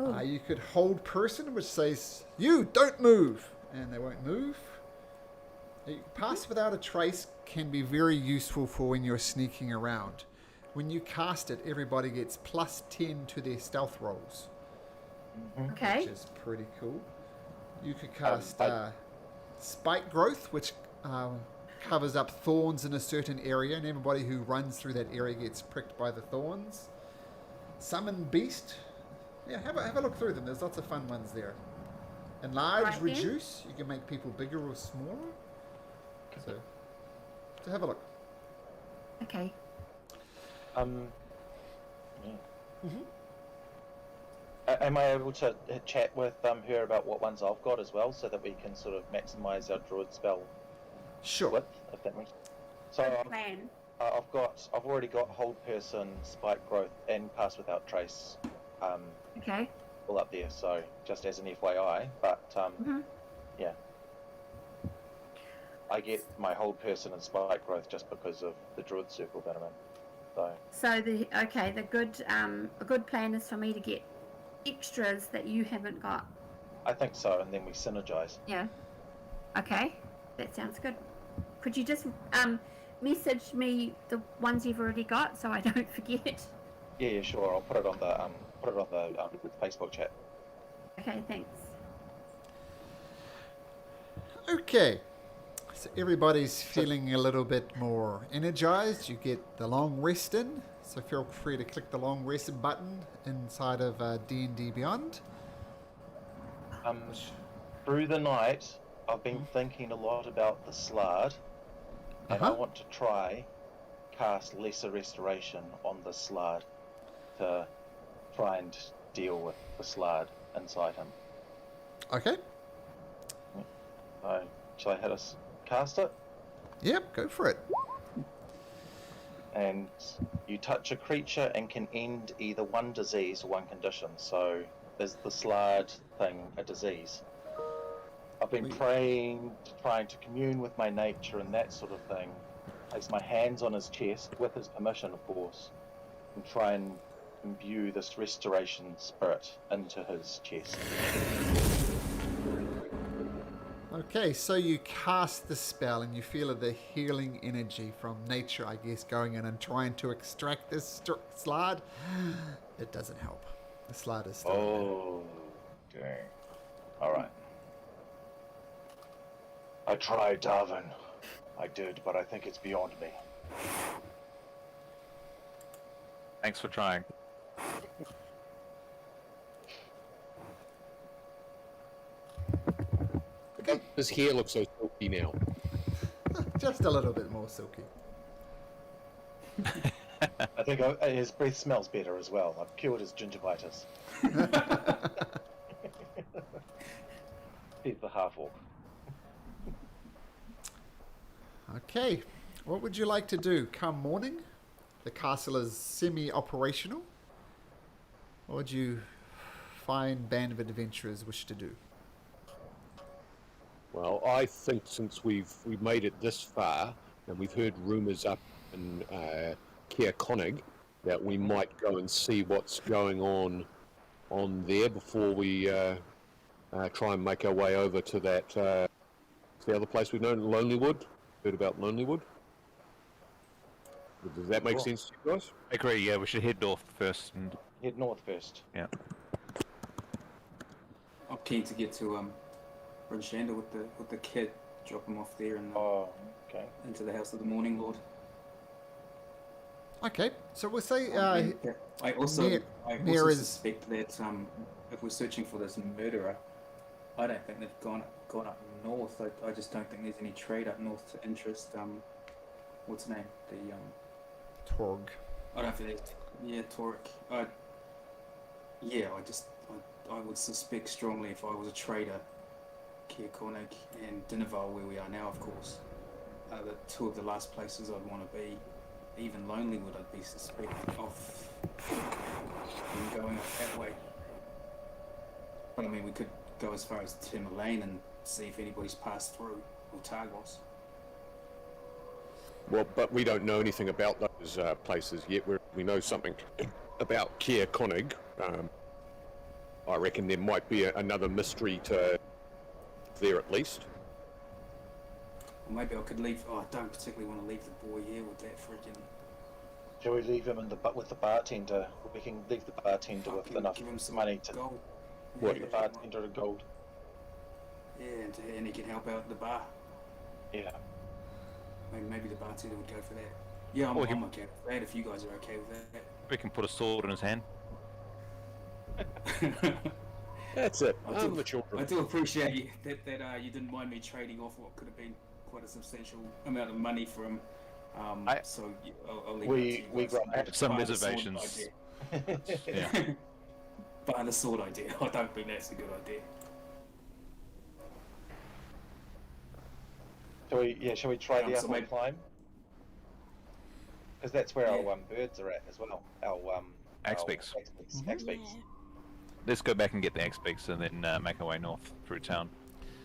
Speaker 2: Ooh.
Speaker 1: You could hold person, which says, "You don't move," and they won't move. Pass without a trace can be very useful for when you're sneaking around. When you cast it, everybody gets +10 to their stealth rolls,
Speaker 2: Okay.
Speaker 1: which is pretty cool. You could cast
Speaker 4: I-
Speaker 1: spike growth, which covers up thorns in a certain area, and everybody who runs through that area gets pricked by the thorns. Summon beast. Yeah, have a look through them. There's lots of fun ones there. Enlarge,
Speaker 2: Right then.
Speaker 1: reduce. You can make people bigger or smaller. So have a look.
Speaker 2: Okay.
Speaker 4: Yeah. Am I able to chat with her about what ones I've got as well, so that we can sort of maximise our druid spell
Speaker 1: Sure.
Speaker 4: width, if that makes sense? So
Speaker 2: Good plan.
Speaker 4: I've already got hold person, spike growth, and pass without trace,
Speaker 2: Okay.
Speaker 4: all up there. So just as an FYI, but yeah, I get my hold person and spike growth just because of the druid circle that I'm in. So
Speaker 2: A good plan is for me to get extras that you haven't got.
Speaker 4: I think so, and then we synergize.
Speaker 2: Yeah. Okay. That sounds good. Could you just message me the ones you've already got so I don't forget?
Speaker 4: Yeah, sure. I'll put it on the Facebook chat.
Speaker 2: Okay, thanks.
Speaker 1: Okay. So everybody's feeling a little bit more energized. You get the long rest in. So feel free to click the long rest button inside of D&D Beyond.
Speaker 4: Through the night, I've been thinking a lot about the Slard, and I want to try cast Lesser Restoration on the Slard to try and deal with the Slard inside him.
Speaker 1: Okay.
Speaker 4: So, shall I hit us cast it?
Speaker 1: Yep, go for it.
Speaker 4: And you touch a creature and can end either one disease or one condition. So is the Slard thing a disease? I've been praying, trying to commune with my nature and that sort of thing. Place my hands on his chest, with his permission, of course, and try and imbue this restoration spirit into his chest.
Speaker 1: Okay, so you cast the spell and you feel the healing energy from nature, I guess, going in and trying to extract this slide. It doesn't help. The slide is still in there.
Speaker 4: Oh, dang. Alright. I tried, Darwin. I did, but I think it's beyond me.
Speaker 3: Thanks for trying.
Speaker 5: His hair looks so silky now.
Speaker 1: Just a little bit more silky.
Speaker 4: I think his breath smells better as well. I've cured his gingivitis. He's the half-orc.
Speaker 1: Okay, what would you like to do? Come morning, the castle is semi-operational. What would you fine band of adventurers wish to do?
Speaker 5: Well, I think since we've made it this far, and we've heard rumours up in Caers that we might go and see what's going on there before we try and make our way over to that the other place we've known, Lonelywood. Heard about Lonelywood? Does that make sense to you guys?
Speaker 3: I agree, yeah, we should head north first. And
Speaker 4: Head north first.
Speaker 3: yeah.
Speaker 7: I'm keen to get to Brinshanda with the kid, drop him off there and
Speaker 4: Oh, okay.
Speaker 7: into the house of the Morning Lord.
Speaker 1: Okay, so we'll say
Speaker 7: And I also
Speaker 1: near is-
Speaker 7: suspect that if we're searching for this murderer, I don't think they've gone up north. I just don't think there's any trade up north to interest. What's the name? The
Speaker 1: Torg.
Speaker 7: I don't think Torek. I would suspect strongly if I was a trader, Caers and Dinaval, where we are now, of course, are the two of the last places I'd want to be. Even Lonelywood, I'd be suspect of them going up that way. But I mean, we could go as far as Lane and see if anybody's passed through, or Targos.
Speaker 5: Well, but we don't know anything about those places yet. We know something about Caers. I reckon there might be another mystery to there at least.
Speaker 7: Or maybe I could leave. Oh, I don't particularly want to leave the boy here with that freaking.
Speaker 4: Shall we leave him with the bartender? We can leave the bartender with enough
Speaker 7: give him some
Speaker 4: money to
Speaker 7: gold.
Speaker 5: What?
Speaker 4: give the bartender a gold.
Speaker 7: Yeah, and he can help out at the bar.
Speaker 4: Yeah.
Speaker 7: Maybe the bartender would go for that. Yeah, I'm
Speaker 3: Or he-
Speaker 7: okay with that if you guys are okay with
Speaker 3: We can put a sword in his hand.
Speaker 7: that.
Speaker 5: That's it.
Speaker 7: I
Speaker 5: I'm
Speaker 7: do-
Speaker 5: the children.
Speaker 7: I do appreciate that you didn't mind me trading off what could have been quite a substantial amount of money for him. So I'll leave it up to you guys.
Speaker 4: got
Speaker 7: I have
Speaker 3: some
Speaker 7: behind the sword
Speaker 3: reservations.
Speaker 7: idea.
Speaker 3: Yeah.
Speaker 7: Behind the sword idea. I don't think that's a good idea.
Speaker 4: Shall we try the
Speaker 7: so
Speaker 4: uphill
Speaker 7: maybe-
Speaker 4: climb? Because that's where
Speaker 7: Yeah.
Speaker 4: our birds are at as well. Our
Speaker 3: Axe-beaks.
Speaker 4: Axe-beaks.
Speaker 3: Let's go back and get the X-Beaks and then make our way north through town.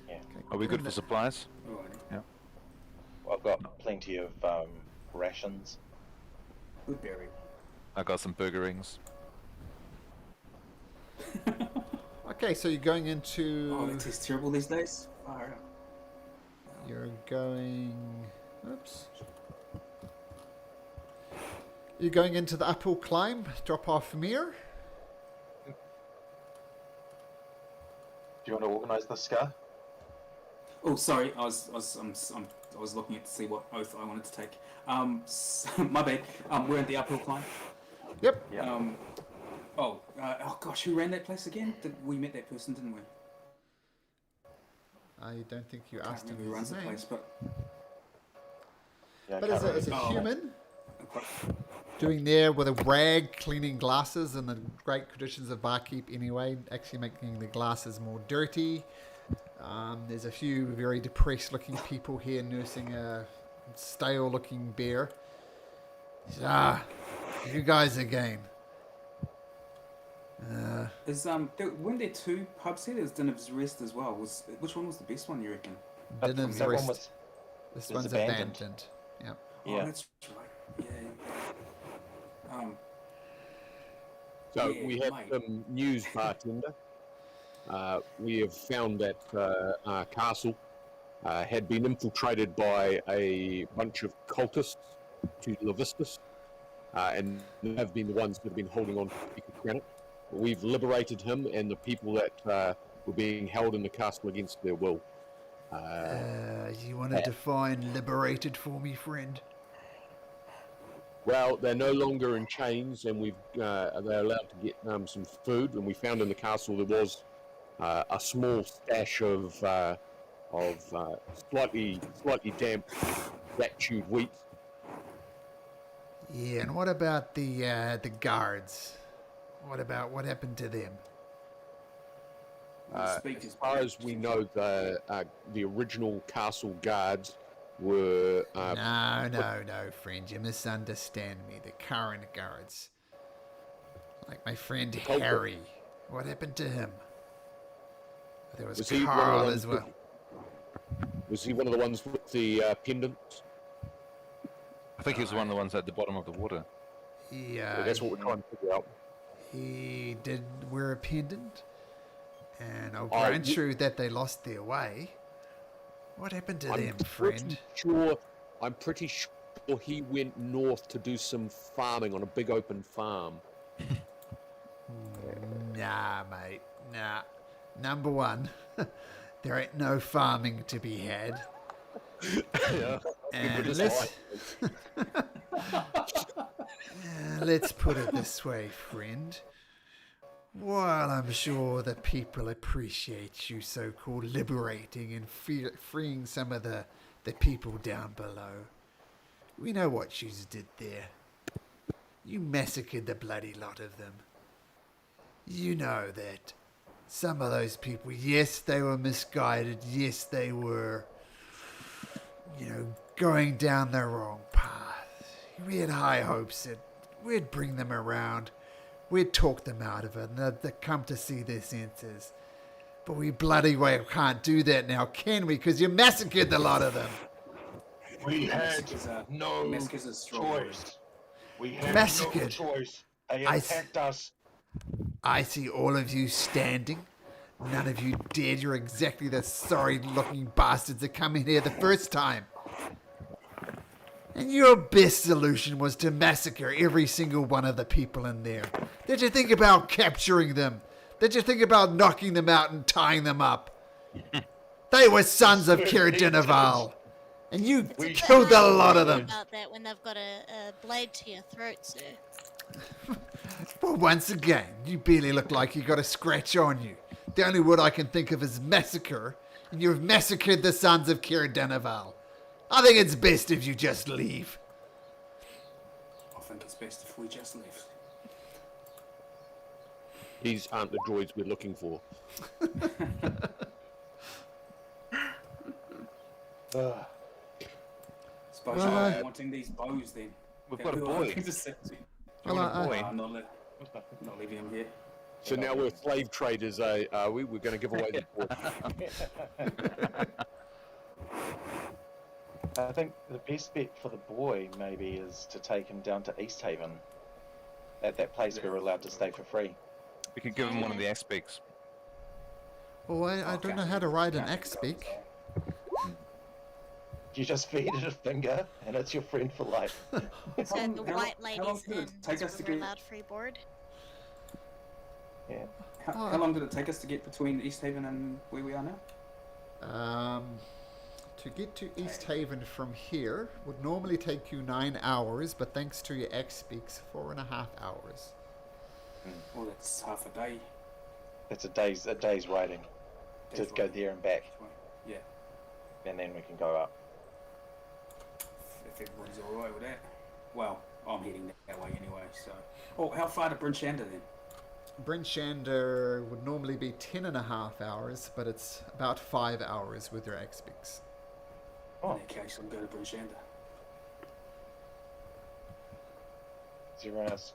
Speaker 4: Yeah.
Speaker 3: Are we good for supplies?
Speaker 7: Alrighty.
Speaker 4: Well, I've got plenty of rations.
Speaker 7: Good berry.
Speaker 3: I got some burger rings.
Speaker 1: Okay, so you're going into.
Speaker 7: Oh, that tastes terrible these days. Far out.
Speaker 1: You're going. Oops. You're going into the uphill climb, drop off Mir.
Speaker 4: Do you want to organise the Scar?
Speaker 7: Oh, sorry. I was looking at to see what oath I wanted to take. My bad. We're in the uphill climb.
Speaker 1: Yep.
Speaker 4: Yeah.
Speaker 7: Oh gosh, who ran that place again? We met that person, didn't we?
Speaker 1: I don't think you
Speaker 7: I can't
Speaker 1: asked him
Speaker 7: remember who runs
Speaker 1: his
Speaker 7: the
Speaker 1: name.
Speaker 7: place, but
Speaker 4: Yeah, I
Speaker 1: But
Speaker 4: can't
Speaker 1: as a
Speaker 4: remember.
Speaker 1: human,
Speaker 7: okay.
Speaker 1: doing there with a rag, cleaning glasses, and the great traditions of barkeep anyway, actually making the glasses more dirty. There's a few very depressed looking people here nursing a stale looking bear. He says, you guys again.
Speaker 7: Weren't there two pubs here? There was Dinner's Rest as well. Which one was the best one, you reckon?
Speaker 1: Dinner's
Speaker 4: That one
Speaker 1: Rest.
Speaker 4: was-
Speaker 1: This
Speaker 4: was
Speaker 1: one's
Speaker 4: abandoned.
Speaker 1: abandoned. Yep.
Speaker 7: Oh,
Speaker 4: Yeah.
Speaker 7: that's right. Yeah.
Speaker 5: So
Speaker 7: Yeah,
Speaker 5: we have
Speaker 7: mate.
Speaker 5: some news, bartender. We have found that castle had been infiltrated by a bunch of cultists to Levistus, and have been the ones that have been holding on to the granite. We've liberated him and the people that were being held in the castle against their will.
Speaker 1: You want to define liberated for me, friend?
Speaker 5: Well, they're no longer in chains, and they're allowed to get some food. And we found in the castle there was a small stash of slightly damp rat-chewed wheat.
Speaker 1: Yeah, and what about the guards? What happened to them?
Speaker 5: As far as we know, the original castle guards were...
Speaker 1: No, friend. You misunderstand me. The current guards. Like my friend Harry. What happened to him? There was Carl as well.
Speaker 5: Was he one of the ones with the pendants?
Speaker 3: I think he was one of the ones at the bottom of the water.
Speaker 1: Yeah.
Speaker 5: That's what we're trying to figure out.
Speaker 1: He did wear a pendant. And I'll grant you that they lost their way. What happened to them, friend?
Speaker 5: I'm pretty sure he went north to do some farming on a big open farm.
Speaker 1: Nah, mate. Nah. Number one, there ain't no farming to be had.
Speaker 5: Yeah.
Speaker 1: And let's put it this way, friend. While I'm sure the people appreciate you so-called liberating and freeing some of the people down below, we know what you did there. You massacred the bloody lot of them. You know that some of those people, yes, they were misguided. Yes, they were, going down the wrong path. We had high hopes that we'd bring them around. We'd talk them out of it, and they'd come to see their senses. But we bloody well can't do that now, can we? Because you massacred the lot of them.
Speaker 5: We had no choice. We had no choice. They attacked us.
Speaker 1: I see all of you standing. None of you dead. You're exactly the sorry-looking bastards that come in here the first time. And your best solution was to massacre every single one of the people in there. Did you think about capturing them? Did you think about knocking them out and tying them up? They were sons of Caers, and you killed a lot of them.
Speaker 6: About that when they've got a blade to your throat, sir.
Speaker 1: Well, once again, you barely look like you got a scratch on you. The only word I can think of is massacre, and you've massacred the sons of Caers. I think it's best if you just leave.
Speaker 7: I think it's best if we just leave.
Speaker 5: These aren't the droids we're looking for.
Speaker 7: Suppose you're wanting these bows then.
Speaker 3: We've got a boy.
Speaker 7: I'm not leaving him here.
Speaker 5: So now we're slave traders, are we? We're going to give away the boy.
Speaker 4: I think the best bet for the boy maybe is to take him down to East Haven. At that place we're allowed to stay for free.
Speaker 3: We could give him one of the aspects.
Speaker 1: Oh, I don't know how to ride an X-Speak.
Speaker 4: You just feed it a finger, and it's your friend for life.
Speaker 6: So the white ladies in
Speaker 7: take us to
Speaker 6: were
Speaker 7: get?
Speaker 6: allowed free board.
Speaker 4: Yeah.
Speaker 7: How long did it take us to get between East Haven and where we are now?
Speaker 1: To get to East Haven from here would normally take you 9 hours, but thanks to your X-Speaks, 4.5 hours.
Speaker 7: Well, that's half a day.
Speaker 4: It's a day's riding to go there and back,
Speaker 7: Yeah.
Speaker 4: and then we can go up.
Speaker 7: If everybody's alright with that. Well, I'm heading that way anyway, so... Oh, how far to Bryn Shander then?
Speaker 1: Bryn Shander would normally be 10.5 hours, but it's about 5 hours with your X-Speaks.
Speaker 7: In that case, I'll go to Bryn Shander.
Speaker 4: Is everyone else?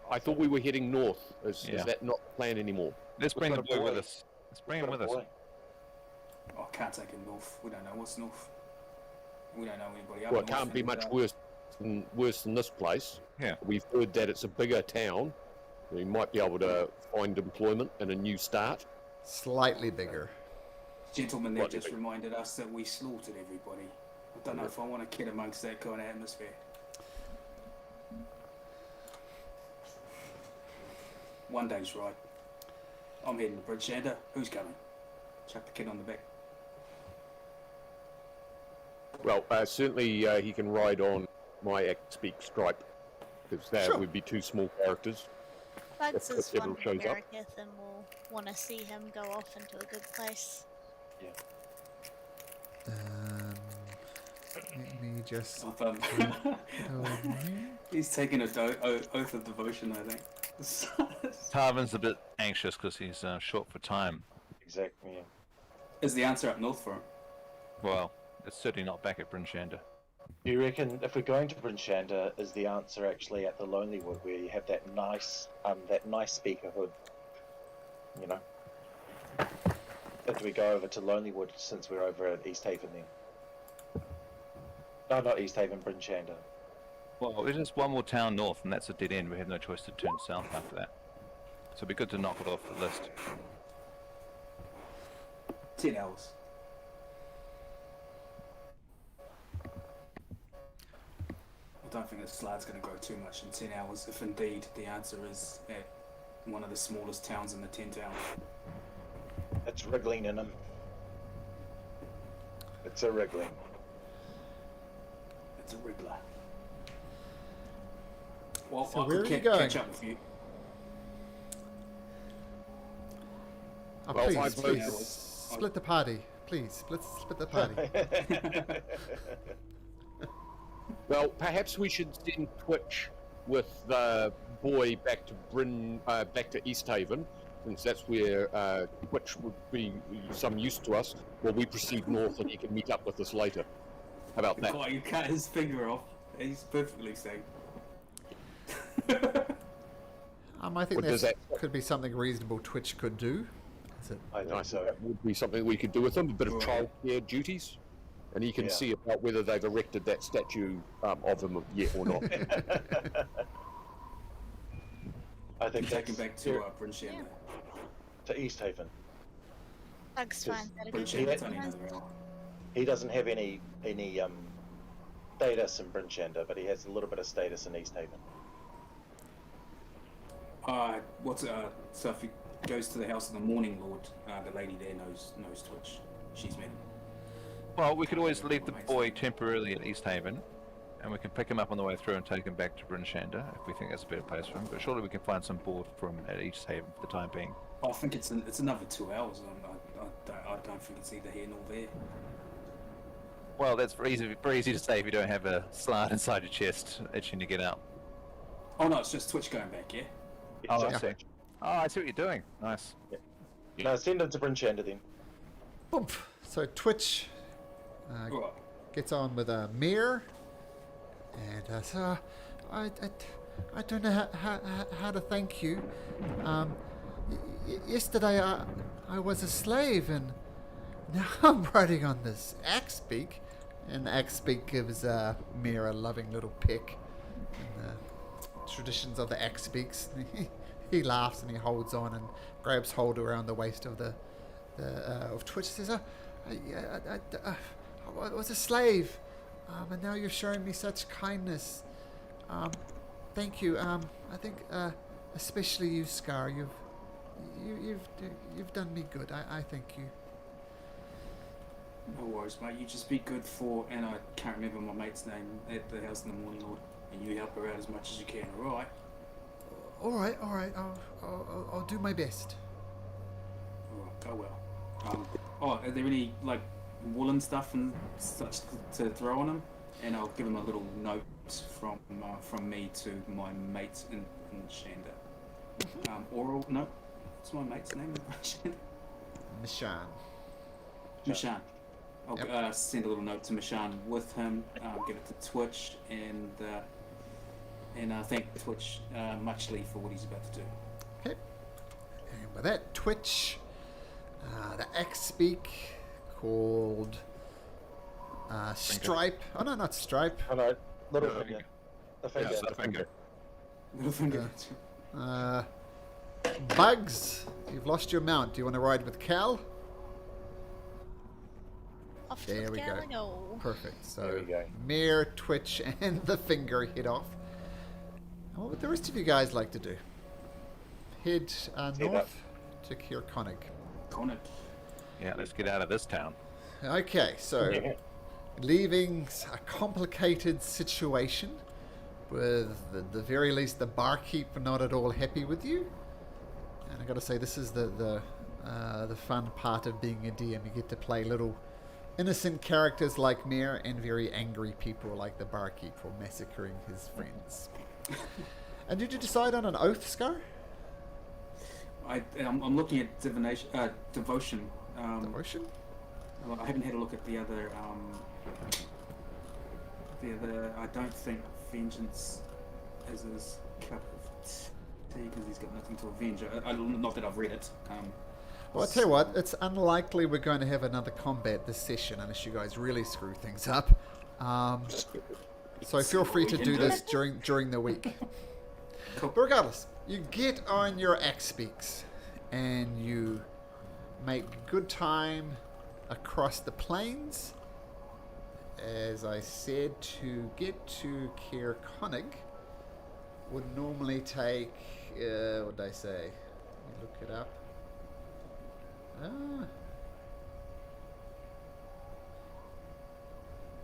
Speaker 5: I thought we were heading north. Is that not the plan anymore?
Speaker 3: Let's bring the boy with us. Let's bring him with us.
Speaker 7: Oh, I can't take him north. We don't know what's north. We don't know anybody up
Speaker 5: Well, it
Speaker 7: north.
Speaker 5: can't be much worse than this place.
Speaker 3: Yeah.
Speaker 5: We've heard that it's a bigger town. We might be able to find employment and a new start.
Speaker 1: Slightly bigger.
Speaker 7: Gentleman there
Speaker 5: What,
Speaker 7: just
Speaker 5: if it-
Speaker 7: reminded us that we slaughtered everybody. I don't know if I want to kid amongst that kind of atmosphere. One day's ride. I'm heading to Bridgeshanda. Who's coming? Chuck the kid on the back.
Speaker 5: Well, certainly he can ride on my X-Speak Stripe, because that
Speaker 1: Sure.
Speaker 5: would be 2 small characters.
Speaker 6: Bugs
Speaker 5: If
Speaker 6: is
Speaker 5: it ever
Speaker 6: one
Speaker 5: shows up.
Speaker 6: Meredith and we'll want to see him go off into a good place.
Speaker 1: Let me just.
Speaker 7: I've,
Speaker 1: go here.
Speaker 7: he's taking a oath of devotion, I think.
Speaker 3: Tarvin's a bit anxious because he's short for time.
Speaker 4: Exactly. Yeah.
Speaker 7: Is the answer up north for him?
Speaker 3: Well, it's certainly not back at Brinshanda.
Speaker 4: Do you reckon if we're going to Brinshanda, is the answer actually at the Lonely Wood, where you have that nice speaker hood? You know. But do we go over to Lonely Wood since we're over at East Haven then? No, not East Haven, Brinshanda.
Speaker 3: Well, it is one more town north, and that's a dead end. We have no choice to turn south after that. So it'd be good to knock it off the list.
Speaker 7: 10 hours. I don't think the slide's going to go too much in 10 hours, if indeed the answer is at one of the smallest towns in the 10 towns.
Speaker 4: It's wriggling in him. It's a wriggling.
Speaker 7: It's a wriggler. Well,
Speaker 1: So
Speaker 7: I
Speaker 1: where
Speaker 7: could
Speaker 1: are you going?
Speaker 7: catch up with you.
Speaker 1: Oh,
Speaker 5: Well,
Speaker 1: please,
Speaker 5: I've
Speaker 1: please.
Speaker 7: voted-
Speaker 1: Split the party. Please, let's split the party.
Speaker 5: Well, perhaps we should send Twitch with the boy back to back to East Haven, since that's where Twitch would be some use to us. While we proceed north, and he can meet up with us later. How about that?
Speaker 7: Oh, you cut his finger off. He's perfectly safe.
Speaker 1: I think
Speaker 5: What does
Speaker 1: that
Speaker 5: that-
Speaker 1: could be something reasonable Twitch could do. Is it?
Speaker 4: I
Speaker 5: I
Speaker 4: think
Speaker 5: think
Speaker 4: so.
Speaker 5: that would be something we could do with him. A bit of
Speaker 7: Right.
Speaker 5: childcare duties, and he can
Speaker 4: Yeah.
Speaker 5: see about whether they've erected that statue of him yet or not.
Speaker 4: I think
Speaker 7: Take him
Speaker 4: that's
Speaker 7: back to Brinshanda.
Speaker 4: to East Haven.
Speaker 6: Bugs
Speaker 4: Yes.
Speaker 6: fine. That'd be
Speaker 7: Brinshanda's only
Speaker 6: good.
Speaker 7: another hour.
Speaker 4: He doesn't have any status in Brinshanda, but he has a little bit of status in East Haven.
Speaker 7: So if he goes to the house of the Morning Lord, the lady there knows Twitch. She's met him.
Speaker 3: Well, we could always leave the boy temporarily at East Haven, and we can pick him up on the way through and take him back to Brinshanda if we think that's a better place for him. But surely we can find some board for him at East Haven for the time being.
Speaker 7: I think it's another 2 hours. I don't think it's either here nor there.
Speaker 3: Well, that's very easy to say if you don't have a slant inside your chest itching to get out.
Speaker 7: Oh no, it's just Twitch going back, yeah?
Speaker 3: Oh, I
Speaker 4: Exactly.
Speaker 3: see. Oh, I see what you're doing. Nice.
Speaker 4: No, send him to Brinshanda then.
Speaker 1: Boop. So Twitch
Speaker 7: Right.
Speaker 1: gets on with a mirror, and so I don't know how to thank you. Yesterday I was a slave, and now I'm riding on this Axebeak, and Axebeak gives Mir a loving little peck. In the traditions of the Axebeaks, he laughs and he holds on and grabs hold around the waist of of Twitch. Says, I was a slave, and now you're showing me such kindness. Thank you. I think especially you, Scar. You've done me good. I thank you.
Speaker 7: No worries, mate. You just be good for, and I can't remember my mate's name at the house in the Morning Lord, and you help her out as much as you can. Alright?
Speaker 1: All right. I'll do my best.
Speaker 7: Alright, go well. Are there any like woolen stuff and such to throw on him? And I'll give him a little note from me to my mate in Shanda. Oral note. What's my mate's name in Shanda?
Speaker 1: Mishan.
Speaker 7: Mishan. I'll
Speaker 1: Yep.
Speaker 7: send a little note to Mishan with him. Give it to Twitch and thank Twitch muchly for what he's about to do.
Speaker 1: Okay. And by that, Twitch, the X-Speak called Stripe. Oh no, not Stripe.
Speaker 4: Oh no, little
Speaker 5: No,
Speaker 4: finger. The finger.
Speaker 5: Yeah, the finger.
Speaker 7: Little finger.
Speaker 1: Bugs, you've lost your mount. Do you want to ride with Cal?
Speaker 6: Off
Speaker 1: There
Speaker 6: to the
Speaker 1: we go.
Speaker 6: go.
Speaker 1: Perfect. So
Speaker 4: There we go.
Speaker 1: Mare, Twitch, and the finger head off. And what would the rest of you guys like to do? Head
Speaker 4: Head
Speaker 1: north
Speaker 4: up.
Speaker 1: to Kirkonig.
Speaker 7: Connor.
Speaker 3: Yeah, let's get out of this town.
Speaker 1: Okay, so
Speaker 4: Yeah.
Speaker 1: leaving a complicated situation with the very least the barkeep not at all happy with you. And I got to say, this is the fun part of being a DM. You get to play little innocent characters like Mare and very angry people like the barkeep for massacring his friends. And did you decide on an oath, Scar?
Speaker 7: I'm looking at divination, devotion.
Speaker 1: Devotion?
Speaker 7: Well, I haven't had a look at the other. I don't think vengeance is his cup of tea because he's got nothing to avenge. Not that I've read it.
Speaker 1: Well, I'll tell you what, it's unlikely we're going to have another combat this session unless you guys really screw things up. So feel free to do this during the week.
Speaker 7: Cool.
Speaker 1: But regardless, you get on your axe beaks and you make good time across the plains. As I said, to get to Kirkonig would normally take, what did I say? Let me look it up.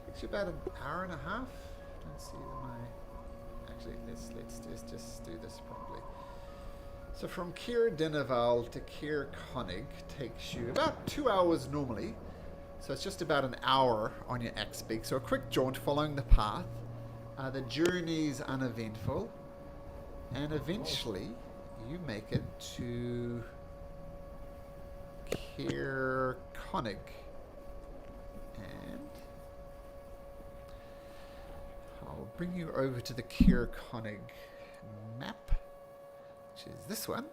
Speaker 1: It's about an hour and a half. Don't see my. Actually, let's just do this properly. So from Caer Dineval to Kirkonig takes you about 2 hours normally. So it's just about an hour on your axe beak. So a quick jaunt following the path. The journey's uneventful, and eventually you make it to Kirkonig. And I'll bring you over to the Kirkonig map, which is this one.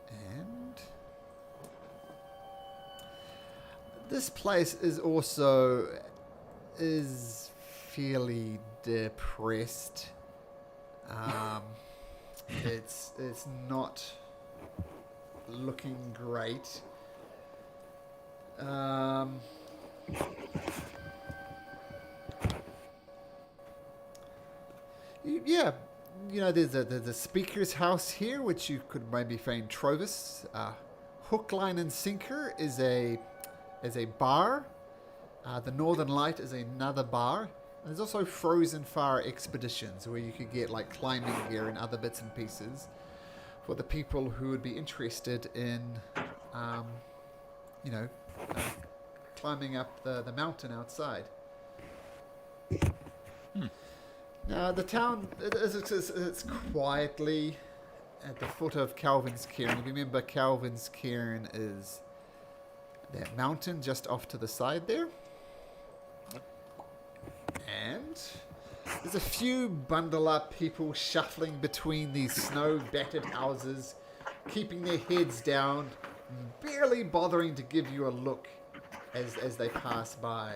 Speaker 1: And this place is also fairly depressed. It's not looking great. Yeah, you know, there's a speaker's house here, which you could maybe find Trovis. Hook, Line, and Sinker is a bar. The Northern Light is another bar. And there's also Frozen Fire Expeditions, where you could get like climbing gear and other bits and pieces for the people who would be interested in, climbing up the mountain outside. Now, the town it's quietly at the foot of Calvin's Cairn. If you remember, Calvin's Cairn is that mountain just off to the side there. And there's a few bundle up people shuffling between these snow-battered houses, keeping their heads down, barely bothering to give you a look as they pass by.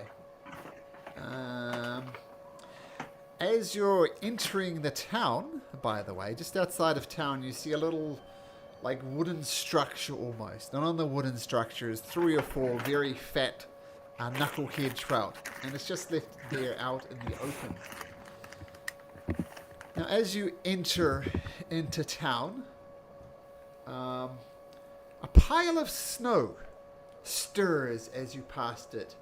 Speaker 1: As you're entering the town, by the way, just outside of town, you see a little, like, wooden structure almost. And on the wooden structure is 3 or 4 very fat knucklehead trout. And it's just left there out in the open. Now, as you enter into town, a pile of snow stirs as you passed it.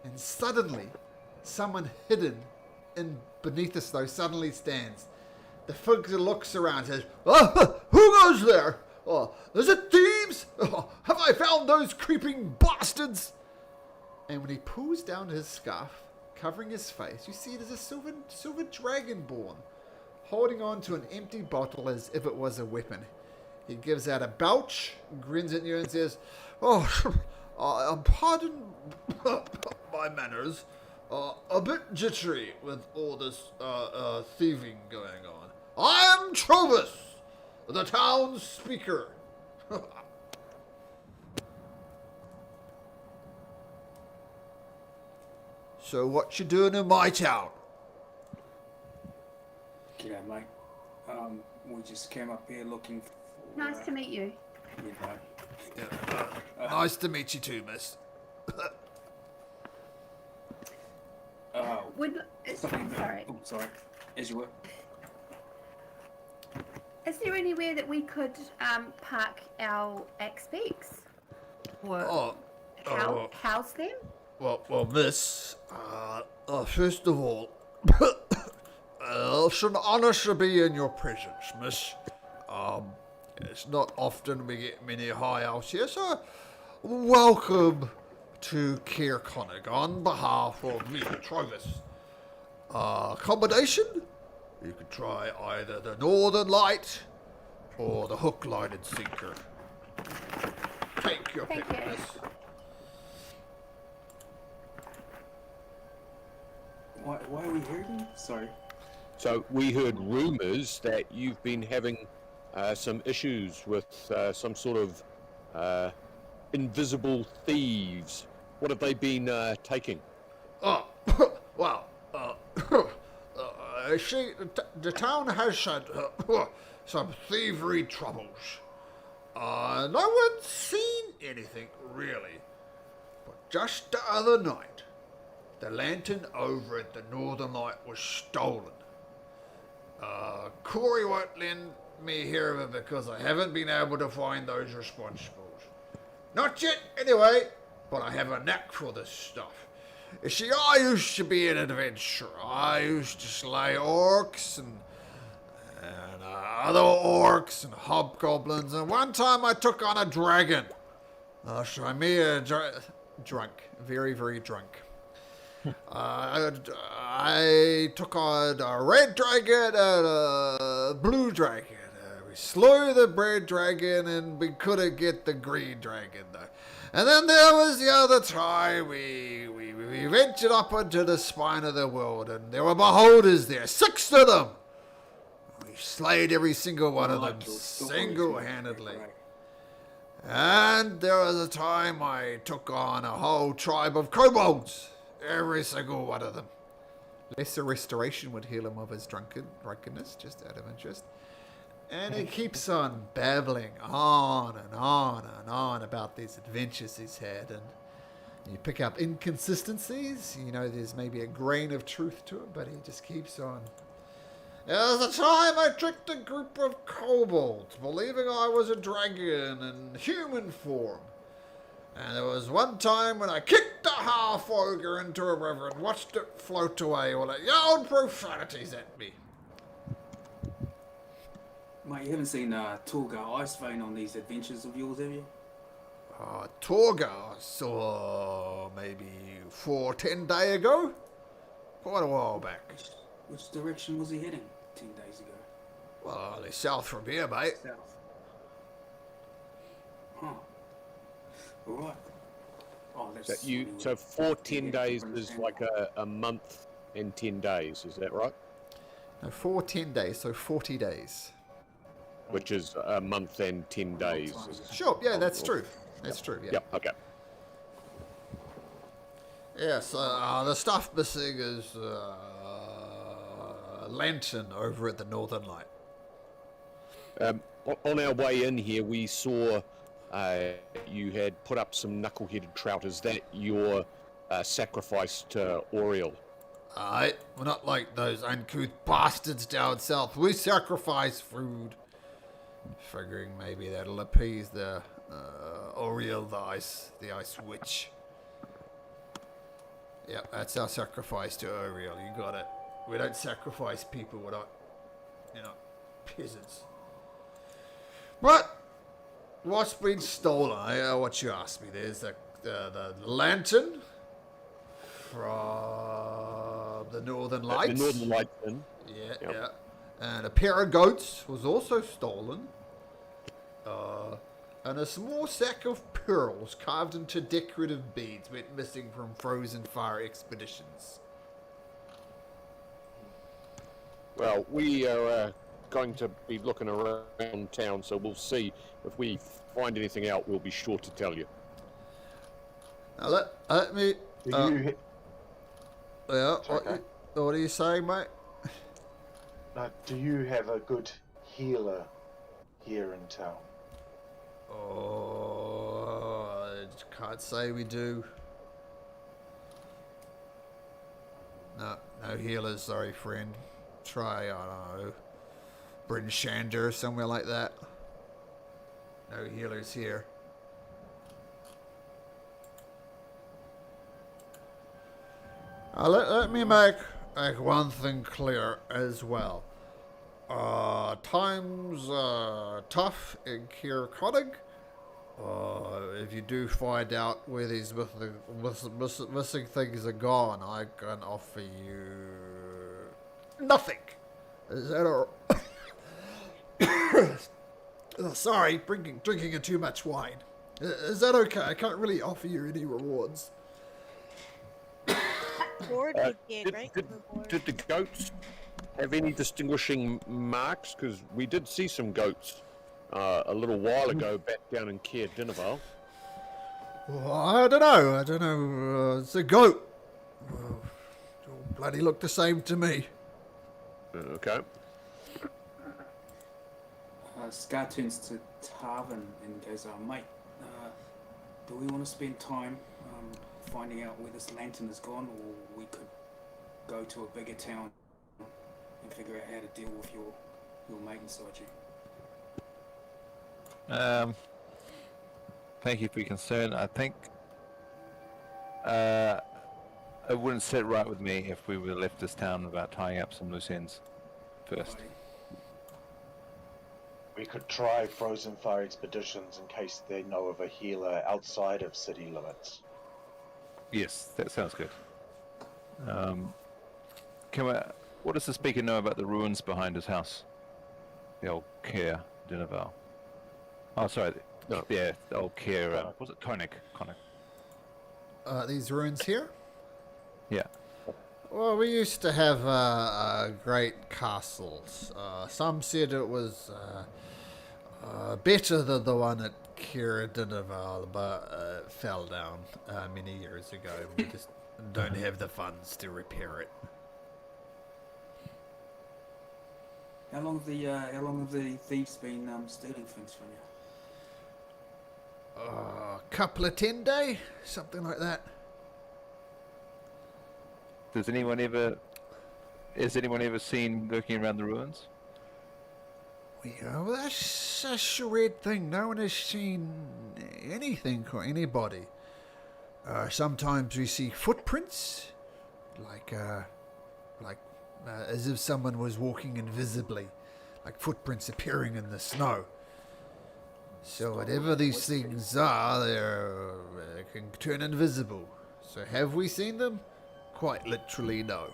Speaker 1: And suddenly, someone hidden in beneath the snow suddenly stands. The figure looks around and says, "Oh, who goes there? Oh, is it thieves? Oh, have I found those creeping bastards?" And when he pulls down his scarf, covering his face, you see there's a silver dragonborn holding on to an empty bottle as if it was a weapon. He gives out a belch, grins at you and says, "Oh, pardon my manners. A bit jittery with all this thieving going on. I am Trovis, the town speaker." "So what you doing in my town?"
Speaker 7: G'day, mate. We just came up here looking for.
Speaker 2: Nice to meet you.
Speaker 7: You know,
Speaker 1: Nice to meet you too, miss.
Speaker 2: sorry.
Speaker 7: Oh, sorry. As you were.
Speaker 2: Is there anywhere that we could park our axe beaks? Or house them?
Speaker 1: Well, miss, first of all, it's an honour to be in your presence, miss. It's not often we get many high elves here, so welcome to Caer Connig on behalf of me, Trovis. Accommodation? You could try either the Northern Light or the Hook, Line and Sinker. Take your pick, miss.
Speaker 7: Why are we here again? Sorry.
Speaker 5: So we heard rumours that you've been having some issues with some sort of invisible thieves. What have they been taking?
Speaker 1: Oh, well, see, the town has had some thievery troubles. No one's seen anything, really. But just the other night, the lantern over at the Northern Light was stolen. Corey won't lend me hear of it because I haven't been able to find those responsibles. Not yet, anyway, but I have a knack for this stuff. You see, I used to be an adventurer. I used to slay orcs and other orcs and hobgoblins, and one time I took on a dragon. Drunk. Very, very drunk. I took on a red dragon and a blue dragon. We slew the red dragon and we couldn't get the green dragon though. And then there was the other time we ventured up into the spine of the world and there were beholders there, 6 of them. We slayed every single one of them single-handedly. And there was a time I took on a whole tribe of kobolds. Every single one of them. Lesser restoration would heal him of his drunkenness, just out of interest. And he keeps on babbling on and on and on about these adventures he's had. And you pick up inconsistencies. You know, there's maybe a grain of truth to it, but he just keeps on. There was a time I tricked a group of kobolds, believing I was a dragon in human form. And there was one time when I kicked a half-ogre into a river and watched it float away while it yelled profanities at me.
Speaker 7: Mate, you haven't seen Torgar Icevein on these adventures of yours, have you?
Speaker 1: Torgar I saw maybe 10 days ago. Quite a while back.
Speaker 7: Which direction was he heading 10 days ago?
Speaker 1: Well, he's south from here, mate.
Speaker 7: South. Huh. Alright. Oh, that's
Speaker 5: So 10 days is like a month and 10 days, is that right?
Speaker 1: No, 10 days, so 40 days.
Speaker 5: Which is a month and 10 days.
Speaker 1: Sure, yeah, that's true. That's true, yeah.
Speaker 5: Yep, okay.
Speaker 1: Yes, the stuff missing is a lantern over at the Northern Light.
Speaker 5: On our way in here, we saw you had put up some knuckle-headed trout. Is that your sacrifice to Oriel?
Speaker 1: Aye, we're not like those uncouth bastards down south. We sacrifice food. Figuring maybe that'll appease the Oriel, the ice witch. Yep, that's our sacrifice to Oriel. You got it. We don't sacrifice people. We're not, peasants. But what's been stolen? What you asked me. There's the lantern from the Northern Lights.
Speaker 5: The Northern Lights, then.
Speaker 1: Yeah,
Speaker 5: Yep.
Speaker 1: yeah. And a pair of goats was also stolen. And a small sack of pearls carved into decorative beads went missing from Frozen Fire expeditions.
Speaker 5: Well, we are going to be looking around town, so we'll see. If we find anything out, we'll be sure to tell you.
Speaker 1: Now let me...
Speaker 4: Do you?
Speaker 1: Yeah,
Speaker 4: Okay.
Speaker 1: what are you saying, mate?
Speaker 4: Do you have a good healer here in town?
Speaker 1: Oh, I can't say we do. No. No healers, sorry, friend. Try, I don't know, Bryn Shander, somewhere like that. No healers here. Let me make one thing clear as well. Times tough in Caer Konig. If you do find out where these missing things are gone, I can offer you nothing. Is that all? Sorry, drinking too much wine. Is that okay? I can't really offer you any rewards.
Speaker 6: Reward would be a great
Speaker 5: Did
Speaker 6: reward.
Speaker 5: the goats have any distinguishing marks? Because we did see some goats a little while ago back down in Caer Dineval.
Speaker 1: Well, I don't know. It's a goat. Well, they all bloody look the same to me.
Speaker 5: Okay.
Speaker 7: Scar turns to Tarvin and goes, mate, do we want to spend time finding out where this lantern has gone, or we could go to a bigger town and figure out how to deal with your mate inside you?
Speaker 3: Thank you for your concern. I think it wouldn't sit right with me if we were left this town without tying up some loose ends first.
Speaker 4: We could try Frozen Fire Expeditions in case they know of a healer outside of city limits.
Speaker 3: Yes, that sounds good. What does the speaker know about the ruins behind his house? The old Caer Dineval. Oh, sorry.
Speaker 5: No.
Speaker 3: Yeah, the old Caer. Was it Konig?
Speaker 1: These ruins here?
Speaker 3: Yeah.
Speaker 1: Well, we used to have great castles. Some said it was better than the one at Caer Dineval, but it fell down many years ago. We just don't have the funds to repair it.
Speaker 7: How long have the thieves been stealing things from you?
Speaker 1: Couple of 10 day, something like that.
Speaker 3: Has anyone ever seen lurking around the ruins?
Speaker 1: Well, that's a weird thing. No one has seen anything or anybody. Sometimes we see footprints, like as if someone was walking invisibly, like footprints appearing in the snow. So whatever these things are, they can turn invisible. So have we seen them? Quite literally, no.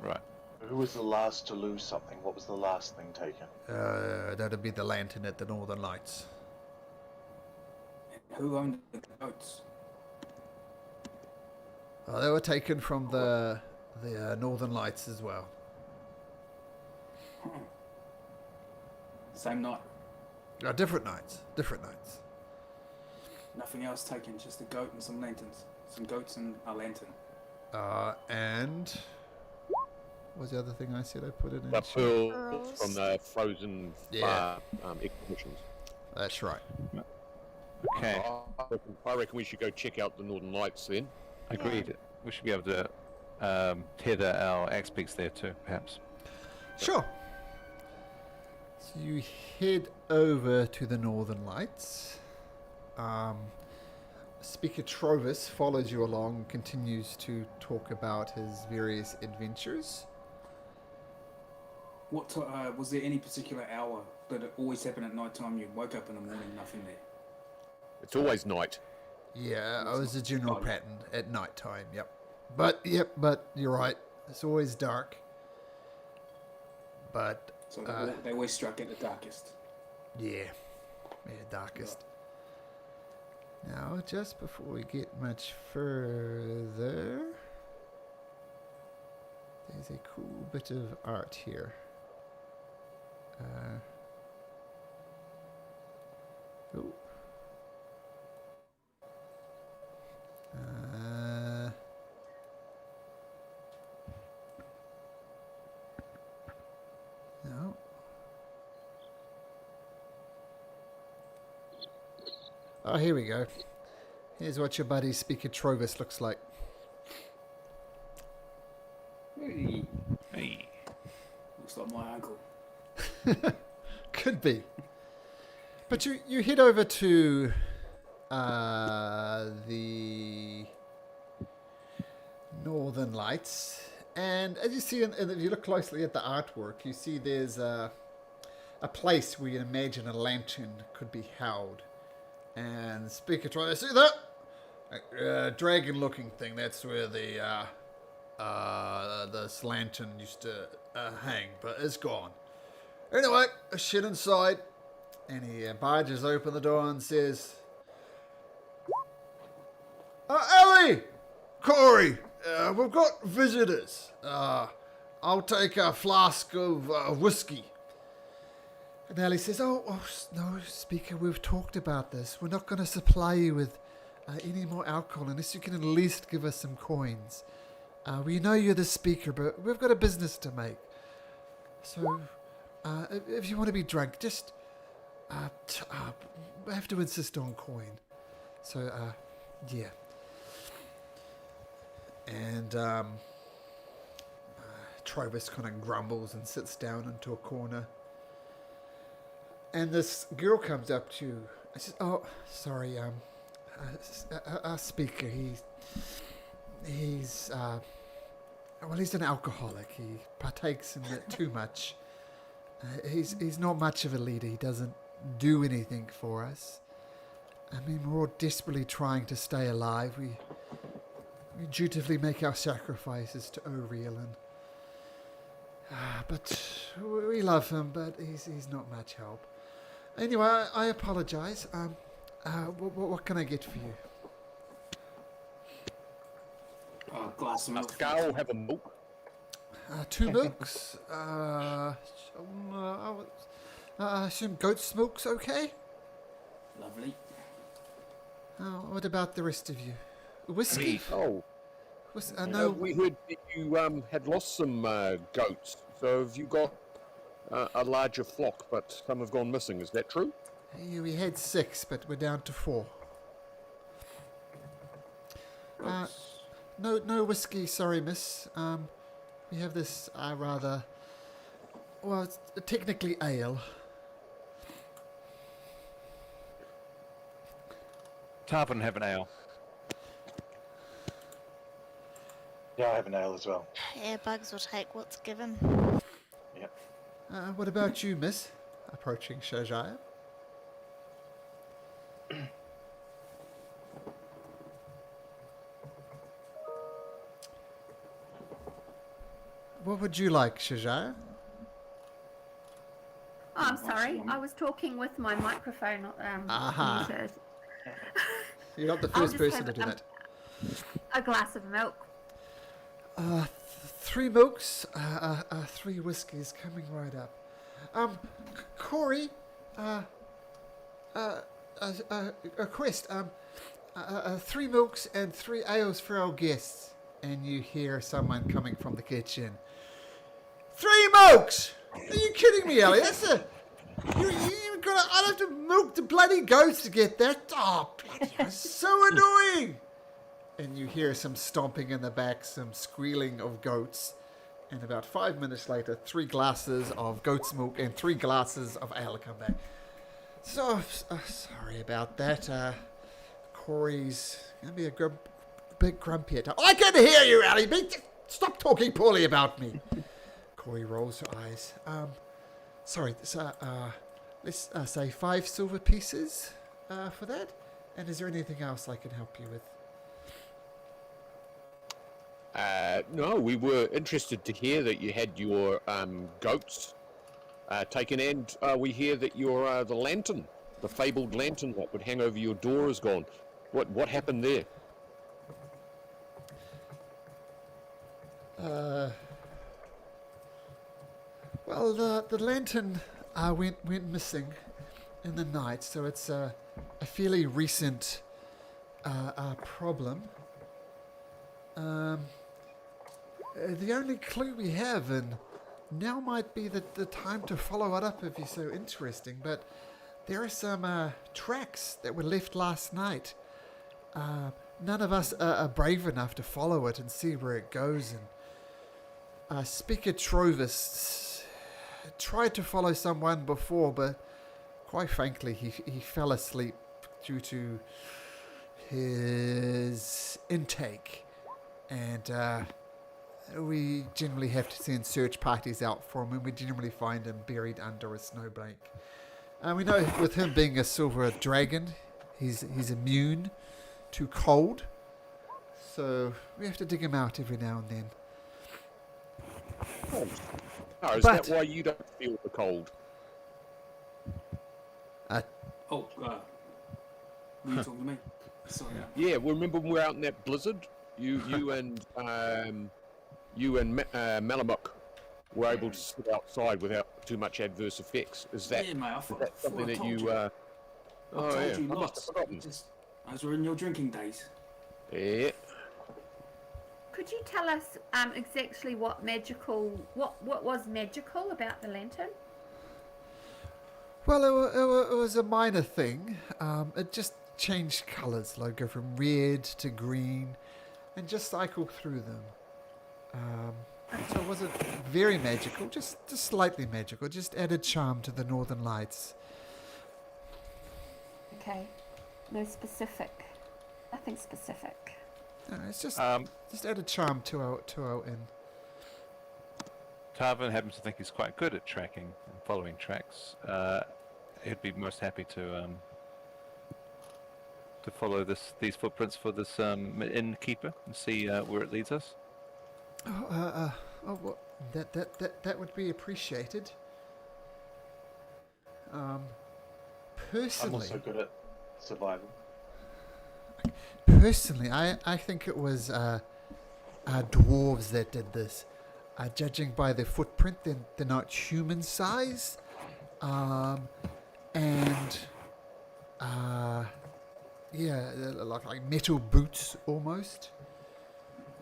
Speaker 3: Right.
Speaker 4: Who was the last to lose something? What was the last thing taken?
Speaker 1: That'd be the lantern at the Northern Lights.
Speaker 7: And who owned the goats?
Speaker 1: They were taken from the Northern Lights as well.
Speaker 7: Same night.
Speaker 1: Different nights.
Speaker 7: Nothing else taken, just a goat and some lanterns. Some goats and a lantern.
Speaker 1: And what was the other thing I said I put it in?
Speaker 5: The pearls
Speaker 6: Pearls.
Speaker 5: from the Frozen
Speaker 1: Yeah.
Speaker 5: Fire expeditions.
Speaker 1: That's right.
Speaker 3: Okay.
Speaker 5: I reckon we should go check out the Northern Lights then.
Speaker 3: Agreed. We should be able to tether our axe peaks there too, perhaps.
Speaker 1: Sure. So you head over to the Northern Lights. Speaker Trovis follows you along and continues to talk about his various adventures.
Speaker 7: What was there any particular hour that it always happened at night time? You woke up in the morning, nothing there.
Speaker 5: It's always night.
Speaker 1: Yeah, it was a general pattern at night time, yep. But you're right. It's always dark. But,
Speaker 7: So they always struck at the darkest.
Speaker 1: yeah, darkest. Now, just before we get much further, there's a cool bit of art here. Oh. No. Oh, here we go. Here's what your buddy Speaker Trovis looks like.
Speaker 7: Hey,
Speaker 3: Hey.
Speaker 7: looks like my uncle.
Speaker 1: Could be. But you head over to the Northern Lights, and as you see, and if you look closely at the artwork, you see there's a place where you imagine a lantern could be held. And the speaker tries to see that dragon-looking thing. That's where this lantern used to hang, but it's gone. Anyway, I shit inside, and he barges open the door and says, Ellie! Corey! We've got visitors. I'll take a flask of whiskey. And Ellie says, oh, no, Speaker, we've talked about this. We're not going to supply you with any more alcohol unless you can at least give us some coins. We know you're the Speaker, but we've got a business to make. So, if you want to be drunk, just have to insist on coin. So, yeah. And Trovis kind of grumbles and sits down into a corner. And this girl comes up to you. I says, "Oh, sorry, our Speaker. He's an alcoholic. He partakes in it too much. He's not much of a leader. He doesn't do anything for us. I mean, we're all desperately trying to stay alive. We dutifully make our sacrifices to O'Reilly, but we love him. But he's not much help. Anyway, I apologize. What can I get for you?
Speaker 7: Glass of milk.
Speaker 5: I'll have a milk.
Speaker 1: 2 milks. I assume goat's milk's okay?
Speaker 7: Lovely.
Speaker 1: What about the rest of you? Whiskey?
Speaker 5: Oh,
Speaker 1: No.
Speaker 5: we heard that you had lost some goats. So have you got a larger flock, but some have gone missing? Is that true?
Speaker 1: We had 6, but we're down to 4. No whiskey, sorry, miss. We have this rather, well, it's technically ale.
Speaker 3: Tarvin have an ale.
Speaker 4: Yeah, I have an ale as well.
Speaker 6: Yeah, Bugs will take what's given.
Speaker 4: Yep.
Speaker 1: What about you, miss? Approaching Shajaya. What would you like, Shajaya?
Speaker 2: Oh, I'm sorry. I was talking with my microphone
Speaker 1: Aha.
Speaker 2: muted.
Speaker 1: You're not the
Speaker 2: I'll
Speaker 1: first
Speaker 2: just
Speaker 1: person
Speaker 2: have,
Speaker 1: to do that.
Speaker 2: A glass of milk.
Speaker 1: 3 milks, 3 whiskies coming right up. Corey, Quest, 3 milks and 3 ales for our guests. And you hear someone coming from the kitchen. 3 milks! Are you kidding me, Ellie? I'd have to milk the bloody goats to get that. Oh, bloody hell, so annoying! And you hear some stomping in the back, some squealing of goats. And about 5 minutes later, 3 glasses of goat's milk and 3 glasses of ale come back. So, sorry about that. Corey's going to be a big grumpy at time. I can hear you, Ellie! Stop talking poorly about me! Corey rolls her eyes. Sorry, let's say 5 silver pieces for that. And is there anything else I can help you with?
Speaker 5: No, we were interested to hear that you had your goats taken, and we hear that your the lantern, the fabled lantern that would hang over your door, is gone. What happened there?
Speaker 1: Well, the lantern went missing in the night, so it's a fairly recent problem. The only clue we have, and now might be the time to follow it up if you're so interesting, but there are some tracks that were left last night. None of us are brave enough to follow it and see where it goes, and Speaker Trovis tried to follow someone before, but quite frankly, he fell asleep due to his intake. And we generally have to send search parties out for him, and we generally find him buried under a snowbank. We know with him being a silver dragon, he's immune to cold. So we have to dig him out every now and then.
Speaker 5: Oh, is that why you don't feel the cold?
Speaker 7: Oh, were you talking to me? Sorry.
Speaker 5: Yeah, well, remember when we were out in that blizzard? You and Malamuk were able to sit outside without too much adverse effects. Is that,
Speaker 7: Yeah, mate,
Speaker 5: is that something that you?
Speaker 7: I told you
Speaker 5: I must
Speaker 7: lots.
Speaker 5: have forgotten.
Speaker 7: Those were in your drinking days.
Speaker 5: Yeah.
Speaker 2: Could you tell us exactly what was magical about the lantern?
Speaker 1: Well, it was a minor thing. It just changed colours, like go from red to green, and just cycle through them. So it wasn't very magical, just slightly magical, just added charm to the Northern Lights.
Speaker 2: Okay. No specific. Nothing specific.
Speaker 1: No, it's just added charm to our inn.
Speaker 3: Tarvin happens to think he's quite good at tracking and following tracks. He'd be most happy to follow these footprints for this innkeeper and see where it leads us.
Speaker 1: Well, that would be appreciated. Personally,
Speaker 4: I'm also good at survival.
Speaker 1: Personally, I think it was dwarves that did this. Judging by their footprint, they're not human size. Yeah, they're like metal boots almost.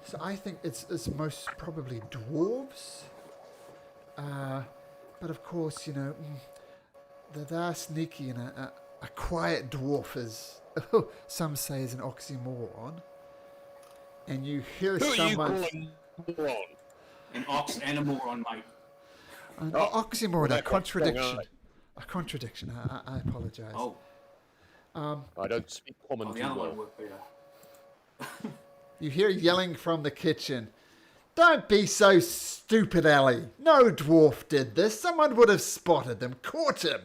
Speaker 1: So I think it's most probably dwarves. But of course, you know, they are sneaky, and a quiet dwarf is, some say, is an oxymoron. And you hear someone...
Speaker 5: Who are you calling moron?
Speaker 7: An ox and a moron, mate.
Speaker 1: An oxymoron, a
Speaker 5: that's
Speaker 1: contradiction.
Speaker 5: wrong,
Speaker 1: A contradiction. I apologise.
Speaker 7: Oh,
Speaker 5: I don't speak common
Speaker 7: the
Speaker 5: too
Speaker 7: other
Speaker 5: well.
Speaker 7: one worked better.
Speaker 1: You hear yelling from the kitchen. Don't be so stupid, Ellie. No dwarf did this. Someone would have spotted them, caught him.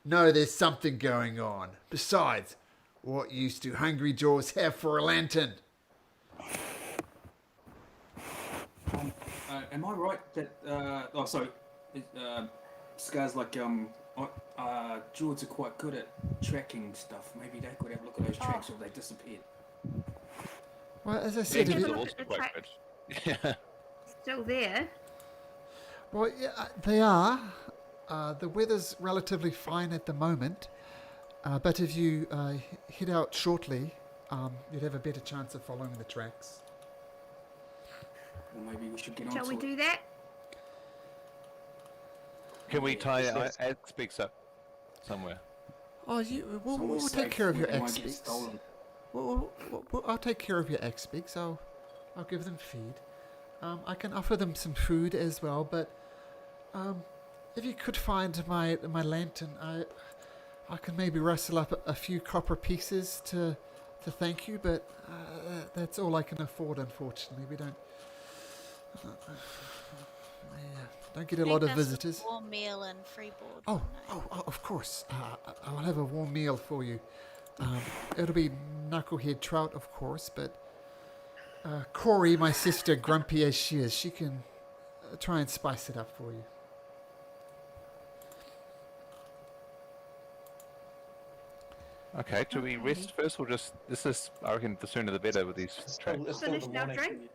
Speaker 1: No, there's something going on. Besides, what use do hungry jaws have for a lantern?
Speaker 7: Am I right that Scars like Jaws are quite good at tracking stuff. Maybe they could have a look at those tracks or they disappeared.
Speaker 1: Well, as I said,
Speaker 2: Yeah,
Speaker 1: if
Speaker 2: have a
Speaker 1: you,
Speaker 2: look at the track.
Speaker 3: Yeah.
Speaker 2: Still there.
Speaker 1: well, yeah, they are. The weather's relatively fine at the moment, but if you head out shortly, you'd have a better chance of following the tracks.
Speaker 7: Well, maybe we should get on
Speaker 2: Shall
Speaker 7: to
Speaker 2: we
Speaker 7: it.
Speaker 2: do that?
Speaker 3: Can we tie our
Speaker 4: Yes.
Speaker 3: ad speaks up somewhere?
Speaker 1: Oh,
Speaker 7: So
Speaker 1: we'll
Speaker 7: safe,
Speaker 1: take care of your
Speaker 7: we won't
Speaker 1: X
Speaker 7: get
Speaker 1: speaks.
Speaker 7: stolen.
Speaker 1: I'll take care of your X speaks. I'll give them feed. I can offer them some food as well, but if you could find my lantern, I can maybe rustle up a few copper pieces to thank you, but that's all I can afford, unfortunately. We don't get a lot of
Speaker 6: Make us
Speaker 1: visitors.
Speaker 6: A warm meal and free board.
Speaker 1: Oh,
Speaker 6: one night.
Speaker 1: of course. I'll have a warm meal for you. It'll be knucklehead trout, of course, but Corey, my sister, grumpy as she is, she can try and spice it up for you.
Speaker 3: Okay, do we rest first or just... This is, I reckon, the sooner the better with these tracks.
Speaker 4: It's still
Speaker 2: Finish
Speaker 4: the
Speaker 2: our
Speaker 4: morning.
Speaker 2: drinks,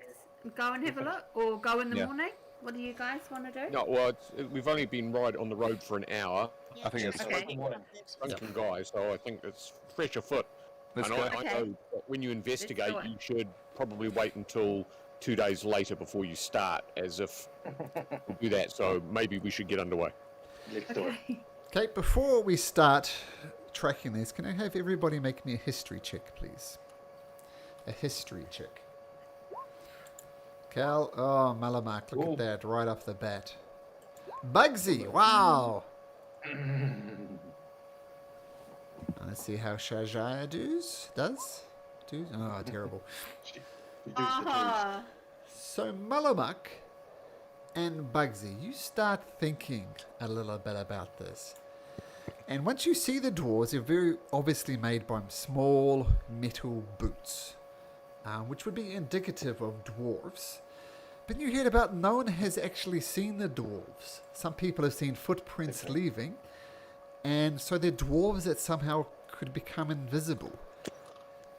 Speaker 2: go and have a look, or go in the
Speaker 3: Yeah.
Speaker 2: morning? What do you guys want to do?
Speaker 5: No, well, we've only been on the road for an hour.
Speaker 6: Yeah,
Speaker 3: I think it's-
Speaker 2: Okay.
Speaker 5: Drunken guy, so I think it's fresh afoot.
Speaker 3: Let's
Speaker 5: And
Speaker 3: go.
Speaker 5: I
Speaker 2: Okay.
Speaker 5: know that when you investigate,
Speaker 2: do it.
Speaker 5: you should probably wait until 2 days later before you start, as if we do that. So maybe we should get underway.
Speaker 4: Let's do it.
Speaker 2: Okay.
Speaker 1: Okay, before we start tracking this, can I have everybody make me a history check, please? A history check. Cal, oh, Malamak, look
Speaker 5: Ooh.
Speaker 1: at that right off the bat. Bugsy, wow. Let's see how Shajaya does. Oh, terrible.
Speaker 2: Aha!
Speaker 1: So, Malamak and Bugsy, you start thinking a little bit about this. And once you see the dwarves, they're very obviously made by small metal boots, which would be indicative of dwarves. But you heard about no one has actually seen the dwarves. Some people have seen footprints leaving, and so they're dwarves that somehow could become invisible.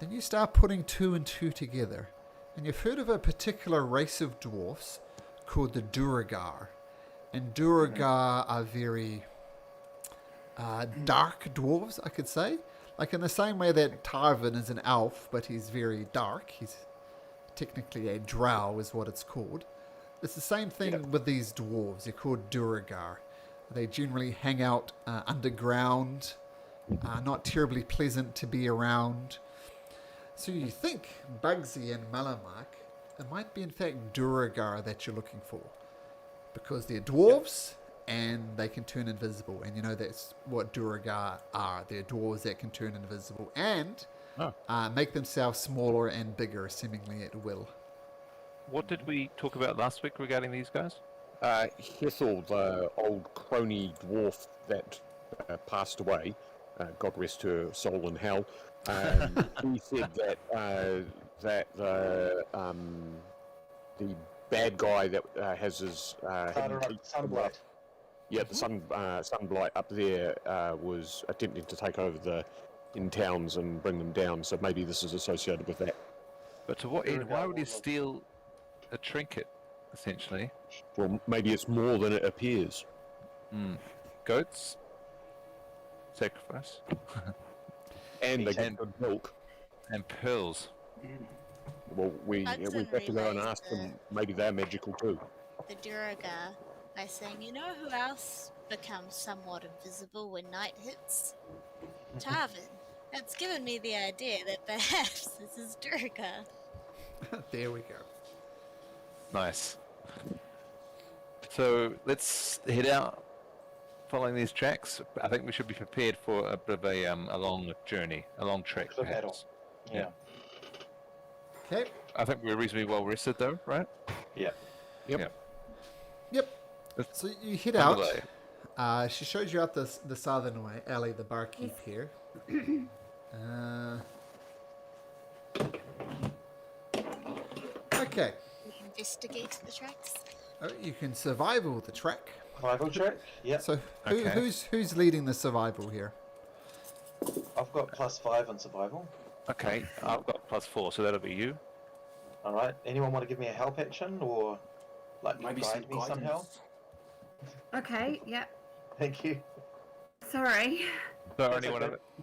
Speaker 1: Then you start putting two and two together, and you've heard of a particular race of dwarfs called the Duragar. And Duragar are very dark dwarves, I could say. Like in the same way that Tarvin is an elf, but he's very dark. He's technically a drow is what it's called. It's the same thing with these dwarves. They're called Duragar. They generally hang out underground, not terribly pleasant to be around. So you think Bugsy and Malamak, it might be in fact Duragar that you're looking for. Because they're dwarves and they can turn invisible. And you know that's what Duragar are. They're dwarves that can turn invisible and make themselves smaller and bigger, seemingly at will.
Speaker 3: What did we talk about last week regarding these guys?
Speaker 5: Hethel, the old crony dwarf that passed away, God rest her soul in hell, he said that the bad guy that has his
Speaker 4: Sunblight.
Speaker 5: Yeah, the Sunblight up there was attempting to take over the in towns and bring them down. So maybe this is associated with that.
Speaker 3: But to what end? Why would he steal a trinket, essentially?
Speaker 5: Well, maybe it's more than it appears.
Speaker 3: Goats? Sacrifice?
Speaker 5: And they get good milk.
Speaker 3: And pearls.
Speaker 5: Well, we
Speaker 6: Hudson
Speaker 5: have to go and
Speaker 6: relays
Speaker 5: ask them. Maybe they're magical too.
Speaker 6: The Duragar by saying, you know who else becomes somewhat invisible when night hits? Tarvin. That's given me the idea that perhaps this is Duragar.
Speaker 1: There we go.
Speaker 3: Nice. So let's head out following these tracks. I think we should be prepared for a bit of a long journey, a long trek.
Speaker 4: The battle. Yeah.
Speaker 1: Okay.
Speaker 3: I think we're reasonably well rested though, right?
Speaker 4: Yeah.
Speaker 3: Yep.
Speaker 1: So you head out. She shows you out the southern way. Ellie, the barkeep here. Okay.
Speaker 6: Investigate the tracks.
Speaker 1: Oh, you can survival the track.
Speaker 4: Survival check? Yep.
Speaker 1: So
Speaker 3: Okay.
Speaker 1: who's leading the survival here?
Speaker 4: I've got +5 on survival.
Speaker 3: Okay, I've got +4, so that'll be you.
Speaker 4: Alright. Anyone want to give me a help action or like
Speaker 7: Maybe some
Speaker 4: guide me somehow?
Speaker 7: guidance.
Speaker 2: Okay, yeah.
Speaker 4: Thank you.
Speaker 2: Sorry.
Speaker 3: So
Speaker 4: That's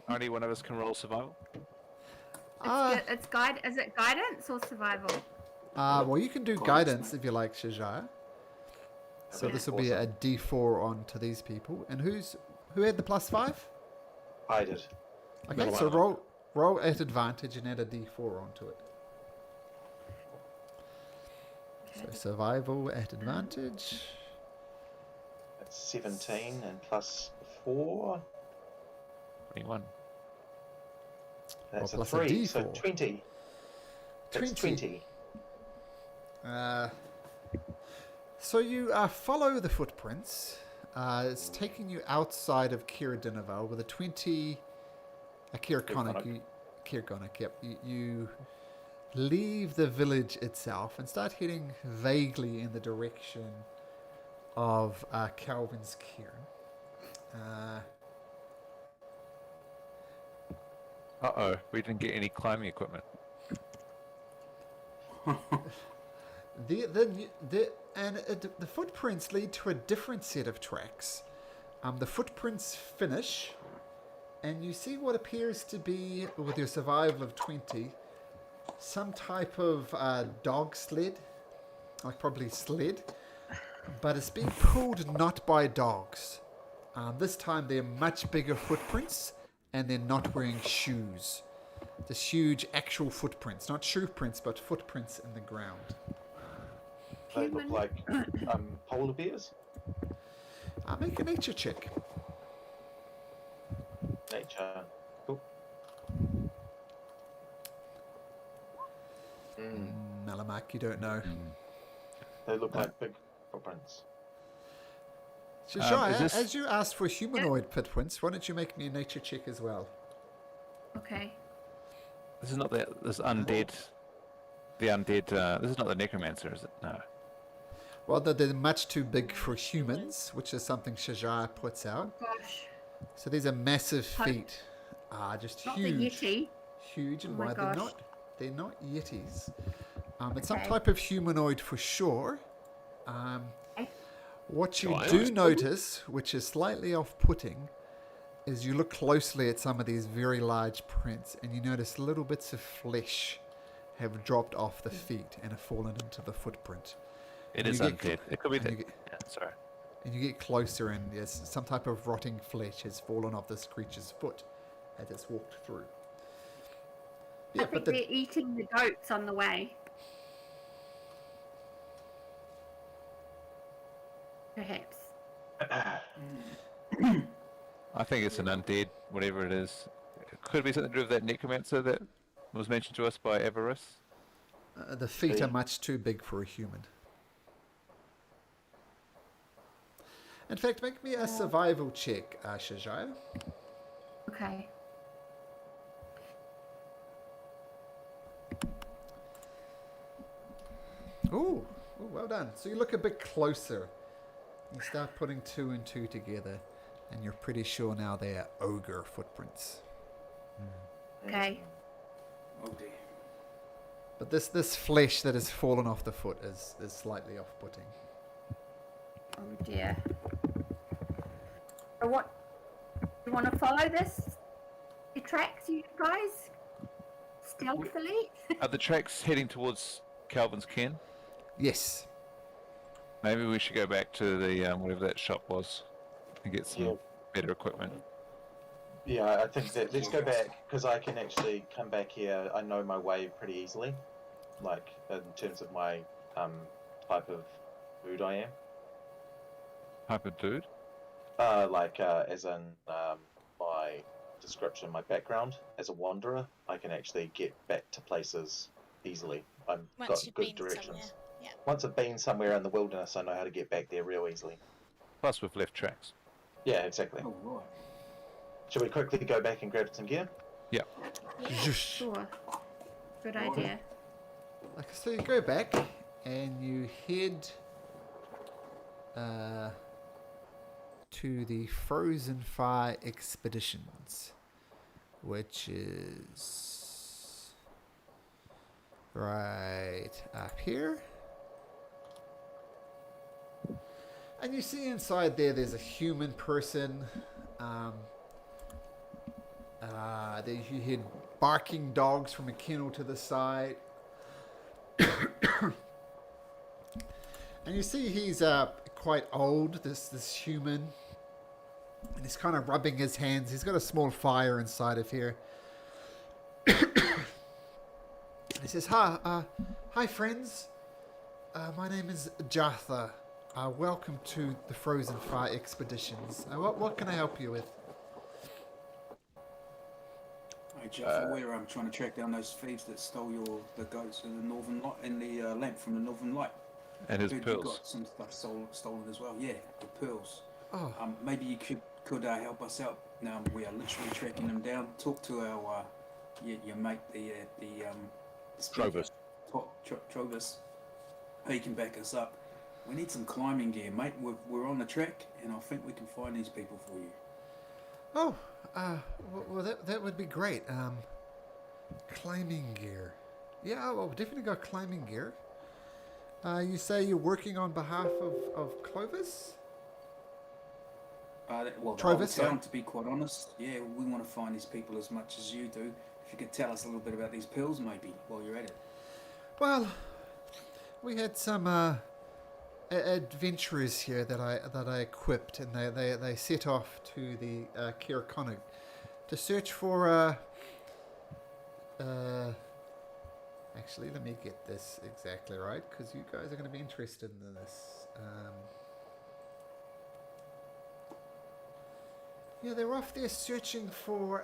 Speaker 3: only one of us can roll survival.
Speaker 2: It's guide. Is it guidance or survival?
Speaker 1: Well, you can do guidance if you like, Shajaya. So
Speaker 2: Okay.
Speaker 1: this will be a D4 on to these people. And who had the +5?
Speaker 4: I did.
Speaker 1: Okay,
Speaker 5: Another
Speaker 1: so
Speaker 5: one.
Speaker 1: roll at advantage and add a D4 onto it. So survival at advantage.
Speaker 4: That's 17 and +4.
Speaker 3: 21.
Speaker 4: That's
Speaker 1: Well,
Speaker 4: a
Speaker 1: plus a
Speaker 4: 3, so
Speaker 1: D4.
Speaker 4: 20. That's 20.
Speaker 1: So you follow the footprints. It's taking you outside of Kiradinaval with a 20... Kirkonic, yep. You leave the village itself and start heading vaguely in the direction of Calvin's Cairn.
Speaker 3: Uh-oh, we didn't get any climbing equipment.
Speaker 1: The footprints lead to a different set of tracks. The footprints finish, and you see what appears to be, with your survival of 20, some type of dog sled, like probably sled, but it's being pulled not by dogs. This time they're much bigger footprints, and they're not wearing shoes. This huge actual footprints, not shoe prints, but footprints in the ground.
Speaker 4: They look like polar bears.
Speaker 1: I'll make a nature check.
Speaker 4: Nature. Cool.
Speaker 1: Malamak, you don't know.
Speaker 4: They look like big footprints.
Speaker 1: Shashaya,
Speaker 3: is this-
Speaker 1: as you asked for humanoid footprints, why don't you make me a nature check as well?
Speaker 2: Okay.
Speaker 3: This is not this undead. The undead. This is not the necromancer, is it? No.
Speaker 1: Well, they're much too big for humans, which is something Shajaya puts out.
Speaker 2: Gosh.
Speaker 1: So these are massive feet. Just
Speaker 2: Not
Speaker 1: huge.
Speaker 2: the Yeti.
Speaker 1: Huge, and
Speaker 2: Oh my
Speaker 1: why
Speaker 2: gosh.
Speaker 1: they're not yetis. It's some
Speaker 2: Okay.
Speaker 1: type of humanoid for sure.
Speaker 2: Okay.
Speaker 1: What you
Speaker 5: Giant.
Speaker 1: do notice, which is slightly off-putting, is you look closely at some of these very large prints and you notice little bits of flesh have dropped off the feet and have fallen into the footprint.
Speaker 3: It
Speaker 1: And
Speaker 3: is
Speaker 1: you get
Speaker 3: undead. It could be
Speaker 1: and
Speaker 3: that.
Speaker 1: you get-
Speaker 3: Yeah, sorry.
Speaker 1: And you get closer and yes, some type of rotting flesh has fallen off this creature's foot as it's walked through.
Speaker 2: I think they're eating the goats on the way. Perhaps.
Speaker 3: I think it's an undead, whatever it is. It could be something to do with that necromancer that was mentioned to us by Avarice.
Speaker 1: The feet are much too big for a human. In fact, make me a survival check, Shajaya.
Speaker 2: Okay.
Speaker 1: Ooh, well done. So you look a bit closer. You start putting two and two together, and you're pretty sure now they are ogre footprints.
Speaker 2: Okay.
Speaker 7: Oh dear.
Speaker 1: But this flesh that has fallen off the foot is slightly off-putting.
Speaker 2: Oh dear. So what? You want to follow this? The tracks, you guys? Stealthily?
Speaker 3: Are the tracks heading towards Calvin's Ken?
Speaker 1: Yes.
Speaker 3: Maybe we should go back to the whatever that shop was and get some
Speaker 4: Yeah.
Speaker 3: better equipment.
Speaker 4: Yeah, I think that let's go back because I can actually come back here. I know my way pretty easily, like in terms of my type of food I am.
Speaker 3: Type of dude.
Speaker 4: As in my description, my background as a wanderer, I can actually get back to places easily. I've
Speaker 6: Once
Speaker 4: got
Speaker 6: you've
Speaker 4: good
Speaker 6: been
Speaker 4: directions.
Speaker 6: somewhere. Yeah.
Speaker 4: Once I've been somewhere in the wilderness, I know how to get back there real easily.
Speaker 3: Plus, we've left tracks.
Speaker 4: Yeah, exactly.
Speaker 7: Oh right.
Speaker 4: Should we quickly go back and grab some gear?
Speaker 6: Yeah.
Speaker 1: Zhoosh.
Speaker 2: Sure. Good idea.
Speaker 1: Okay, so you go back and you head to the Frozen Fire Expeditions, which is right up here. And you see inside there's a human person. There you hear barking dogs from a kennel to the side. And you see he's quite old, this human. And he's kind of rubbing his hands. He's got a small fire inside of here. He says, hi friends. My name is Jatha. Welcome to the Frozen Fire Expeditions. What can I help you with?
Speaker 7: Hey Jeff, we're trying to track down those thieves that stole the goats and the northern light and the lamp from the northern light.
Speaker 3: And his
Speaker 7: Heard you
Speaker 3: pearls.
Speaker 7: got some stuff stolen as well. Yeah, the pearls.
Speaker 1: Oh,
Speaker 7: Maybe you could help us out. Now we are literally tracking them down. Talk to our your mate, the speaker.
Speaker 5: Trovus.
Speaker 7: Trovus. He can back us up. We need some climbing gear, mate. We're on the track, and I think we can find these people for you.
Speaker 1: oh, well that would be great. Climbing gear. Yeah, well, definitely got climbing gear. You say you're working on behalf of Clovis?
Speaker 7: Well,
Speaker 1: Trovus, sorry.
Speaker 7: to be quite honest, yeah, we want to find these people as much as you do. If you could tell us a little bit about these pills, maybe, while you're at it.
Speaker 1: Well, we had some adventurers here that I equipped, and they set off to the Caer to Actually, let me get this exactly right, because you guys are going to be interested in this. Yeah, they're off there searching for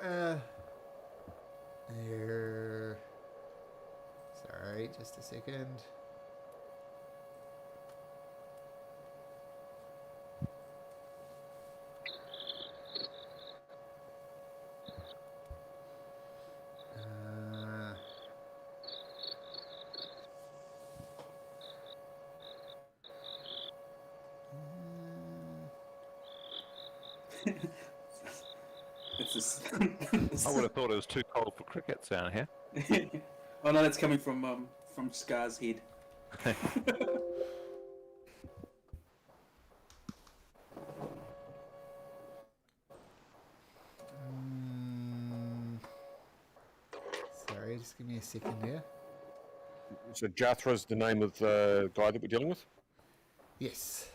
Speaker 1: sorry, just a second.
Speaker 7: It's just.
Speaker 3: I would have thought it was too cold for crickets down here.
Speaker 7: Oh no, that's coming from Scar's head.
Speaker 1: Sorry, just give me a second here.
Speaker 5: So Jathra's the name of the guy that we're dealing with?
Speaker 1: Yes.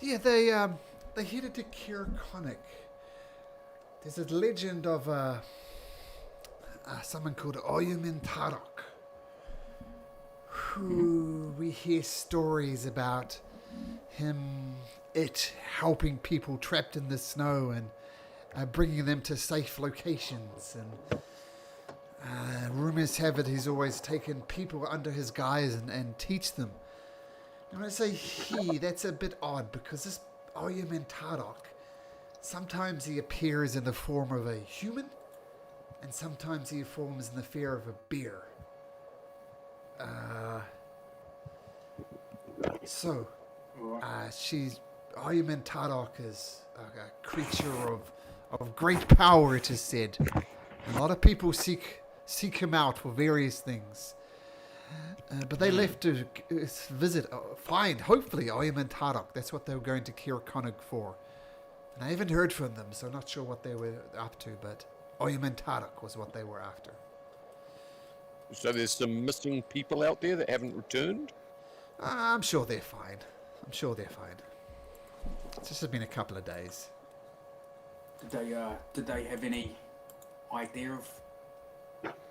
Speaker 1: Yeah, they headed to Kirkonic. There's a legend of someone called Oyumin Tarok, who we hear stories about it helping people trapped in the snow and bringing them to safe locations. And rumors have it he's always taken people under his guise and teach them. And when I say he, that's a bit odd, because this Oyumin Tarok, sometimes he appears in the form of a human, and sometimes he forms in the form of a bear. Oyumin Tarok is a creature of great power, it is said. A lot of people seek him out for various things. But they left to find, hopefully, Oyumin Tarok. That's what they were going to Kirkonic for. And I haven't heard from them, so I'm not sure what they were up to, but Oyumin Tarok was what they were after.
Speaker 5: So there's some missing people out there that haven't returned?
Speaker 1: I'm sure they're fine. It's just been a couple of days.
Speaker 7: Did they have any idea of?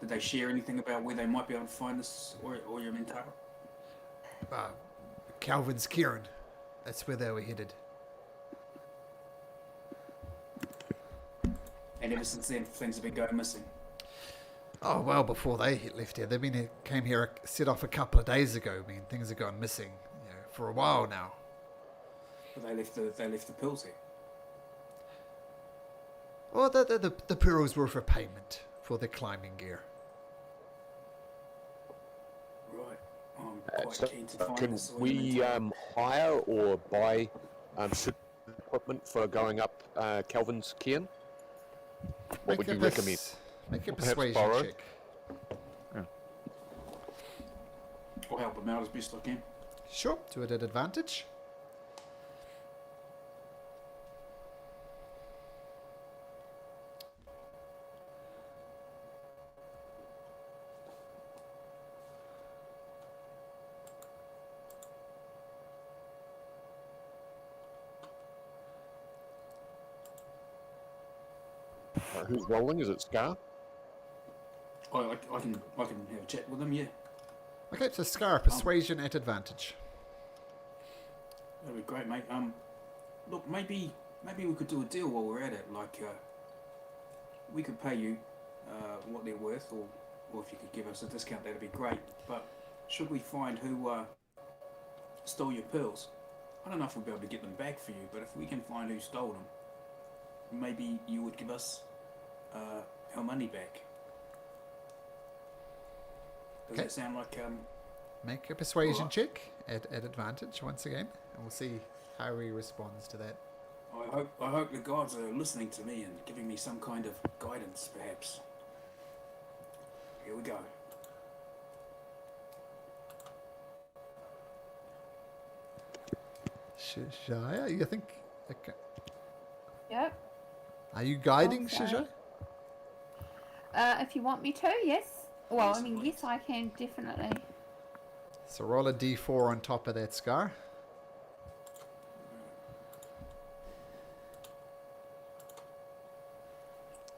Speaker 7: Did they share anything about where they might be able to find this or your mentor?
Speaker 1: Calvin's Kieran. That's where they were headed.
Speaker 7: And ever since then, things have been going missing.
Speaker 1: Oh, well, before they left here. Came here, set off a couple of days ago. I mean, things have gone missing, for a while now.
Speaker 7: But they left the pills here.
Speaker 1: Well, the pearls were for payment for the climbing gear.
Speaker 7: Right. I'm quite keen to find
Speaker 5: can
Speaker 7: this.
Speaker 5: we hire or buy equipment for going up Calvin's Cairn? What would you recommend?
Speaker 1: Make a
Speaker 5: Perhaps
Speaker 1: persuasion
Speaker 5: borrow?
Speaker 1: check.
Speaker 7: I'll help them out as best I can.
Speaker 1: Sure, to an advantage.
Speaker 5: Who's rolling? Is it Scar?
Speaker 7: I can have a chat with them. Yeah,
Speaker 1: Okay, so Scar, persuasion at advantage.
Speaker 7: that'd be great, mate. Look, maybe we could do a deal while we're at it. Like, we could pay you what they're worth, or if you could give us a discount, that'd be great. But should we find who stole your pearls, I don't know if we'll be able to get them back for you. But if we can find who stole them, maybe you would give us our money back. Does that sound like
Speaker 1: Make a persuasion
Speaker 7: Alright.
Speaker 1: check at advantage once again, and we'll see how he responds to that.
Speaker 7: I hope the gods are listening to me and giving me some kind of guidance, perhaps. Here we go.
Speaker 1: Shaya, you think? Okay.
Speaker 2: Yep.
Speaker 1: Are you guiding
Speaker 2: Okay.
Speaker 1: Shaya?
Speaker 2: If you want me to, yes. Well, I mean, yes, I can definitely.
Speaker 1: So roll a d4 on top of that, Scar.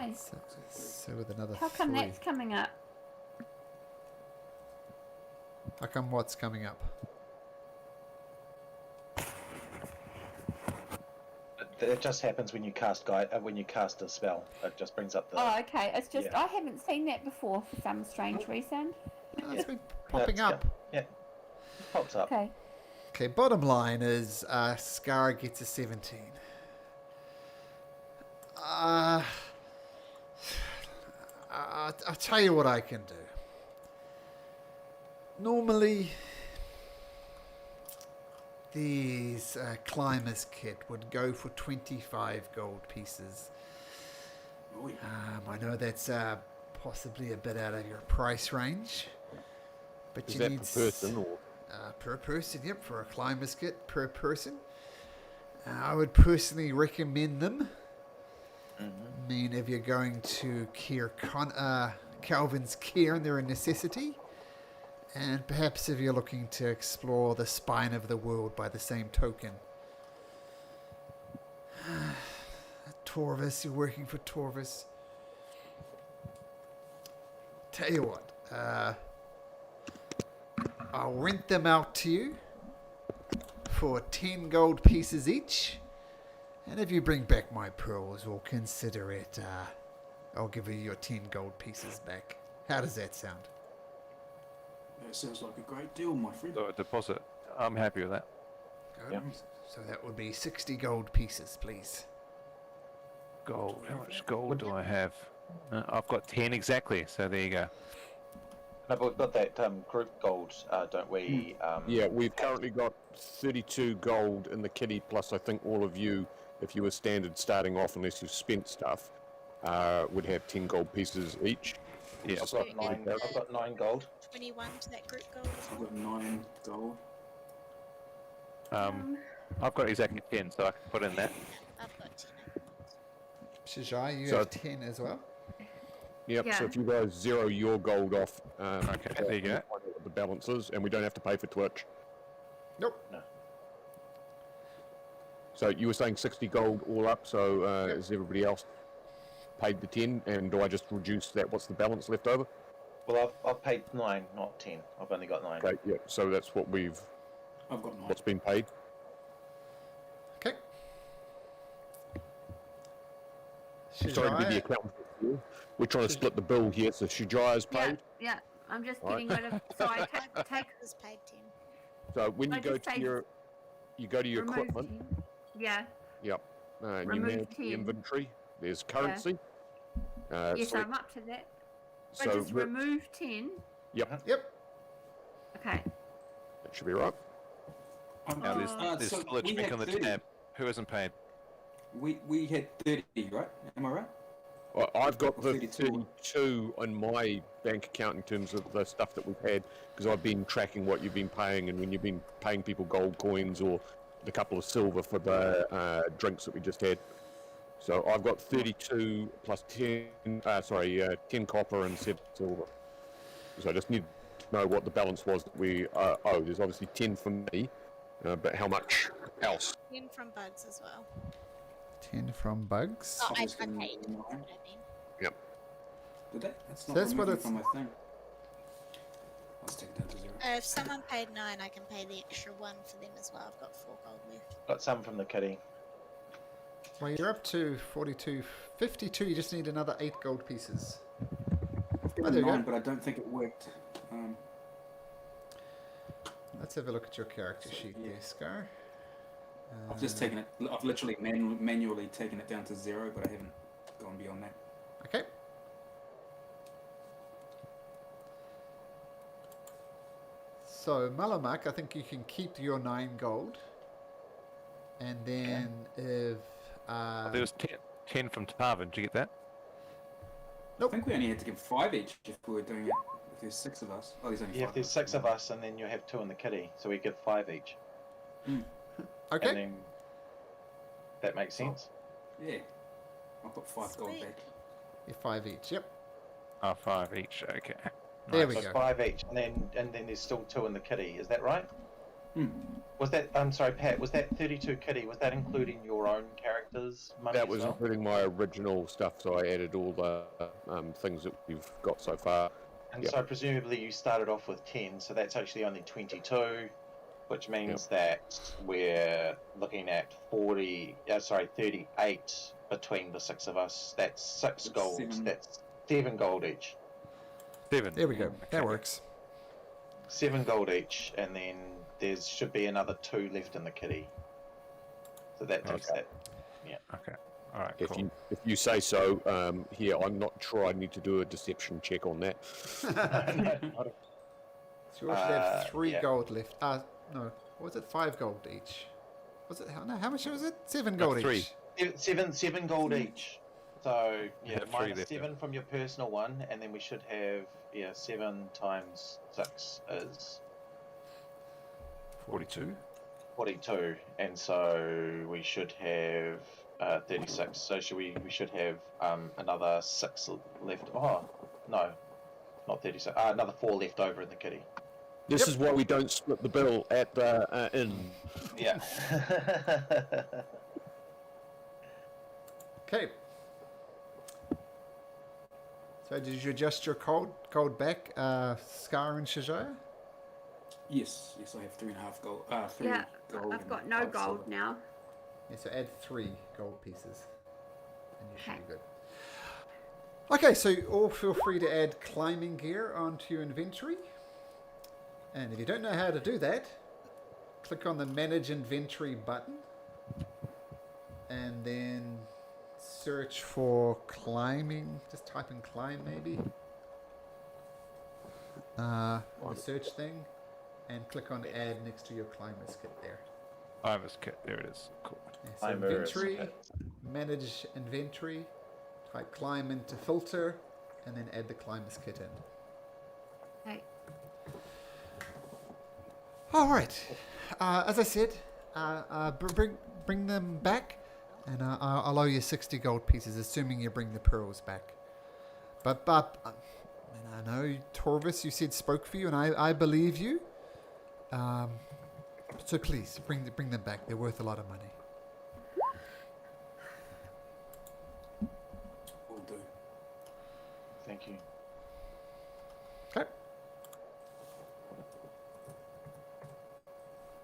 Speaker 2: Hey,
Speaker 1: So with another
Speaker 2: how come
Speaker 1: 3.
Speaker 2: that's coming up?
Speaker 1: How come what's coming up?
Speaker 4: It just happens when you cast when you cast a spell. It just brings up the.
Speaker 2: Oh, okay. It's just
Speaker 4: yeah.
Speaker 2: I haven't seen that before for some strange reason.
Speaker 1: Oh, it's been
Speaker 4: No,
Speaker 1: popping
Speaker 4: it's-
Speaker 1: up.
Speaker 4: Yeah. It pops up.
Speaker 2: Okay.
Speaker 1: Okay, bottom line is Scar gets a 17. I'll tell you what I can do. Normally, these climbers kit would go for 25 gold pieces.
Speaker 7: Oh, yeah.
Speaker 1: I know that's possibly a bit out of your price range, but
Speaker 5: Is
Speaker 1: you
Speaker 5: that
Speaker 1: need
Speaker 5: per person or?
Speaker 1: per person, yep, for a climber's kit per person. I would personally recommend them. I mean, if you're going to Calvin's Cairn, they're a necessity. And perhaps if you're looking to explore the spine of the world by the same token. Torvis, you're working for Torvis. Tell you what, I'll rent them out to you for 10 gold pieces each. And if you bring back my pearls, we'll consider it. I'll give you your 10 gold pieces back. How does that sound?
Speaker 7: That sounds like a great deal, my friend.
Speaker 3: So a deposit. I'm happy with that.
Speaker 1: Good.
Speaker 4: Yep.
Speaker 1: So that would be 60 gold pieces, please.
Speaker 3: Gold. How much gold do I have? I've got 10 exactly. So there you go.
Speaker 4: No, but we've got that group gold, don't we?
Speaker 5: Yeah, we've currently got 32 gold in the kitty, plus I think all of you, if you were standard starting off, unless you've spent stuff, would have 10 gold pieces each.
Speaker 3: Yeah.
Speaker 4: I've got I've got 9 gold.
Speaker 6: 21 to that group gold as
Speaker 7: I've
Speaker 6: well.
Speaker 7: got 9 gold.
Speaker 3: I've got exactly 10, so I can put in that.
Speaker 6: I've got 10.
Speaker 1: Shijai, you
Speaker 5: So-
Speaker 1: have 10 as well?
Speaker 5: Yep,
Speaker 2: Yeah.
Speaker 5: so if you guys zero your gold off,
Speaker 3: Okay, there you go.
Speaker 5: we'll find out what the balance is, and we don't have to pay for Twitch.
Speaker 1: Nope.
Speaker 5: So you were saying 60 gold all up, so is everybody else paid the 10, and do I just reduce that? What's the balance left over?
Speaker 4: Well, I've paid 9, not 10. I've only got 9.
Speaker 5: Okay, yeah, so that's what
Speaker 7: I've got 9.
Speaker 5: what's been paid.
Speaker 1: Okay.
Speaker 5: Sorry to be the accountant here. We're trying to split the bill here, so Shijai is
Speaker 2: Yeah,
Speaker 5: paid.
Speaker 2: yeah. I'm just
Speaker 5: Alright.
Speaker 2: getting rid of. So I take
Speaker 6: Was paid 10.
Speaker 5: So when
Speaker 2: I
Speaker 5: you go
Speaker 2: just
Speaker 5: to
Speaker 2: paid-
Speaker 5: your
Speaker 2: remove
Speaker 5: equipment,
Speaker 2: 10. Yeah.
Speaker 5: yep, and you
Speaker 2: Remove
Speaker 5: manage the
Speaker 2: 10.
Speaker 5: inventory. There's currency.
Speaker 2: Yes,
Speaker 5: so,
Speaker 2: I'm up to that.
Speaker 5: so
Speaker 2: But just
Speaker 5: we're-
Speaker 2: remove 10.
Speaker 5: Yep,
Speaker 1: Yep.
Speaker 2: Okay.
Speaker 5: that should be right.
Speaker 3: Now there's
Speaker 7: so
Speaker 3: still a
Speaker 7: we
Speaker 3: drink
Speaker 7: had
Speaker 3: on the
Speaker 7: 30.
Speaker 3: tab. Who hasn't paid?
Speaker 7: We had 30, right? Am I right?
Speaker 5: Well, I've got the
Speaker 7: 32.
Speaker 5: 32 on my bank account in terms of the stuff that we've had, because I've been tracking what you've been paying, and when you've been paying people gold coins or the couple of silver for the drinks that we just had. So I've got 32 plus 10, 10 copper and 7 silver. So I just need to know what the balance was that we owe. There's obviously 10 from me, but how much else?
Speaker 6: 10 from bugs as well.
Speaker 1: 10 from bugs.
Speaker 6: Oh, I
Speaker 7: just
Speaker 6: paid.
Speaker 7: gonna
Speaker 6: That's
Speaker 7: nine.
Speaker 6: what I mean.
Speaker 7: Did they? That's
Speaker 1: So
Speaker 7: not
Speaker 1: that's what
Speaker 7: removing
Speaker 1: it's-
Speaker 7: from my thing. Let's take that to 0.
Speaker 6: If someone paid 9, I can pay the extra 1 for them as well. I've got 4 gold left.
Speaker 4: Got some from the kitty.
Speaker 1: Well, you're up to 42, 52. You just need another 8 gold pieces. Oh, there you
Speaker 7: 9,
Speaker 1: go.
Speaker 7: but I don't think it worked.
Speaker 1: Let's have a look at your character sheet
Speaker 7: Yeah.
Speaker 1: there, Scar.
Speaker 7: I've just taken it. I've literally manually taken it down to 0, but I haven't gone beyond that.
Speaker 1: Okay. So, Malamak, I think you can keep your 9 gold. And then if...
Speaker 3: There was 10 from Tarvin. Did you get that?
Speaker 7: I think we only had to give 5 each if we were doing it. If there's 6 of us. Oh, there's only 5.
Speaker 4: Yeah, if there's 6 of us, and then you have 2 in the kitty, so we give 5 each.
Speaker 1: okay.
Speaker 4: And then that makes sense.
Speaker 7: Yeah. I'll put 5 gold
Speaker 6: Sweet.
Speaker 7: back.
Speaker 1: You're 5 each, yep.
Speaker 3: 5 each. Okay.
Speaker 1: There we
Speaker 4: So
Speaker 1: go.
Speaker 4: 5 each, and then there's still 2 in the kitty. Is that right? Was that? I'm sorry, Pat. Was that 32 kitty? Was that including your own characters' money
Speaker 5: That
Speaker 4: as
Speaker 5: was
Speaker 4: well?
Speaker 5: including my original stuff, so I added all the things that we've got so far.
Speaker 4: And
Speaker 5: Yep.
Speaker 4: so presumably you started off with 10, so that's actually only 22, which means that we're looking at 38 between the six of us. That's 6 gold.
Speaker 7: 7.
Speaker 4: That's 7 gold each.
Speaker 3: 7.
Speaker 1: There we go. That works.
Speaker 4: 7 gold each, and then there should be another 2 left in the kitty. So that takes
Speaker 3: Okay.
Speaker 4: that.
Speaker 3: Okay. All right.
Speaker 5: If
Speaker 3: Cool.
Speaker 5: you say so, here I'm not sure. I need to do a deception check on that.
Speaker 1: So you should have 3
Speaker 4: yeah.
Speaker 1: gold left. No, what was it? 5 gold each. Was it? No, how much was it? 7 gold
Speaker 3: 3.
Speaker 1: each.
Speaker 4: 7 gold each. So yeah,
Speaker 3: have 3
Speaker 4: minus
Speaker 3: left,
Speaker 4: 7 from your personal one, and then we should have 7 times 6 is
Speaker 3: 42.
Speaker 4: 42, and so we should have 36. So we should have another 6 left. Oh no, not 36. Another 4 left over in the kitty.
Speaker 5: This is why we don't split the bill at the inn.
Speaker 4: Yeah.
Speaker 1: Okay. So did you adjust your gold back, Scar and Shajaya?
Speaker 7: Yes, I have 3.5 gold. 3
Speaker 2: Yeah,
Speaker 7: gold.
Speaker 2: I've
Speaker 7: and
Speaker 2: got no
Speaker 7: 5
Speaker 2: gold
Speaker 7: silver.
Speaker 2: now.
Speaker 1: Yeah, so add 3 gold pieces. And you should
Speaker 2: Okay.
Speaker 1: be good. Okay, so you all feel free to add climbing gear onto your inventory. And if you don't know how to do that, click on the Manage Inventory button. And then search for climbing. Just type in climb maybe. The search thing. And click on add next to your climber's kit there.
Speaker 3: Iris kit. There it is. Cool.
Speaker 1: Yeah, so
Speaker 4: Climber's
Speaker 1: inventory,
Speaker 4: kit.
Speaker 1: manage inventory, type climb into filter, and then add the climber's kit in.
Speaker 2: Okay.
Speaker 1: All right. As I said, bring them back, and I'll owe you 60 gold pieces, assuming you bring the pearls back. But and I know Torvis, you said spoke for you, and I believe you. So please bring them back. They're worth a lot of money.
Speaker 7: Will do.
Speaker 4: Thank you.
Speaker 1: Okay.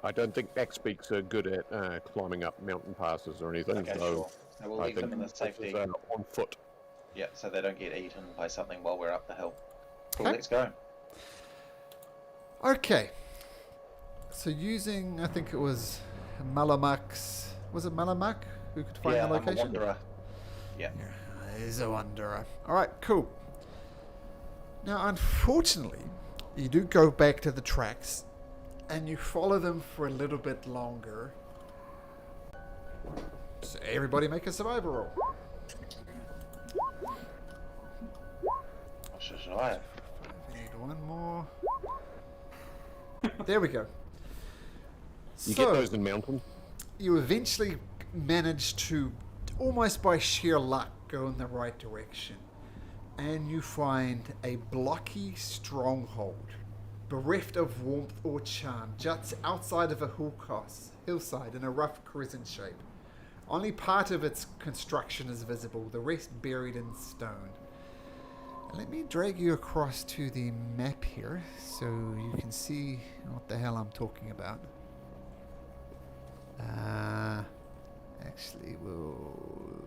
Speaker 5: I don't think Backspeaks are good at climbing up mountain passes or anything,
Speaker 4: Okay,
Speaker 5: so
Speaker 4: sure. So we'll
Speaker 5: I
Speaker 4: leave
Speaker 5: think
Speaker 4: them in the
Speaker 5: this is,
Speaker 4: safety.
Speaker 5: on foot.
Speaker 4: Yeah, so they don't get eaten by something while we're up the hill. Cool,
Speaker 1: Okay.
Speaker 4: let's go.
Speaker 1: Okay. So using, I think it was Malamak's, was it Malamak who could find
Speaker 4: Yeah,
Speaker 1: the
Speaker 4: I'm a
Speaker 1: location?
Speaker 4: wanderer. Yeah.
Speaker 1: He's a wanderer. Alright, cool. Now, unfortunately, you do go back to the tracks and you follow them for a little bit longer. So everybody make a survival roll.
Speaker 4: Oh, should I?
Speaker 1: We need one more. There we go.
Speaker 5: You
Speaker 1: So,
Speaker 5: get those in mountain.
Speaker 1: you eventually manage to, almost by sheer luck, go in the right direction. And you find a blocky stronghold, bereft of warmth or charm, juts outside of a hillside in a rough crescent shape. Only part of its construction is visible, the rest buried in stone. Let me drag you across to the map here so you can see what the hell I'm talking about. Actually, we'll...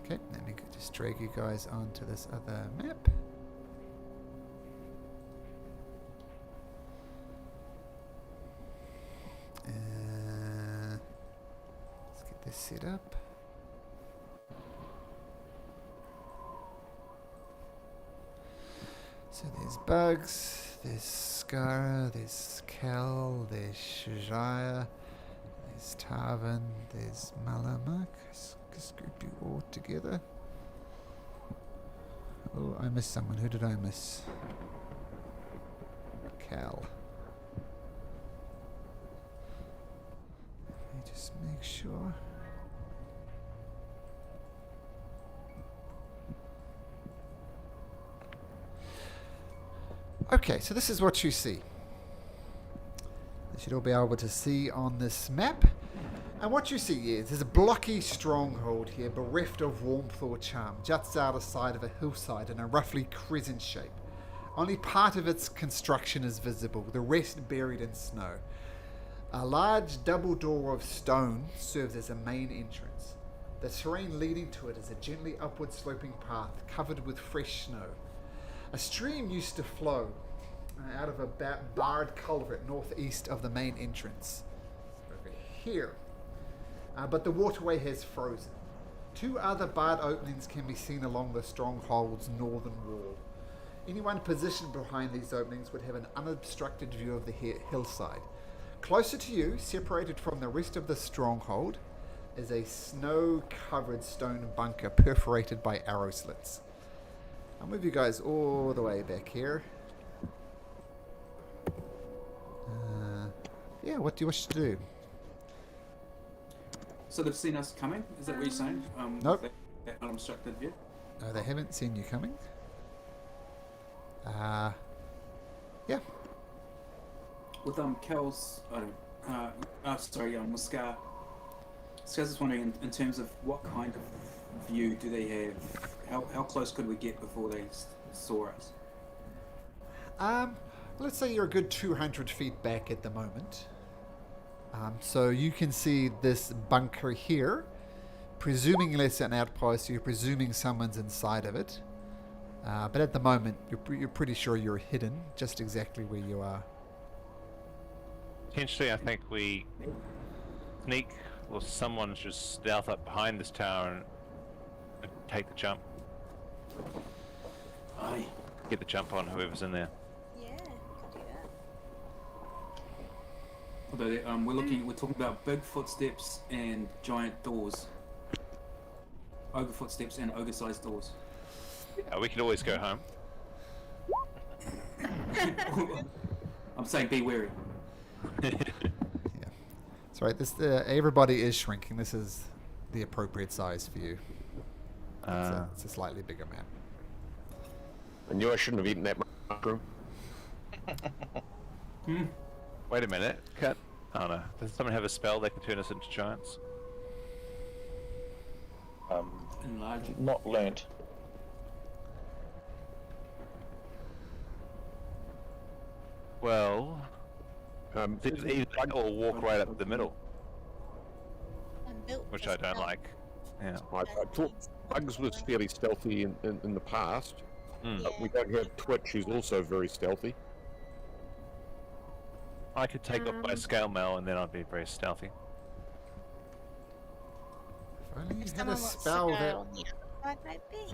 Speaker 1: Okay, let me just drag you guys onto this other map. Let's get this set up. So there's Bugs, there's Skara, there's Kel, there's Shajaya, there's Tarvin, there's Malamak. Let's group you all together. Oh, I missed someone. Who did I miss? Cal. Let me just make sure. Okay, so this is what you see. You should all be able to see on this map. And what you see is there's a blocky stronghold here, bereft of warmth or charm, juts out the side of a hillside in a roughly crescent shape. Only part of its construction is visible, the rest buried in snow. A large double door of stone serves as a main entrance. The terrain leading to it is a gently upward sloping path covered with fresh snow. A stream used to flow out of a barred culvert northeast of the main entrance. Over here. But the waterway has frozen. 2 other barred openings can be seen along the stronghold's northern wall. Anyone positioned behind these openings would have an unobstructed view of the hillside. Closer to you, separated from the rest of the stronghold, is a snow-covered stone bunker perforated by arrow slits. I'll move you guys all the way back here. Yeah, what do you wish to do?
Speaker 7: So they've seen us coming? Is that what you're saying?
Speaker 1: Nope.
Speaker 7: That unobstructed view?
Speaker 1: No, they haven't seen you coming. Yeah.
Speaker 7: With Kel's, with Scar. Scar's just wondering in terms of what kind of view do they have? How close could we get before they saw us?
Speaker 1: Let's say you're a good 200 feet back at the moment. So you can see this bunker here. Presuming it's an outpost, you're presuming someone's inside of it. But at the moment, you're pretty sure you're hidden just exactly where you are.
Speaker 3: Potentially, I think we sneak, or someone should stealth up behind this tower and take the jump.
Speaker 7: Aye.
Speaker 3: Get the jump on whoever's in there.
Speaker 6: Yeah, could do that.
Speaker 7: Although we're talking about big footsteps and giant doors. Ogre footsteps and ogre-sized doors.
Speaker 3: Yeah, we could always go home.
Speaker 7: I'm saying be wary.
Speaker 1: Yeah. That's right. This everybody is shrinking. This is the appropriate size for you. It's a slightly bigger map.
Speaker 5: I knew I shouldn't have eaten that mushroom.
Speaker 3: Wait a minute. Oh no. Does someone have a spell that can turn us into giants?
Speaker 7: Enlarge.
Speaker 4: Not learnt.
Speaker 3: Well, either that or walk right up the middle,
Speaker 6: I'm built
Speaker 3: which
Speaker 6: for
Speaker 3: I don't
Speaker 6: stealth.
Speaker 3: like. Yeah.
Speaker 5: I thought Bugs was fairly stealthy in the past.
Speaker 3: Mm.
Speaker 5: But we don't have Twitch, who's also very stealthy.
Speaker 3: I could take off by scale mail and then I'd be very stealthy.
Speaker 1: If only you
Speaker 6: If
Speaker 1: had
Speaker 6: someone
Speaker 1: a
Speaker 6: wants to
Speaker 1: spell
Speaker 6: go
Speaker 1: that.
Speaker 6: on the other side, maybe.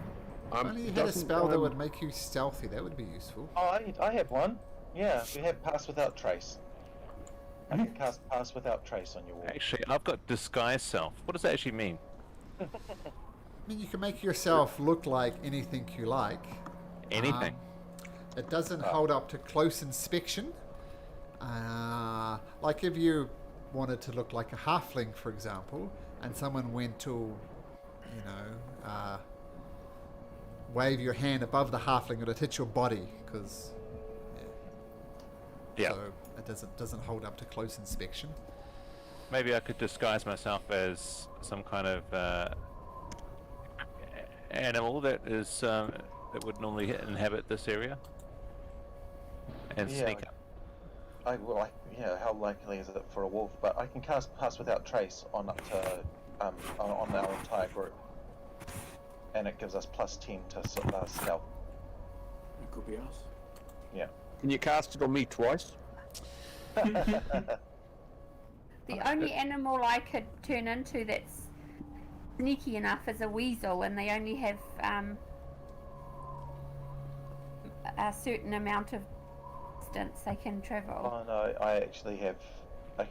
Speaker 1: If only you had a spell that would make you stealthy. That would be useful.
Speaker 4: Oh, I have one. Yeah, we have Pass Without Trace. I can cast Pass Without Trace on your wall.
Speaker 3: Actually, I've got disguise self. What does that actually mean?
Speaker 1: I mean, you can make yourself look like anything you like.
Speaker 3: Anything.
Speaker 1: It doesn't hold up to close inspection. Like if you wanted to look like a halfling, for example, and someone went to, wave your hand above the halfling, it'd hit your body because.
Speaker 3: Yeah.
Speaker 1: So it doesn't hold up to close inspection.
Speaker 3: Maybe I could disguise myself as some kind of animal that is that would normally inhabit this area and sneak up.
Speaker 4: How likely is it for a wolf? But I can cast Pass Without Trace on up to on our entire group, and it gives us +10 to stealth.
Speaker 7: It could be us.
Speaker 4: Yeah.
Speaker 5: Can you cast it on me twice?
Speaker 2: The only animal I could turn into that's sneaky enough is a weasel, and they only have a certain amount of distance they can travel.
Speaker 4: Oh no, I actually have.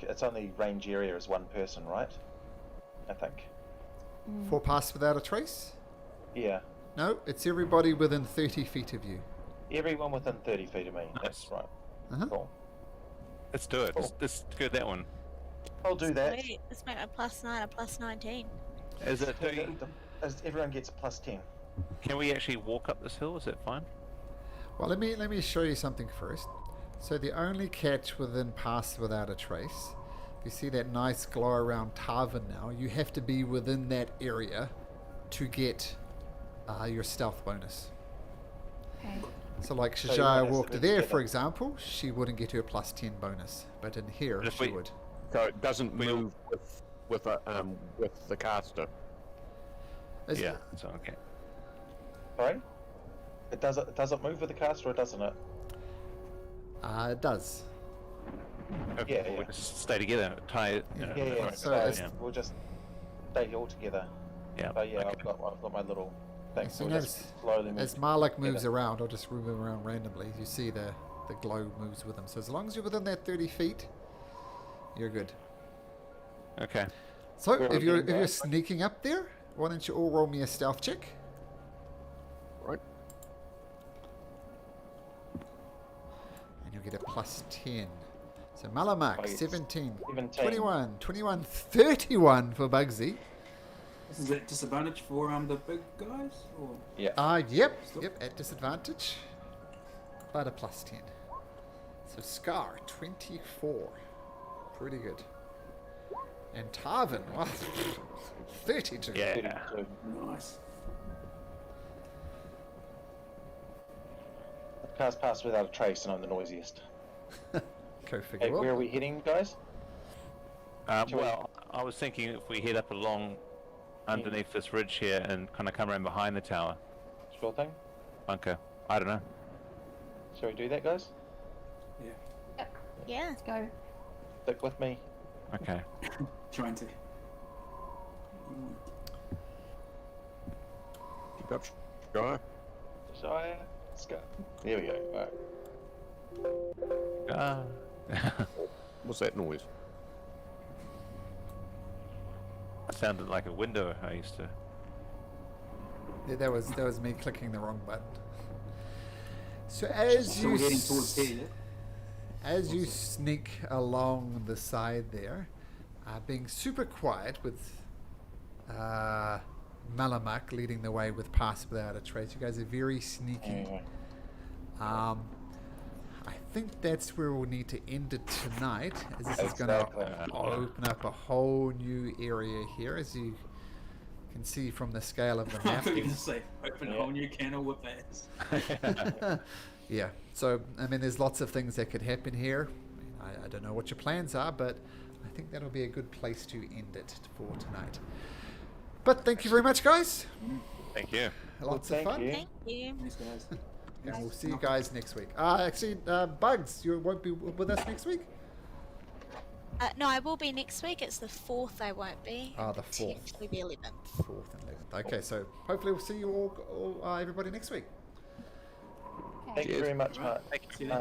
Speaker 4: It's only range area is one person, right? I think.
Speaker 1: For Pass Without a Trace?
Speaker 4: Yeah.
Speaker 1: No, it's everybody within 30 feet of you.
Speaker 4: Everyone within 30 feet of me. That's right.
Speaker 1: Uh-huh.
Speaker 4: Cool.
Speaker 3: Let's do it.
Speaker 4: Cool.
Speaker 3: Let's go that one.
Speaker 4: I'll do that.
Speaker 6: Wait, this made a +9, a +19.
Speaker 3: Is it?
Speaker 4: Everyone gets +10.
Speaker 3: Can we actually walk up this hill? Is that fine?
Speaker 1: Well, let me show you something first. So the only catch within Pass Without a Trace, you see that nice glow around Tarvin now. You have to be within that area to get your stealth bonus.
Speaker 2: Okay.
Speaker 1: So like
Speaker 4: So you
Speaker 1: Shajar
Speaker 4: want us to
Speaker 1: walked
Speaker 4: be
Speaker 1: there, for
Speaker 4: together.
Speaker 1: example, she wouldn't get her plus 10 bonus, but in here
Speaker 3: But if
Speaker 1: she
Speaker 3: we-
Speaker 1: would.
Speaker 5: So it doesn't move with the caster.
Speaker 1: Is-
Speaker 3: Yeah. So okay.
Speaker 4: Sorry? It doesn't move with the caster, or doesn't it?
Speaker 1: It does.
Speaker 3: Okay,
Speaker 4: Yeah,
Speaker 3: we'll
Speaker 4: yeah.
Speaker 3: just stay together. Tie it. You know,
Speaker 4: Yeah, yeah.
Speaker 3: right,
Speaker 1: So
Speaker 4: So
Speaker 1: it's-
Speaker 4: we'll just stay all together.
Speaker 3: yeah.
Speaker 4: So yeah,
Speaker 3: okay.
Speaker 4: I've got my little thing.
Speaker 1: So
Speaker 4: We'll
Speaker 1: notice,
Speaker 4: just slowly move.
Speaker 1: as Malak
Speaker 4: together.
Speaker 1: moves around, I'll just move him around randomly. You see the glow moves with him. So as long as you're within that 30 feet, you're good.
Speaker 3: Okay.
Speaker 1: So
Speaker 4: Where are
Speaker 1: if
Speaker 4: we
Speaker 1: you're
Speaker 4: getting back?
Speaker 1: sneaking up there, why don't you all roll me a stealth check?
Speaker 5: Right.
Speaker 1: And you'll get a plus 10. So Malamak,
Speaker 4: Oh, yes.
Speaker 1: 17,
Speaker 4: 17.
Speaker 1: 21, 31 for Bugsy.
Speaker 7: Is that disadvantage for the big guys? Or
Speaker 4: Yeah.
Speaker 1: Yep, at disadvantage, but a plus 10. So Scar, 24. Pretty good. And Tarvin, wow, 32.
Speaker 3: Yeah.
Speaker 4: 32.
Speaker 7: nice.
Speaker 4: Cars pass without a trace, and I'm the noisiest.
Speaker 1: Go figure.
Speaker 4: Hey,
Speaker 1: Well,
Speaker 4: where are we heading, guys? Shall we-
Speaker 3: Well, I was thinking if we head up along underneath this ridge here and kind of come around behind the tower.
Speaker 4: Sure thing.
Speaker 3: Okay. I don't know.
Speaker 4: Shall we do that, guys?
Speaker 6: Yeah.
Speaker 2: Let's go.
Speaker 4: Stick with me.
Speaker 3: Okay.
Speaker 7: Trying to.
Speaker 5: Keep up, Shire.
Speaker 4: Shire. Let's go. There we go. Alright.
Speaker 3: Ah.
Speaker 5: What's that noise?
Speaker 3: That sounded like a window I used to.
Speaker 1: yeah, that was me clicking the wrong button. So as
Speaker 7: So
Speaker 1: you
Speaker 7: we're heading towards here, yeah?
Speaker 1: as you sneak along the side there, being super quiet with Malamak leading the way with Pass Without a Trace, you guys are very sneaky.
Speaker 4: Yeah.
Speaker 1: I think that's where we'll need to end it tonight, as this is going to
Speaker 4: Exactly.
Speaker 1: open up a whole new area here, as you can see from the scale of the
Speaker 7: I
Speaker 1: map.
Speaker 7: thought you were going to say, open a
Speaker 4: Yeah.
Speaker 7: whole new can of whoop-ass.
Speaker 1: Yeah, so I mean, there's lots of things that could happen here. I don't know what your plans are, but I think that'll be a good place to end it for tonight. But thank you very much, guys.
Speaker 3: Thank you.
Speaker 1: Lots of
Speaker 4: thank
Speaker 1: fun.
Speaker 4: you.
Speaker 6: Thank you.
Speaker 7: These guys.
Speaker 1: And we'll see you guys next week. Actually, Bugs, you won't be with us next week?
Speaker 6: No, I will be next week. It's the 4th I won't be.
Speaker 1: Ah,
Speaker 6: and
Speaker 1: the 4th.
Speaker 6: potentially the 11th.
Speaker 1: 4th and 11th. Okay, so hopefully we'll see you all everybody next week.
Speaker 4: Thank you very much, Mark.
Speaker 7: See you then.